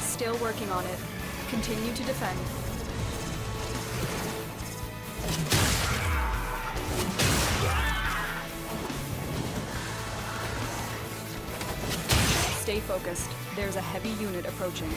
Still working on it. Continue to defend. Stay focused. There's a heavy unit approaching.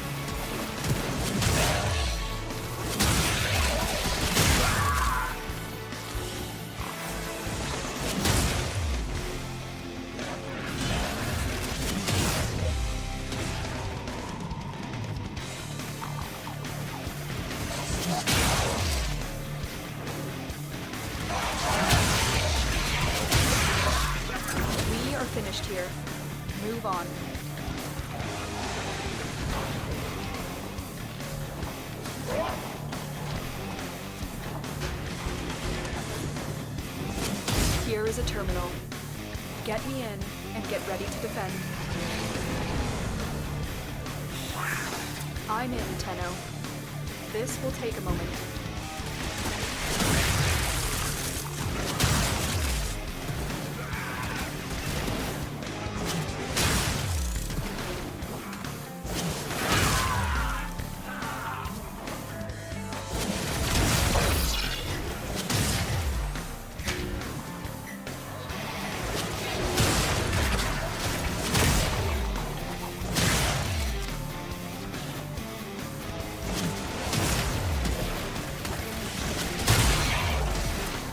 We are finished here. Move on. Here is a terminal. Get me in and get ready to defend. I'm in, Tenno. This will take a moment.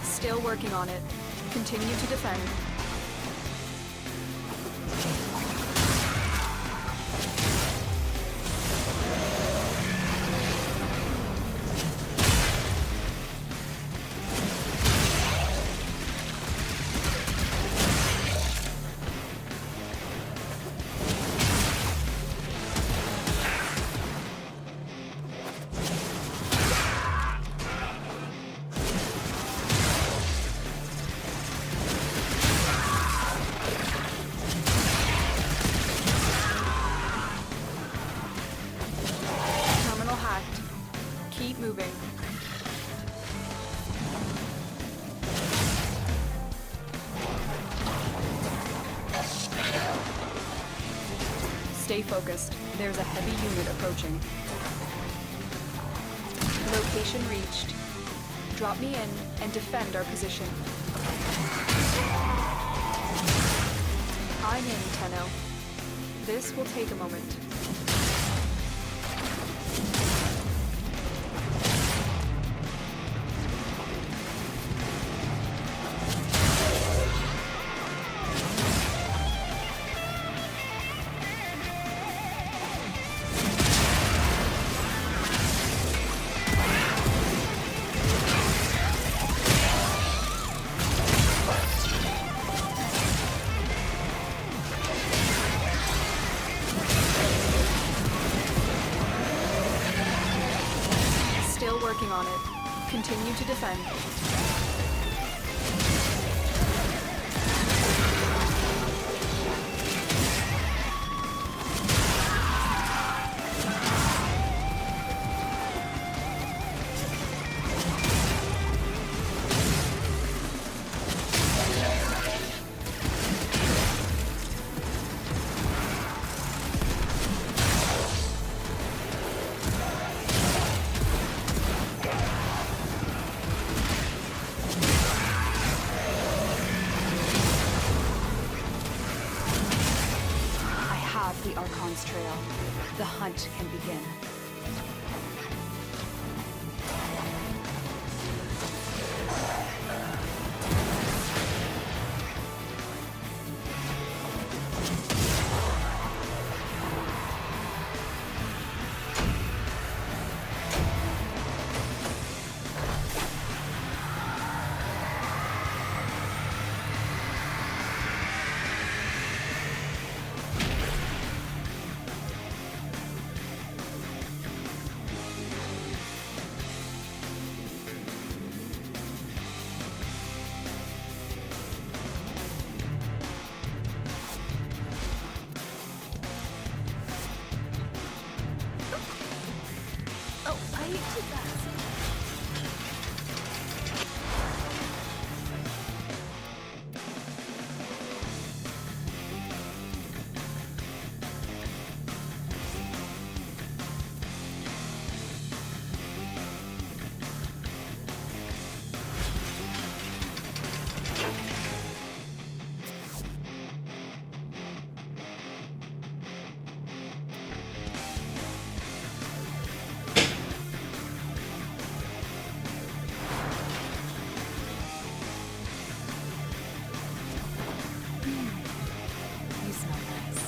Still working on it. Continue to defend. Terminal hacked. Keep moving. Stay focused. There's a heavy unit approaching. Location reached. Drop me in and defend our position. I'm in, Tenno. This will take a moment. Still working on it. Continue to defend. The Archon's trail. The hunt can begin. way too fast. You smell nice.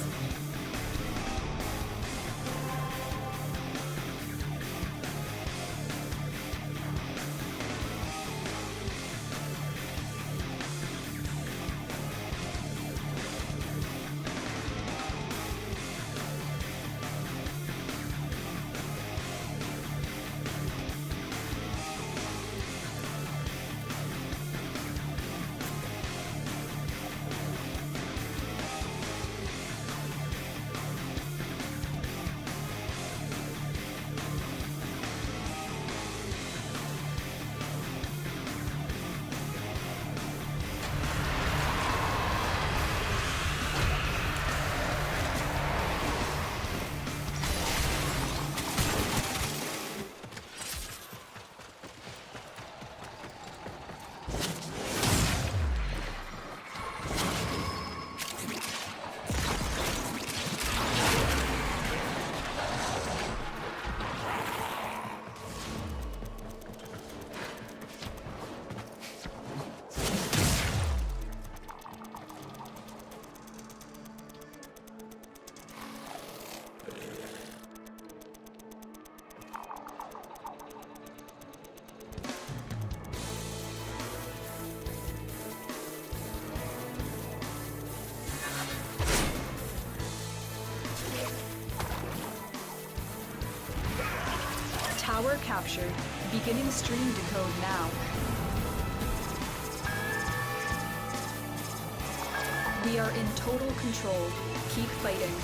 Tower captured. Beginning stream decode now. We are in total control. Keep fighting.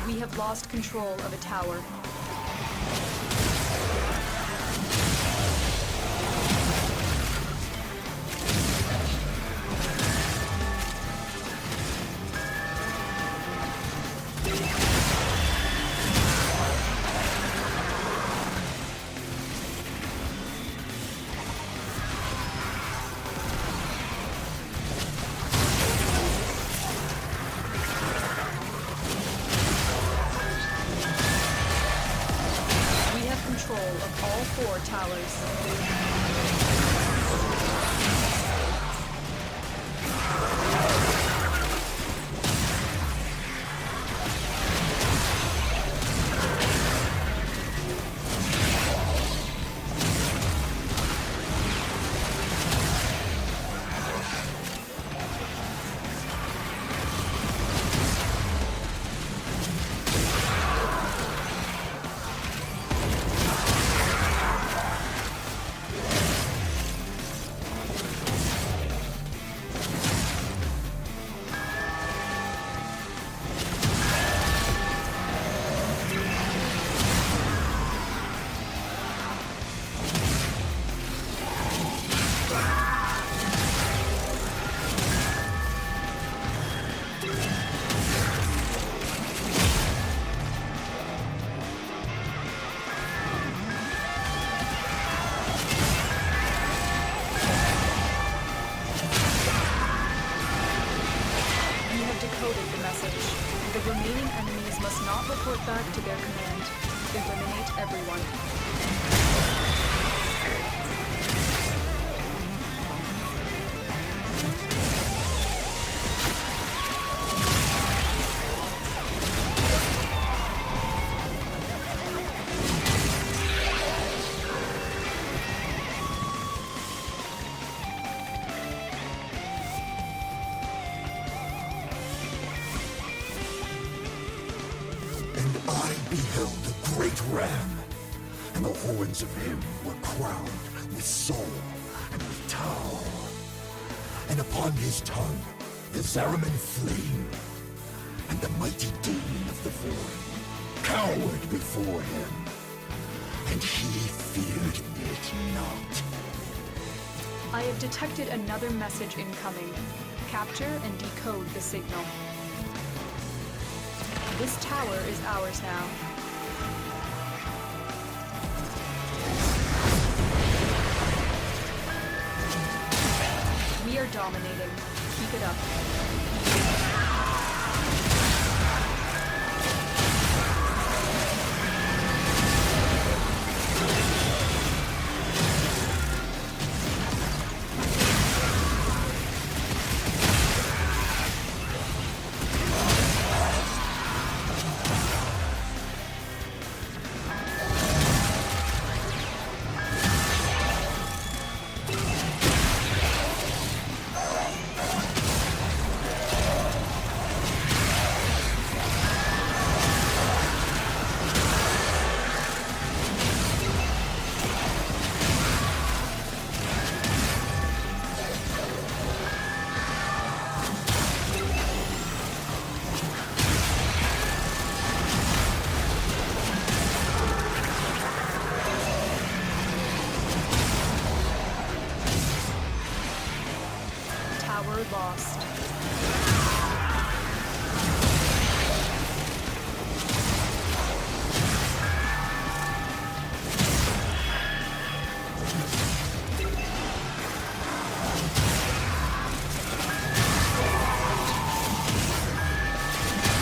We have lost control of a tower. Control of all 4 towers. The remaining enemies must not report back to their command. Eliminate everyone. And I beheld the great ram, and the horns of him were crowned with soul and with Tau. And upon his tongue the Zariman flame, and the mighty demon of the void cowered before him, and he feared it not. I have detected another message incoming. Capture and decode the signal. This tower is ours now. We are dominating. Keep it up. Tower lost.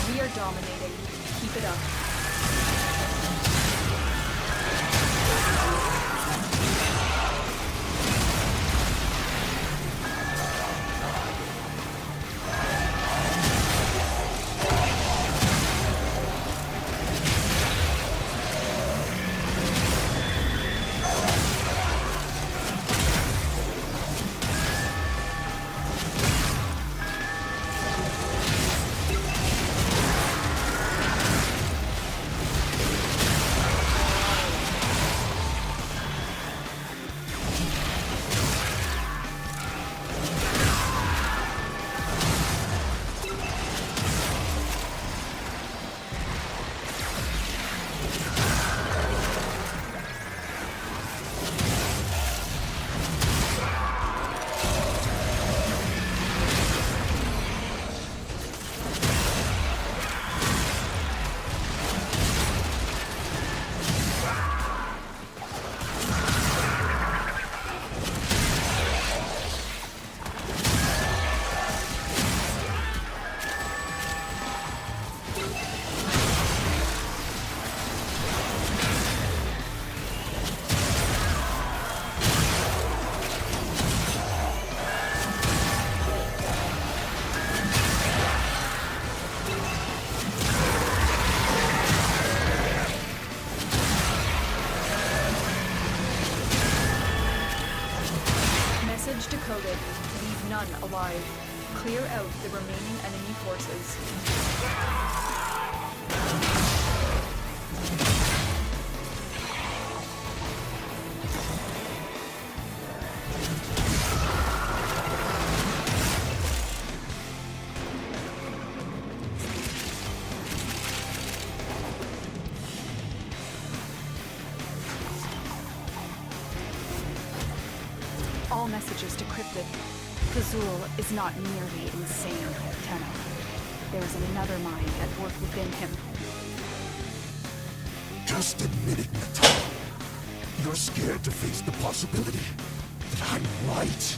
We are dominating. Keep it up. Message decoded. Leave none alive. Clear out the remaining enemy forces. All messages decrypted. Fazul is not merely insane, Tenno. There is another mind at work within him. Just admit it, Natal. You're scared to face the possibility that I'm right.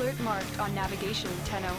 alert marked on navigation, Tenno.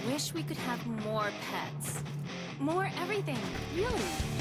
Wish we could have more pets. More everything, really.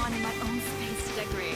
finding my own space to decorate.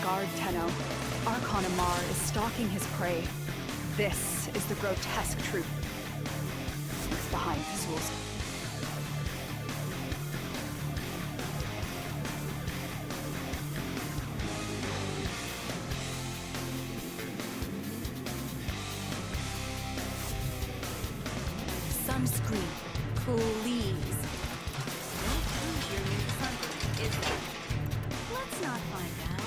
Guard Tenno. Archon Amar is stalking his prey. This is the grotesque truth. It's behind Fazul's. Sunscreen, please. Don't prove your new sunscreen, is it? Let's not find out.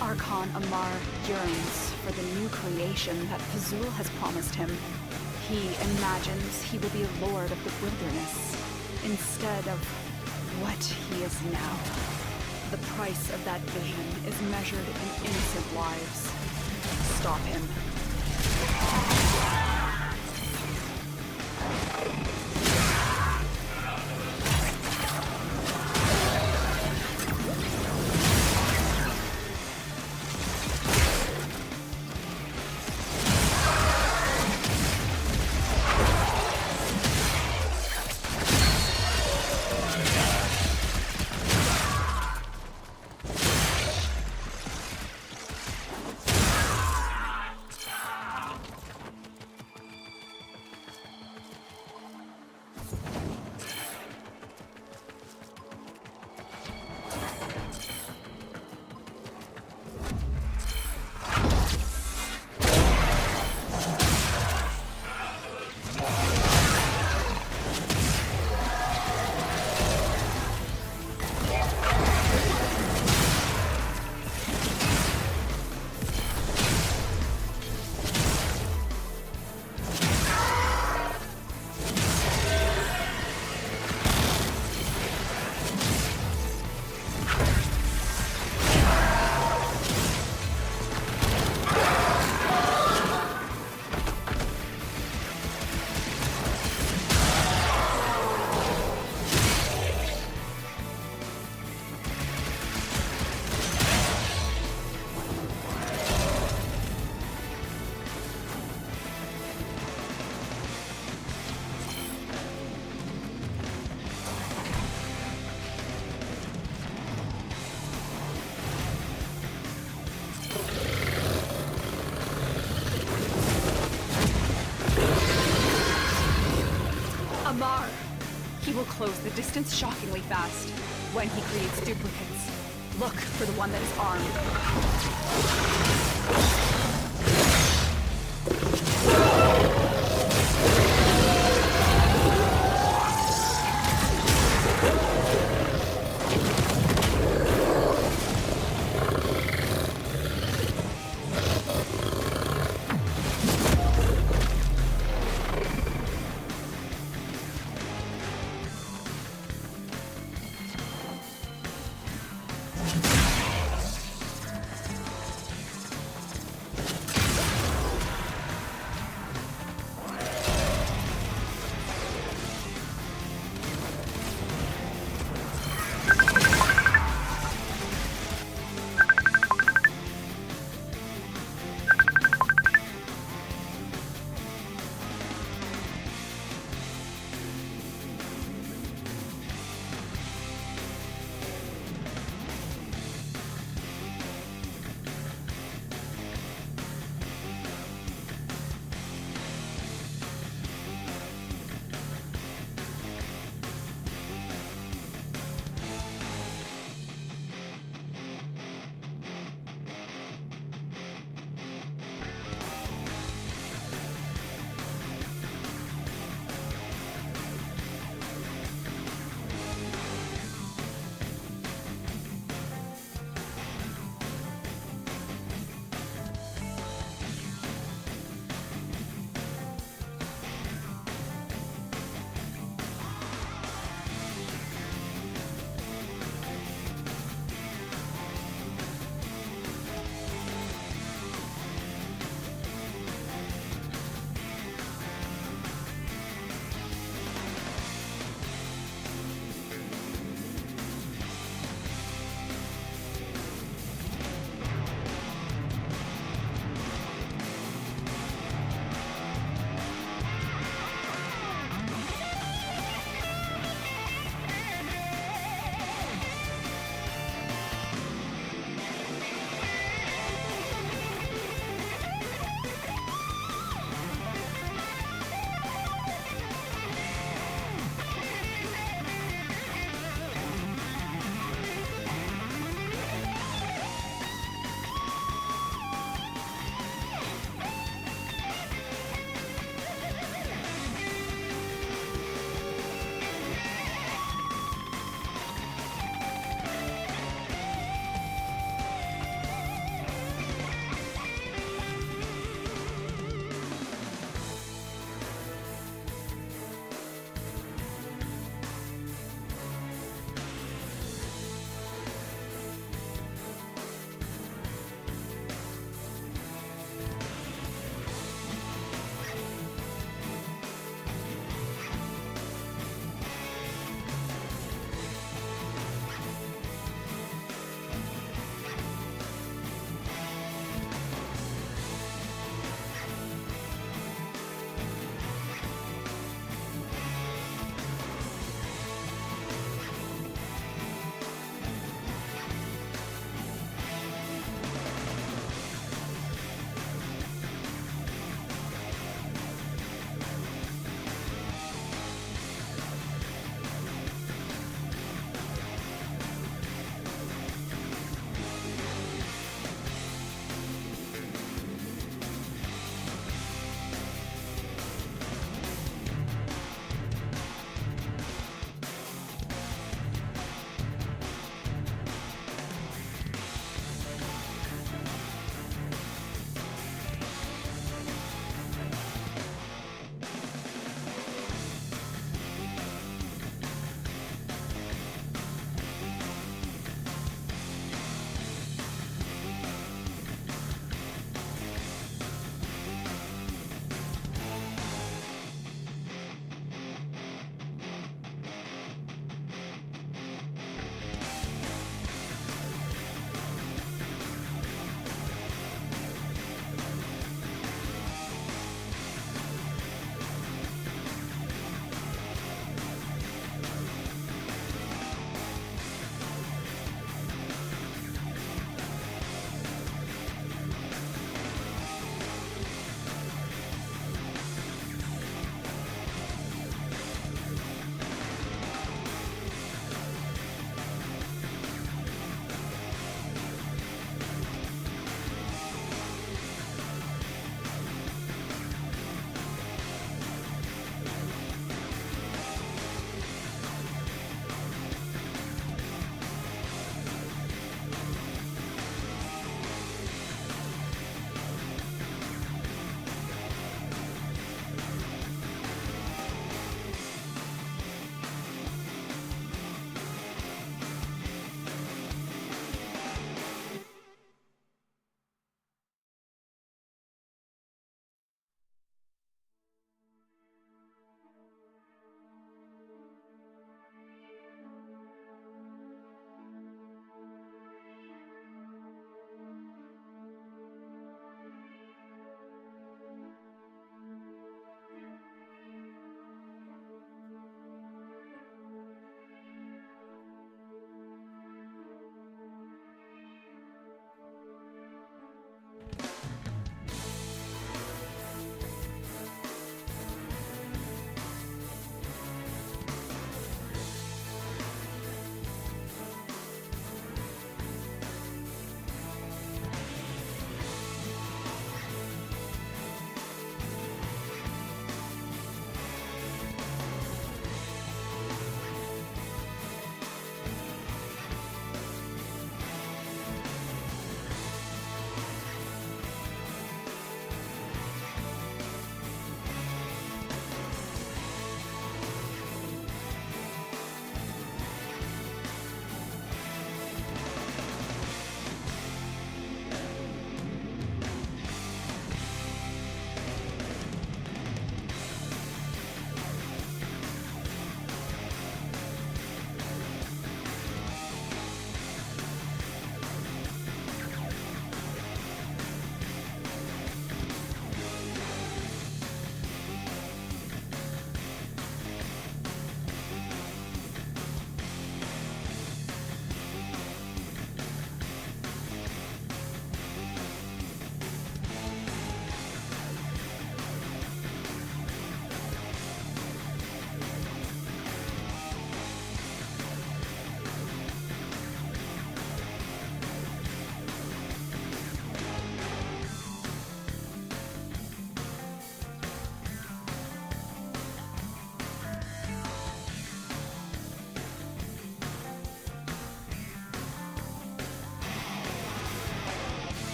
Archon Amar yearns for the new creation that Fazul has promised him. He imagines he will be a lord of the wilderness, instead of what he is now. The price of that vision is measured in innocent lives. Stop him. Amar! He will close the distance shockingly fast when he creates duplicates. Look for the one that is armed.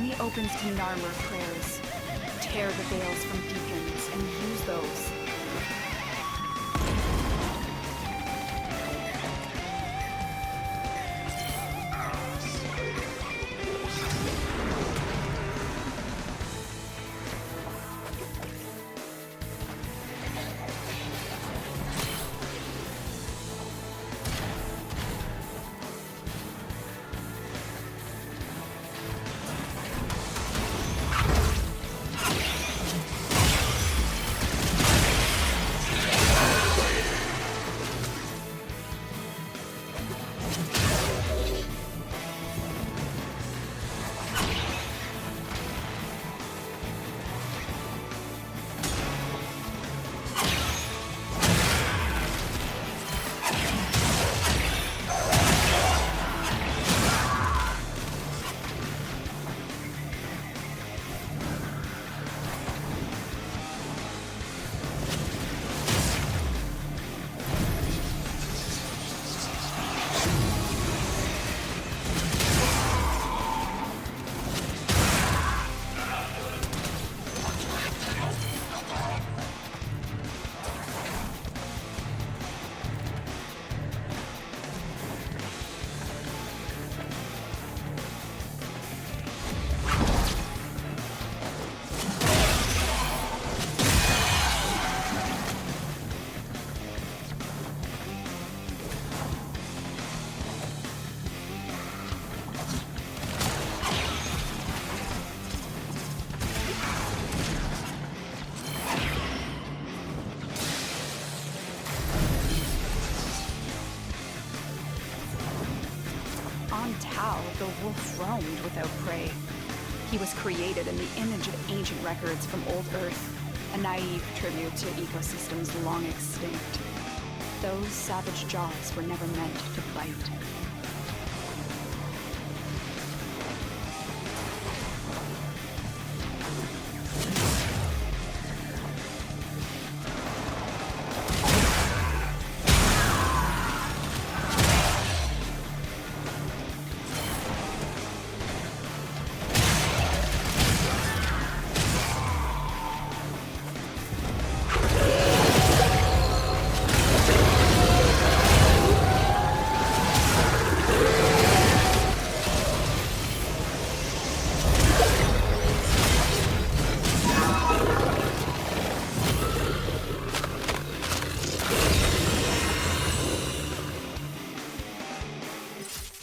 only opens to Narmer prayers. Tear the veils from deacons and use those. On Tau, the wolf roamed without prey. He was created in the image of ancient records from old Earth, a naive tribute to ecosystems long extinct. Those savage jaws were never meant to bite.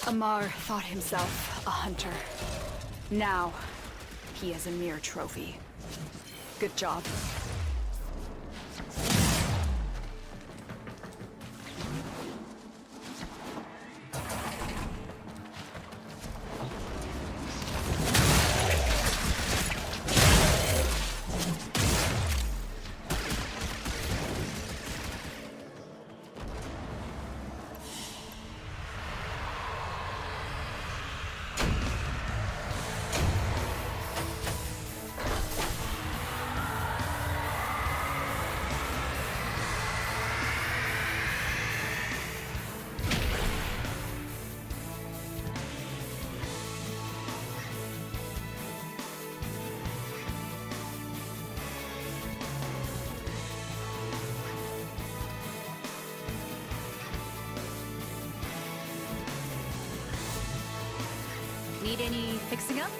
Amar thought himself a hunter. Now, he is a mere trophy. Good job. Need any fixing up?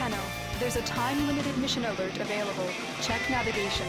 Tenno, there's a time-limited mission alert available. Check navigation.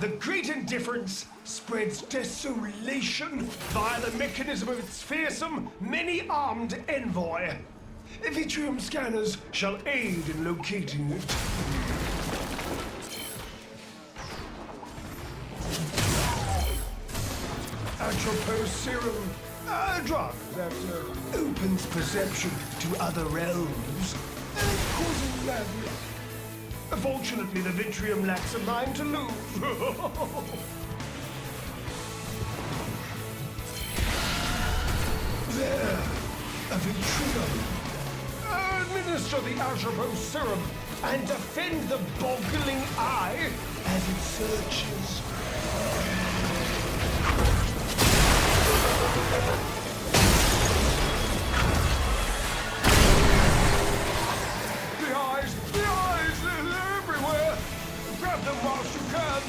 The Great Indifference spreads desolation via the mechanism of its fearsome, many-armed envoy. Vitrium scanners shall aid in locating it. Atropos serum, a drug that opens perception to other realms, causing madness. Fortunately, the Vitrium lacks a mind to lose. There, a Vitrium. Administer the Atropos serum and defend the boggling eye as it searches. The eyes, they're everywhere. Grab them whilst you can.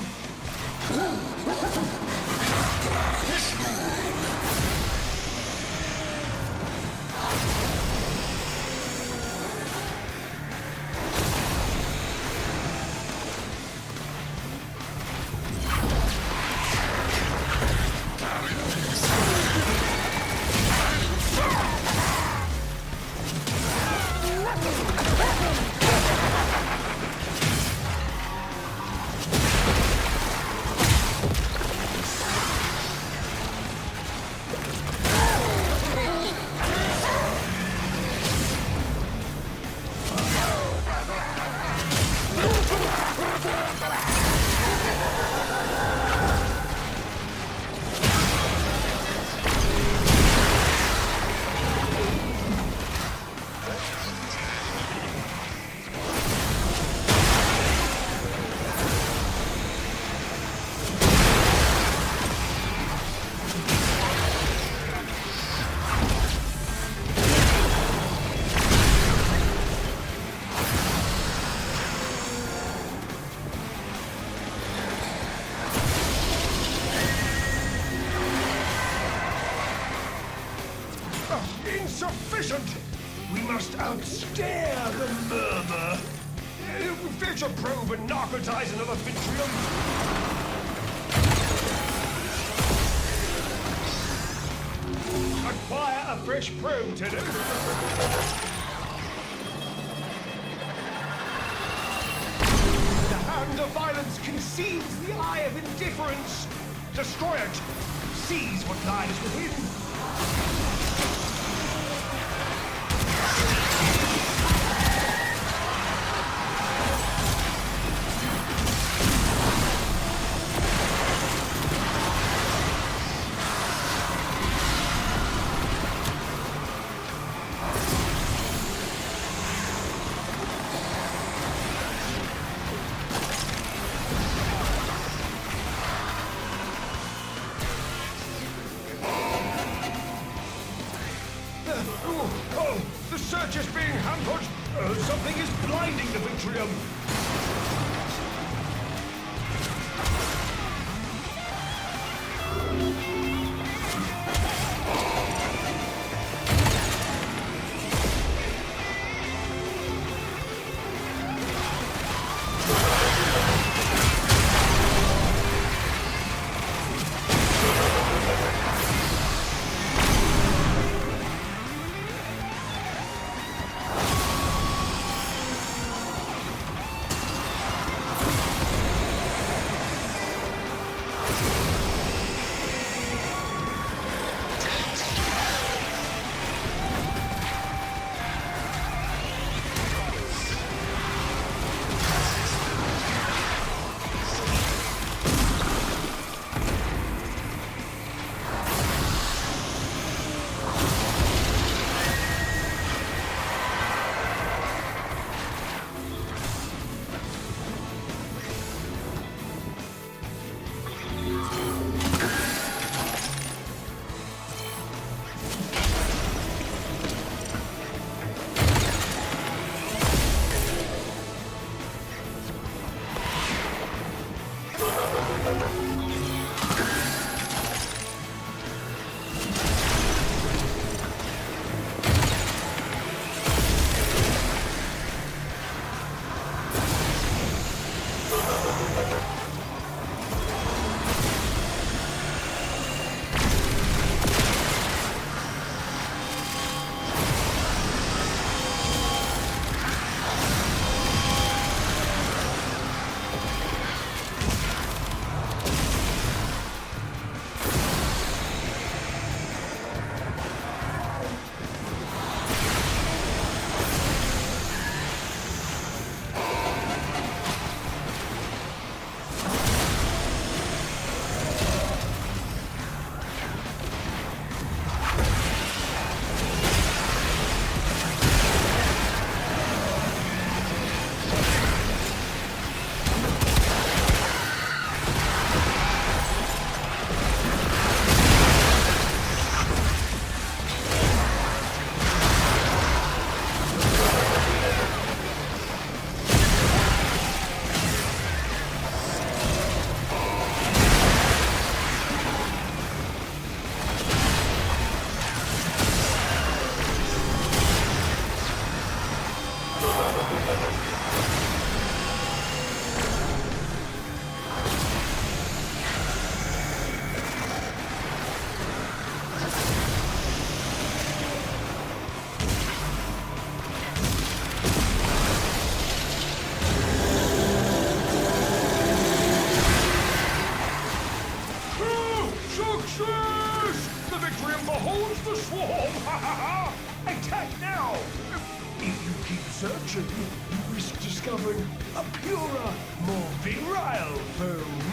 insufficient. We must outstare the murmur. Fetch a probe and narcotize another Vitrium. Acquire a fresh probe, Tenno. The hand of violence conceals the eye of indifference. Destroy it. Seize what lies within. Oh, the search is being hampered. Something is blinding the Vitrium. searching, you risk discovering a purer, more virile foe.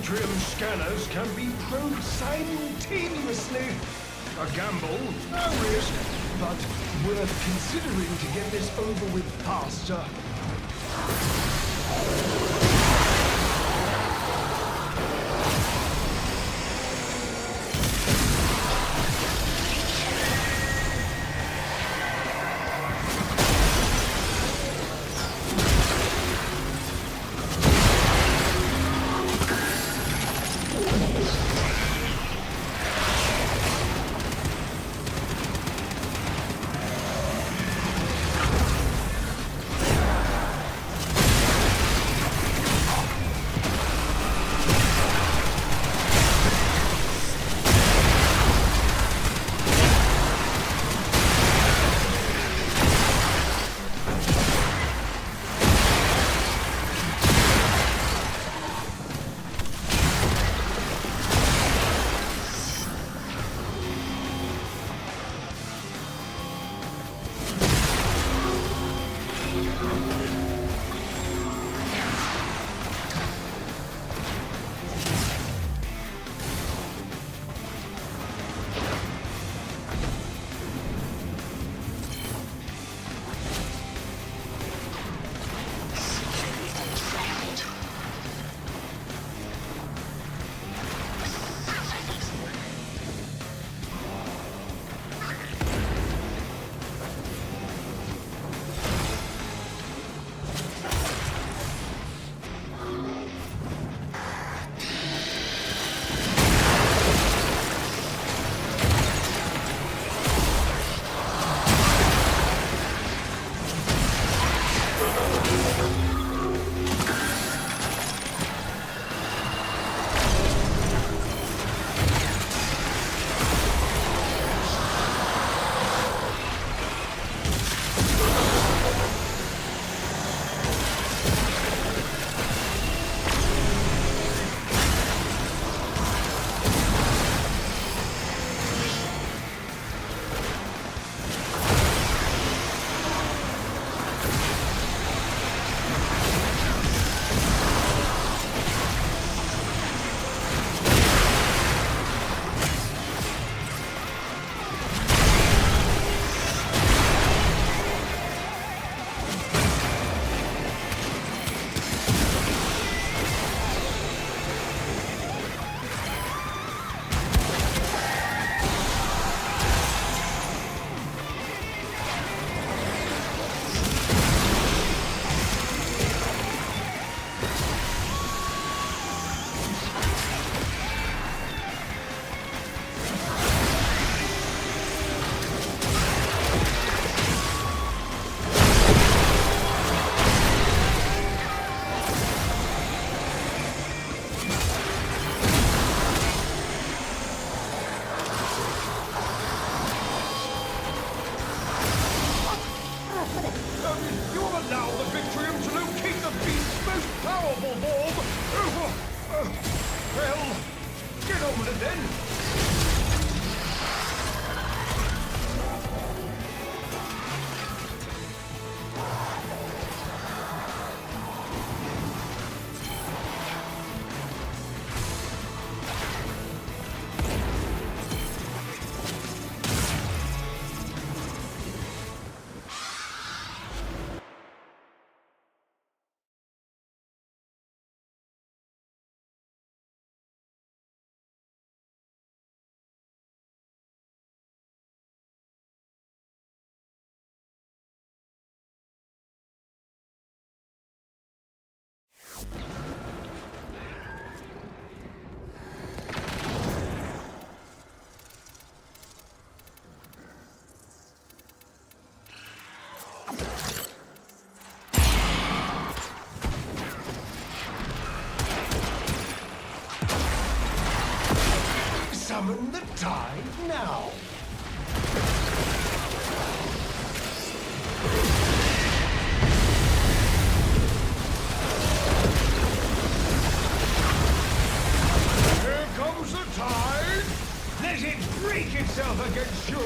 Victrium scanners can be probed simultaneously. A gamble, a risk, but worth considering to get this over with faster. Summon the tide now. Here comes the tide. Let it break itself against you.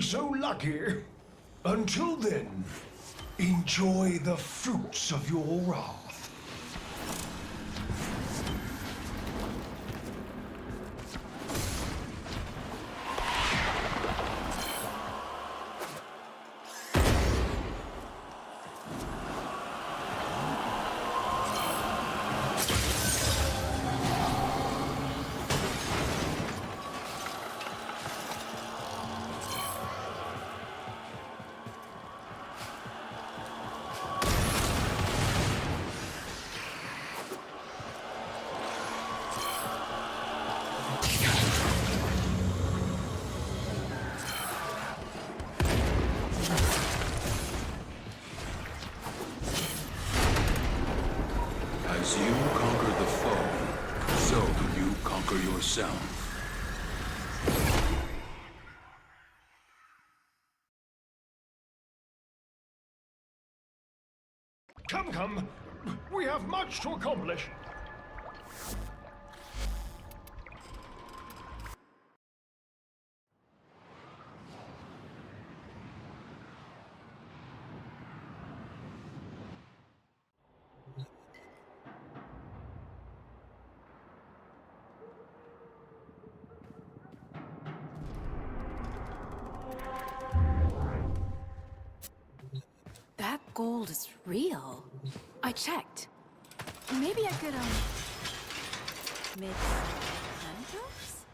so lucky. Until then, enjoy the fruits of your wrath. As you conquer the foe, so you conquer yourself. Come. We have much to accomplish. That gold is real. I checked. Maybe I could, make some handcuffs?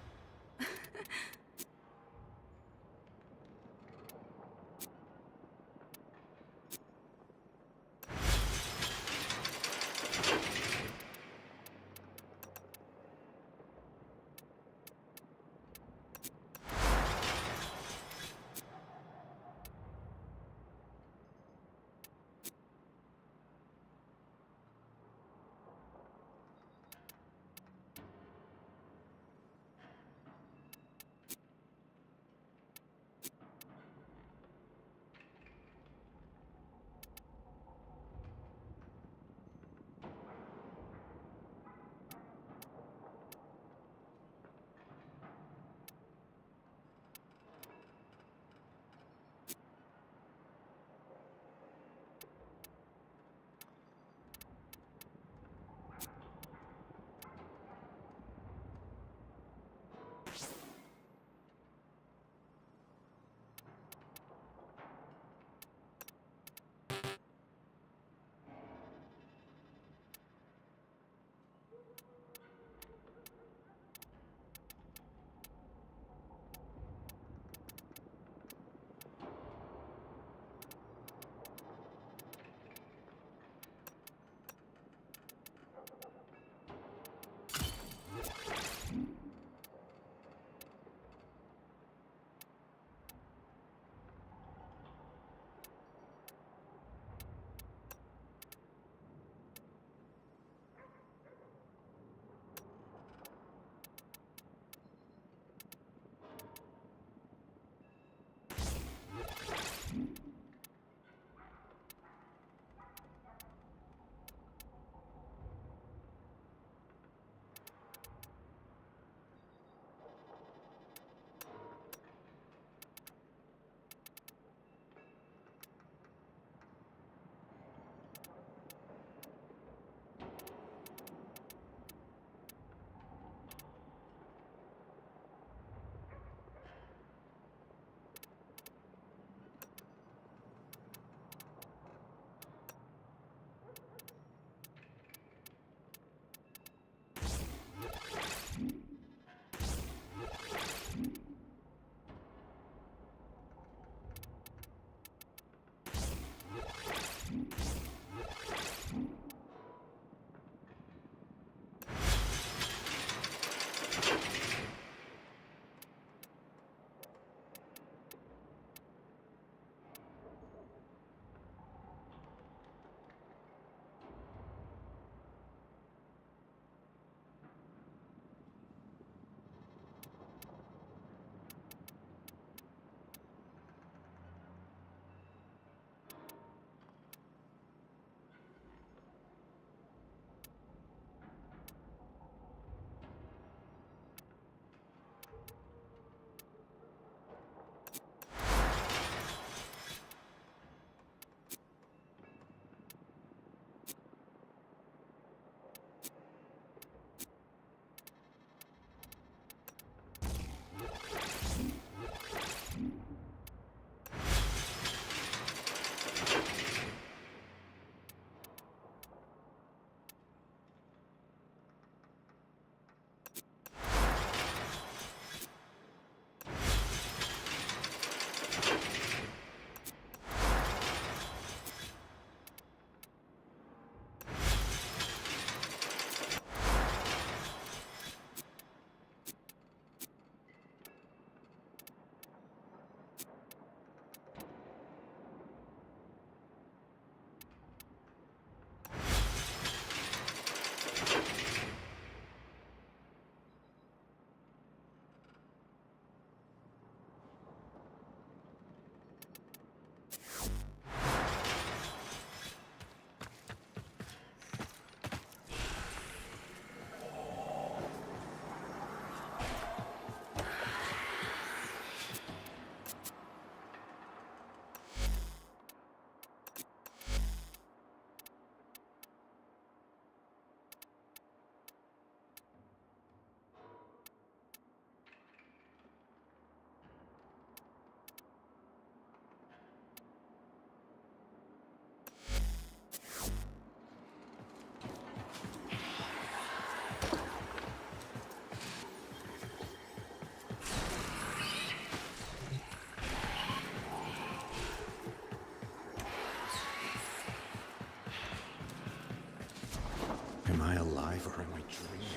Am I alive or am I dreaming?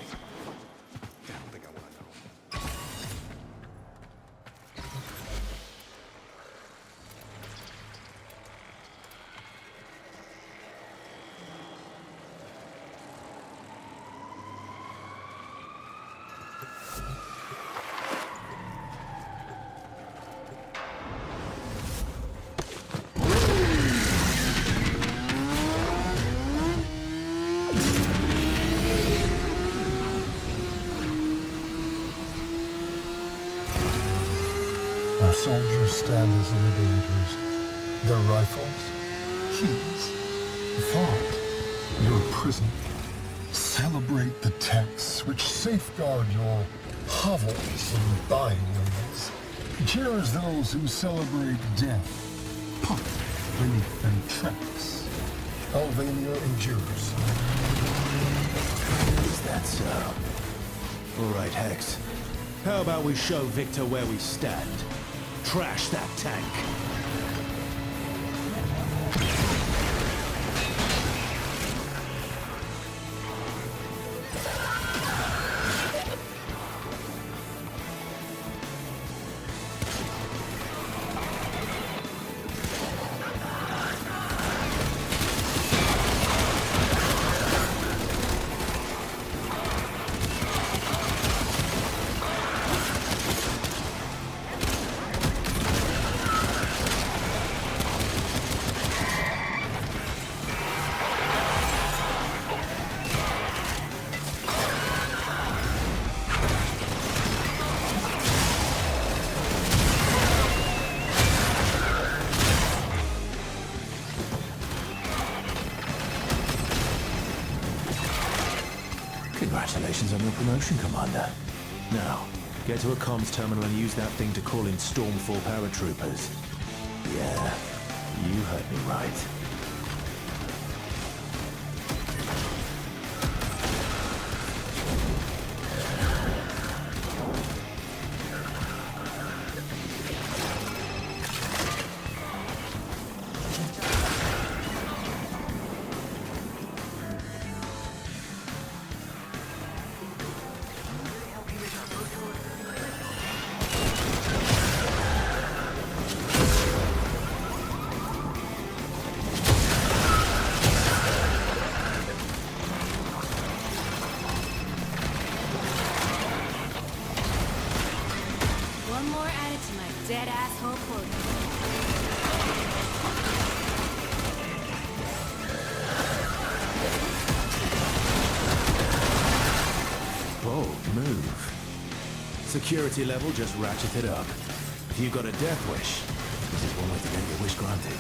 I don't think I want to know. Our soldiers stand as liberators. Their rifles, keys, thought, your prison. Celebrate the texts which safeguard your hovels and byways. Cheers those who celebrate death, puff beneath their tracks. Albania endures. Is that so? All right, Hex. How about we show Victor where we stand? Trash that tank. Congratulations on your promotion, Commander. Now, get to a comms terminal and use that thing to call in Stormfall paratroopers. Yeah, you heard me right. One more added to my dead asshole quota. Bold move. Security level just ratcheted up. If you got a death wish, this is one way to get your wish granted.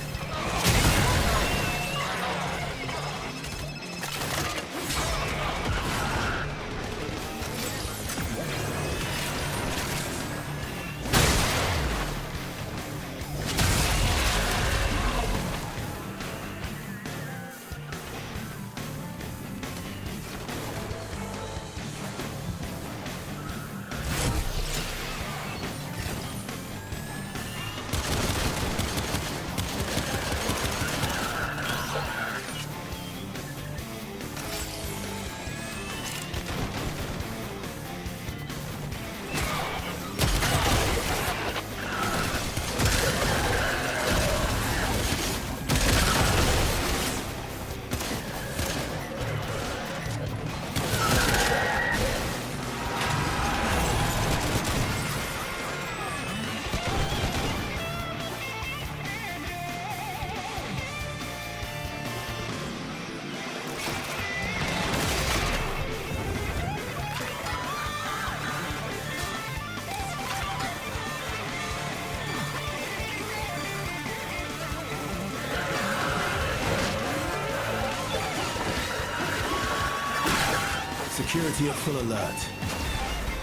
Security at full alert.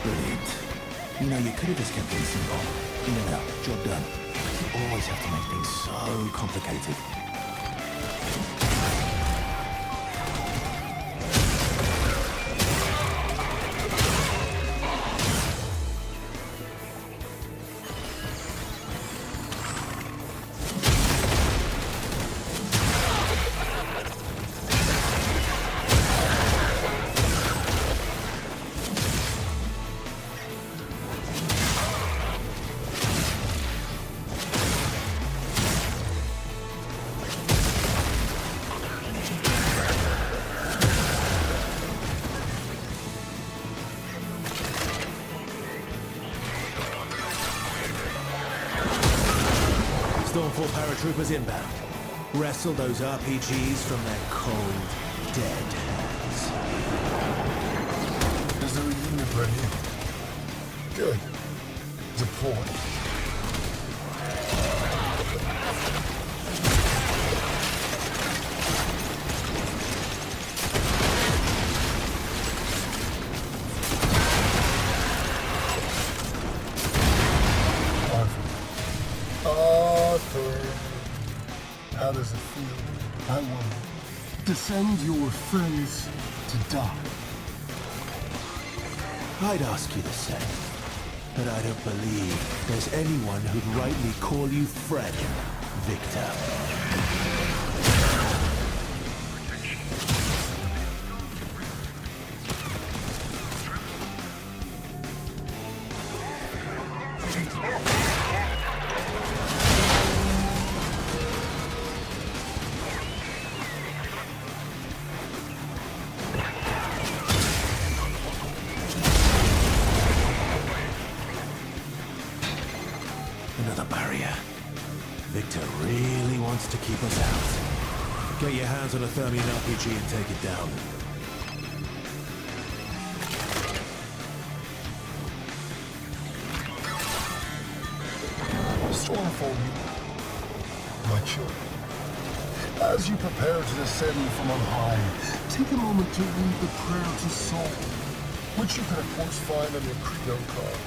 Brilliant. You know, you could have just kept things simple. In and out, job done. You always have to make things so complicated. Stormfall paratroopers inbound. Wrestle those RPGs from their cold, dead hands. Is there a unit ready? Good. Deploy. Arthur. How does it feel? I wonder. To send your friends to die. I'd ask you the same, but I don't believe there's anyone who'd rightly call you friend, Victor. Another barrier. Victor really wants to keep us out. Get your hands on a Thermian RPG and take it down. Stormfall, my children. As you prepare to descend from on high, take a moment to read the prayer to soul, which you can of course find on your credo card.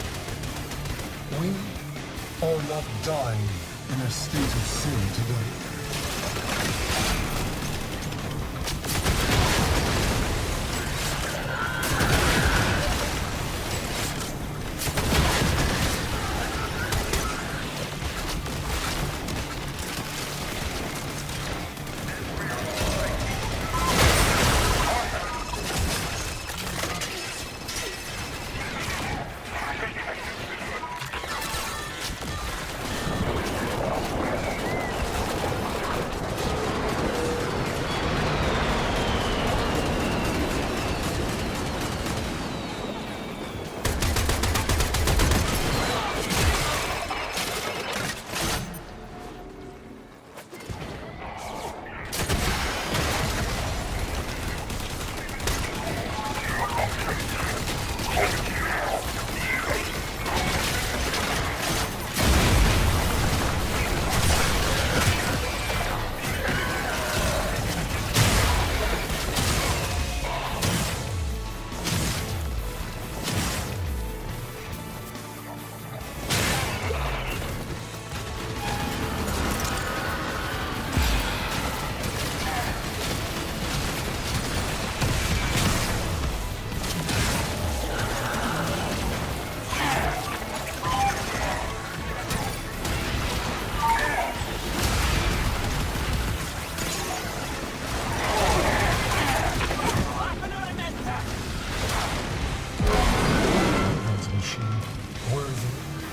We are not dying in a state of sin today.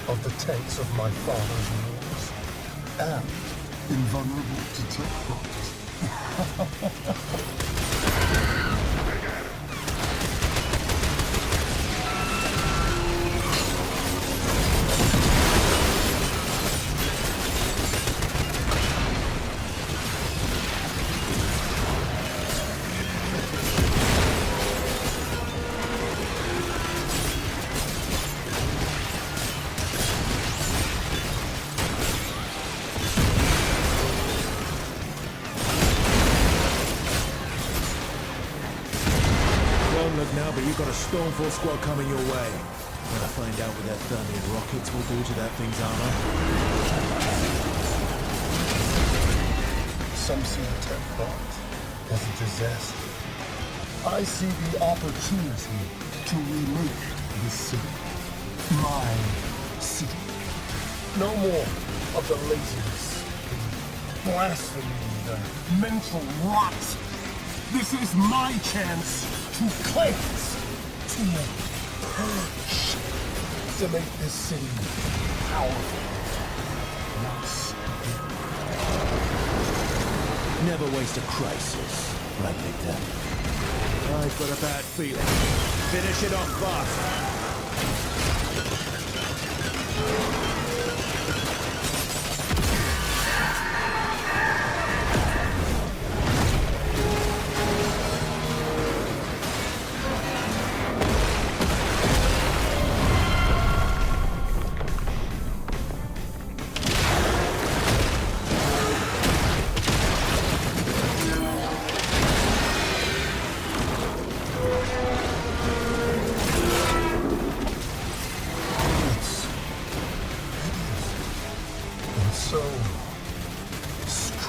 Of the tanks of my father's wars, and invulnerable to tech Look now, but you've got a Stormfall squad coming your way. Wanna find out what their Thermian rockets will do to that thing's armor? Some see the tech plot as a disaster. I see the opportunity to remake this city. My city. No more of the laziness, the blasphemy, the mental rot. This is my chance to cleanse, to purge, to make this city powerful once again. Never waste a crisis, right, Victor? I've got a bad feeling. Finish it off fast.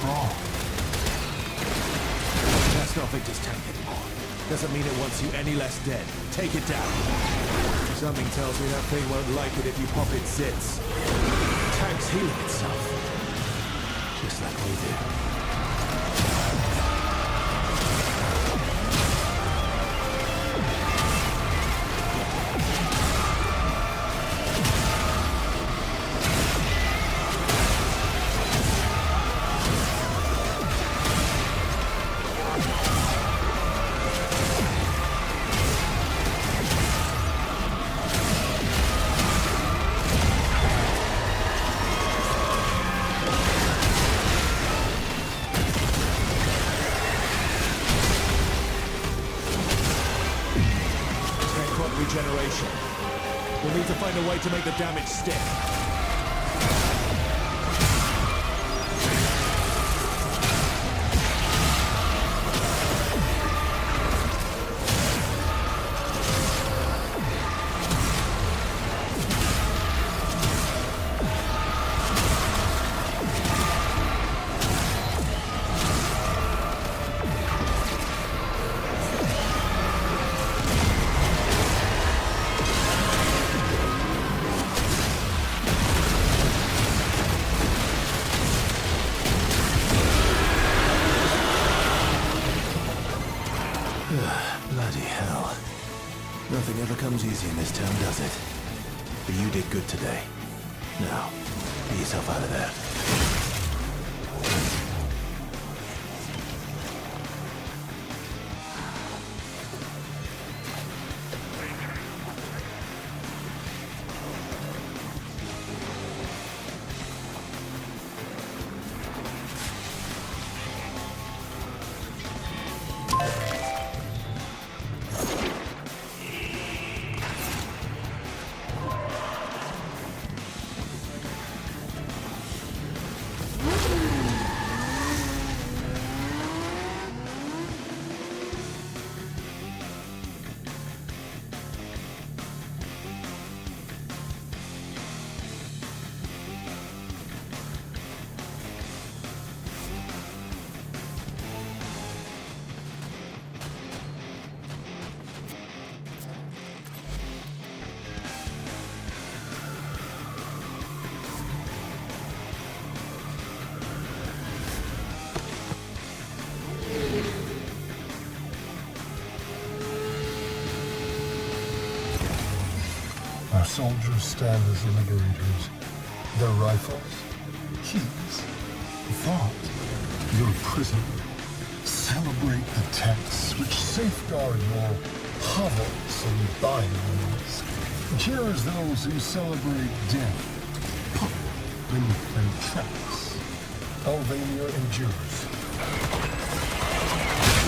wrong? That's not Victor's tank anymore. Doesn't mean it wants you any less dead. Take it down. Something tells me that thing won't like it if you pop its zits. The tank's healing itself. Just like we do. Regeneration. We'll need to find a way to make the damage stick. Bloody hell. Nothing ever comes easy in this town, does it? But you did good today. Now, get yourself out of there. Our soldiers stand as liberators. Their rifles, keys, thought, your prison. Celebrate the texts which safeguard your hovels and bindings. Cheers those who celebrate death, put beneath their tracks. Albania endures.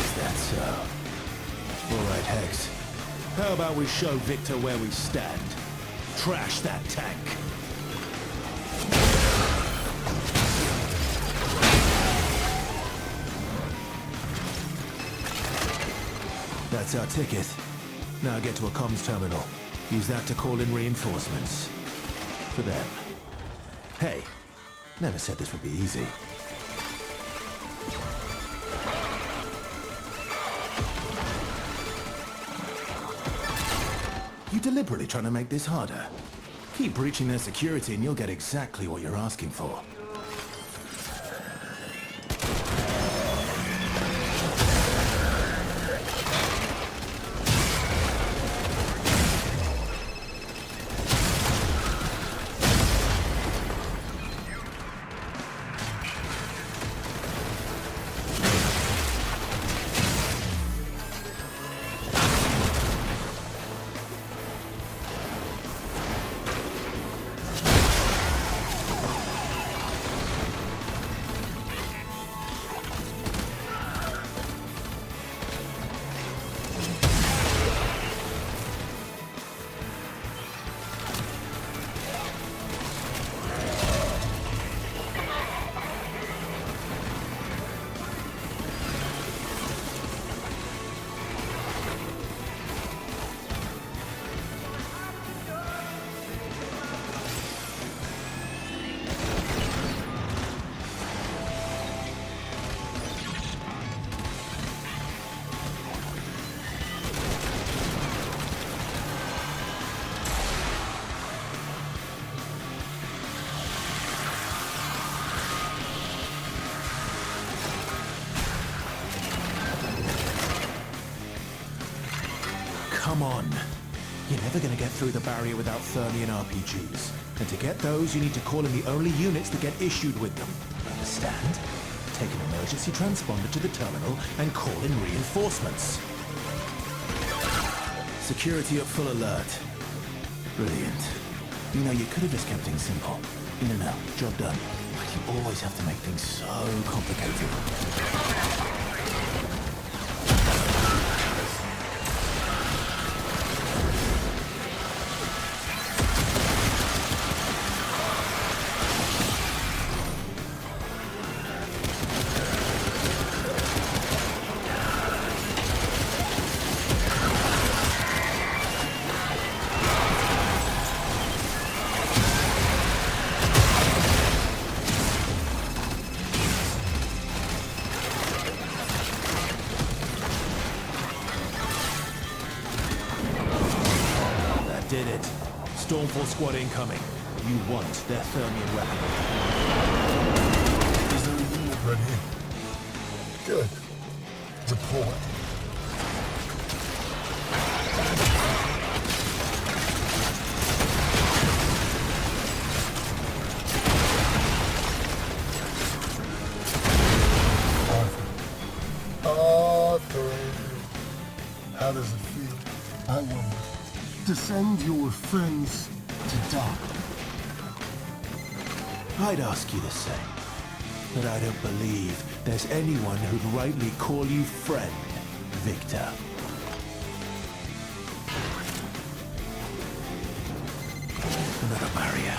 Is that so? All right, Hex. How about we show Victor where we stand? Trash that tank. That's our ticket. Now get to a comms terminal. Use that to call in reinforcements. For them. Hey, never said this would be easy. You deliberately trying to make this harder? Keep breaching their security and you'll get exactly what you're asking for. Come on. You're never going to get through the barrier without Thermian RPGs. And to get those, you need to call in the only units that get issued with them. Understand? Take an emergency transponder to the terminal and call in reinforcements. Security at full alert. Brilliant. You know, you could have just kept things simple. No, job done. But you always have to make things so complicated. Did it. Stormfall squad incoming. You want their Thermian weapon. Is there a unit ready? Good. Deploy. Arthur. How does it feel? I wonder. To send your friends to die. I'd ask you the same. But I don't believe there's anyone who'd rightly call you friend, Victor. Another barrier.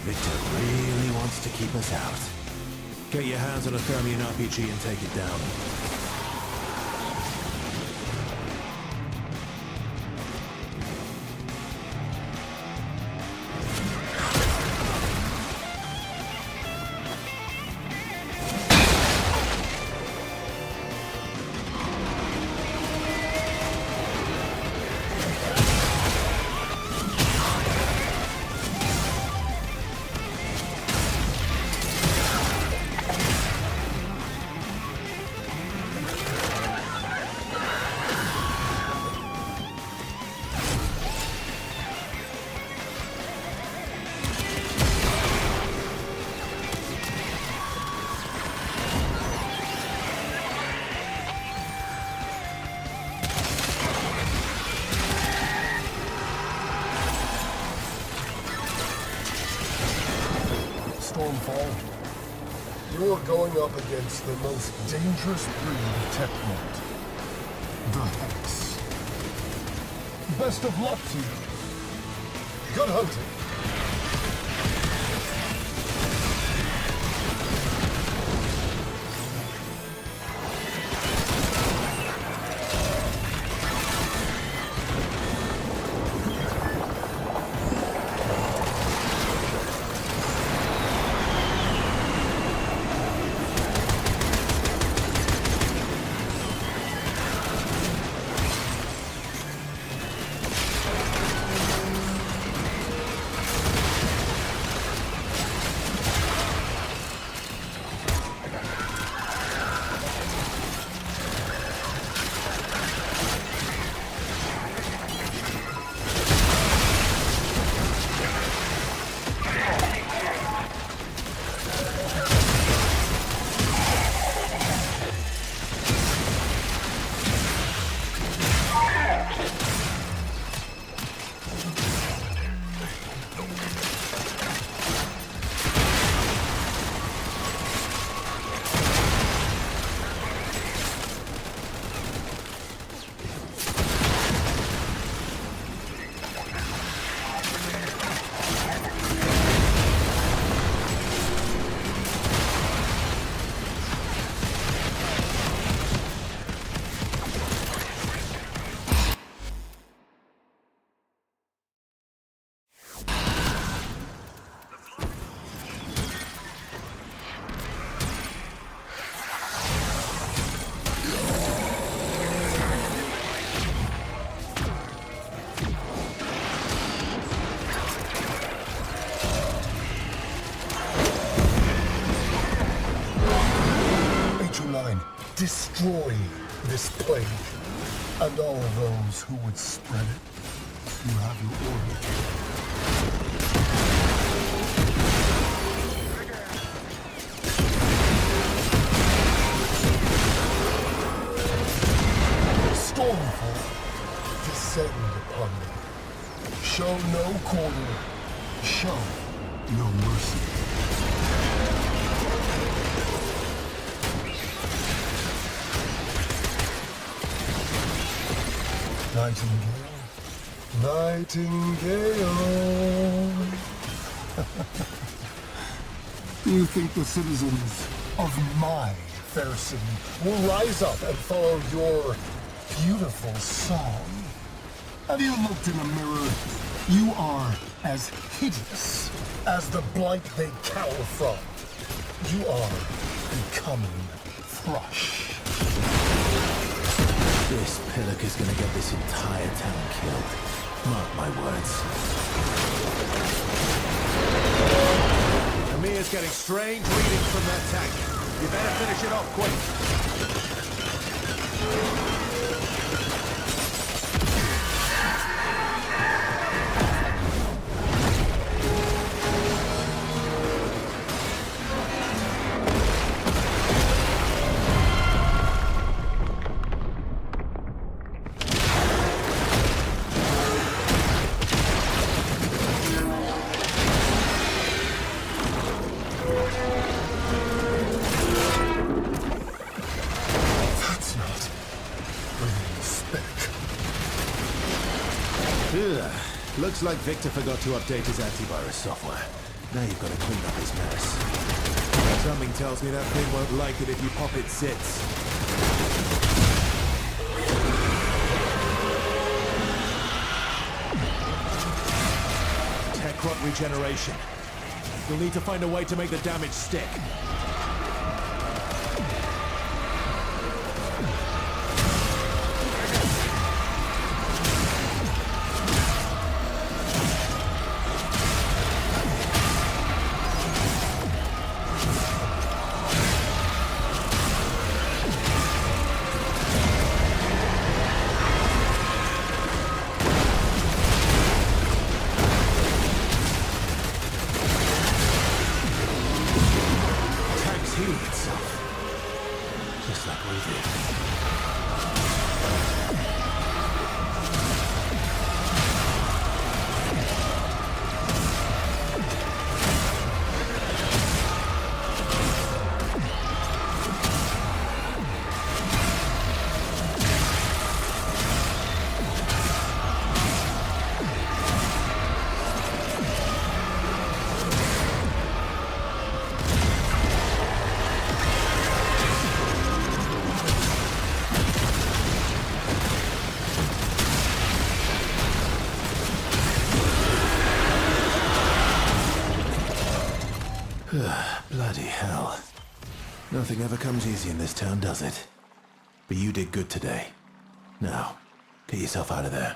Victor really wants to keep us out. Get your hands on a Thermian RPG and take it down. Stormfall, you're going up against the most dangerous breed of Technot, the Hex. Best of luck to you. Good hunting. Destroy this plague, and all those who would spread it. You have your order. Stormfall, descend upon me. Show no quarter, show no mercy. Nightingale, Nightingale. You think the citizens of my fair city will rise up and follow your beautiful song? Have you looked in a mirror? You are as hideous as the blight they cower from. You are becoming thrush. This Pillock is gonna get this entire town killed. Mark my words. Amir's getting strange readings from that tank. You better finish it off quick. That's not bringing spec. Ugh. Looks like Victor forgot to update his antivirus software. Now you've got to clean up his mess. Something tells me that thing won't like it if you pop its zits. Tech rot regeneration. You'll need to find a way to make the damage stick. Tank's healing itself. Just like we did. Bloody hell. Nothing ever comes easy in this town, does it? But you did good today. Now, get yourself out of there.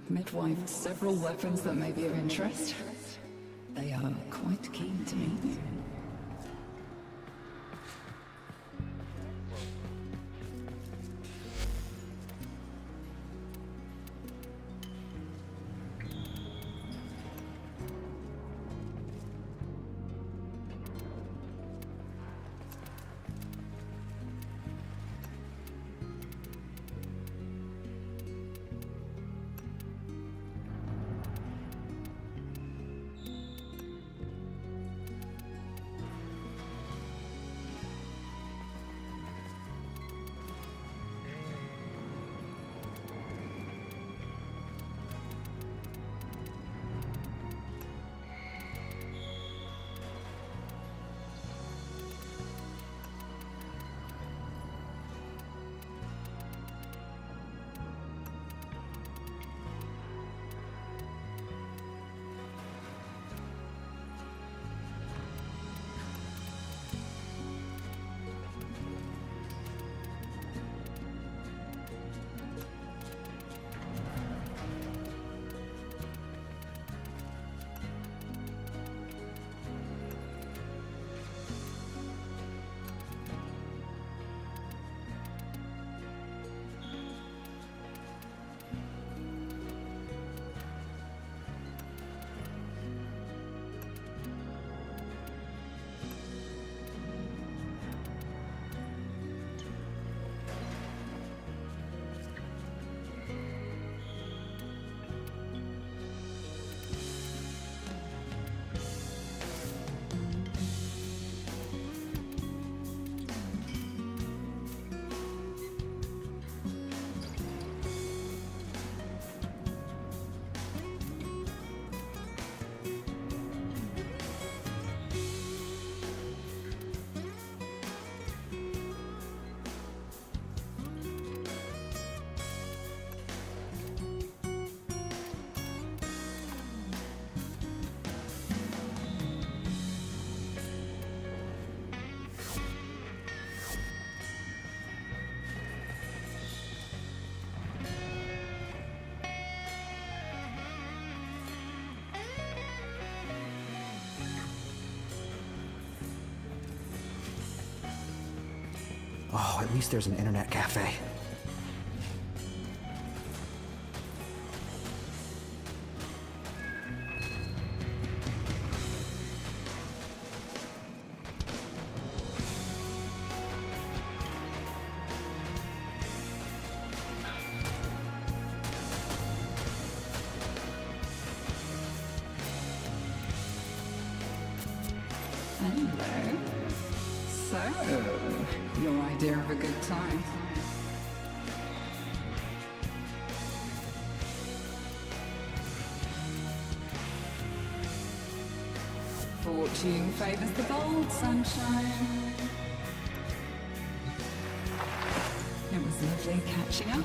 Midwife several weapons that may be of interest. They are quite keen to meet you. Oh, at least there's an internet cafe. Hello. So, your idea of a good time? Fortune favors the bold, sunshine. It was lovely catching up.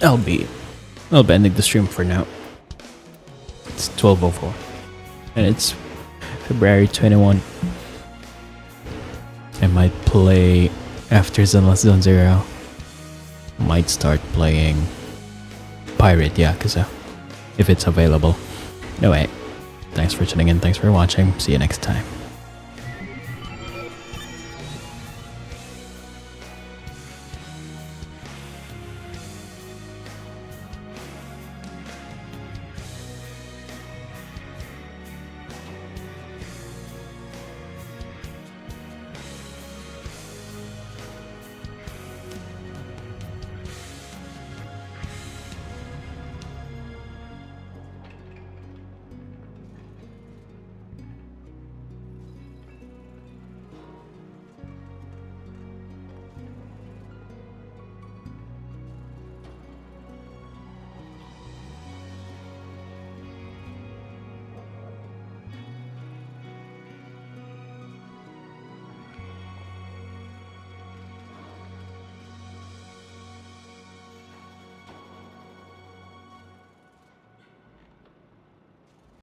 I'll be ending the stream for now. It's 12:04, and it's February 21. I might play after Zenless Zone Zero. Might start playing Pirate Yakuza if it's available. Anyway, thanks for tuning in. Thanks for watching. See you next time.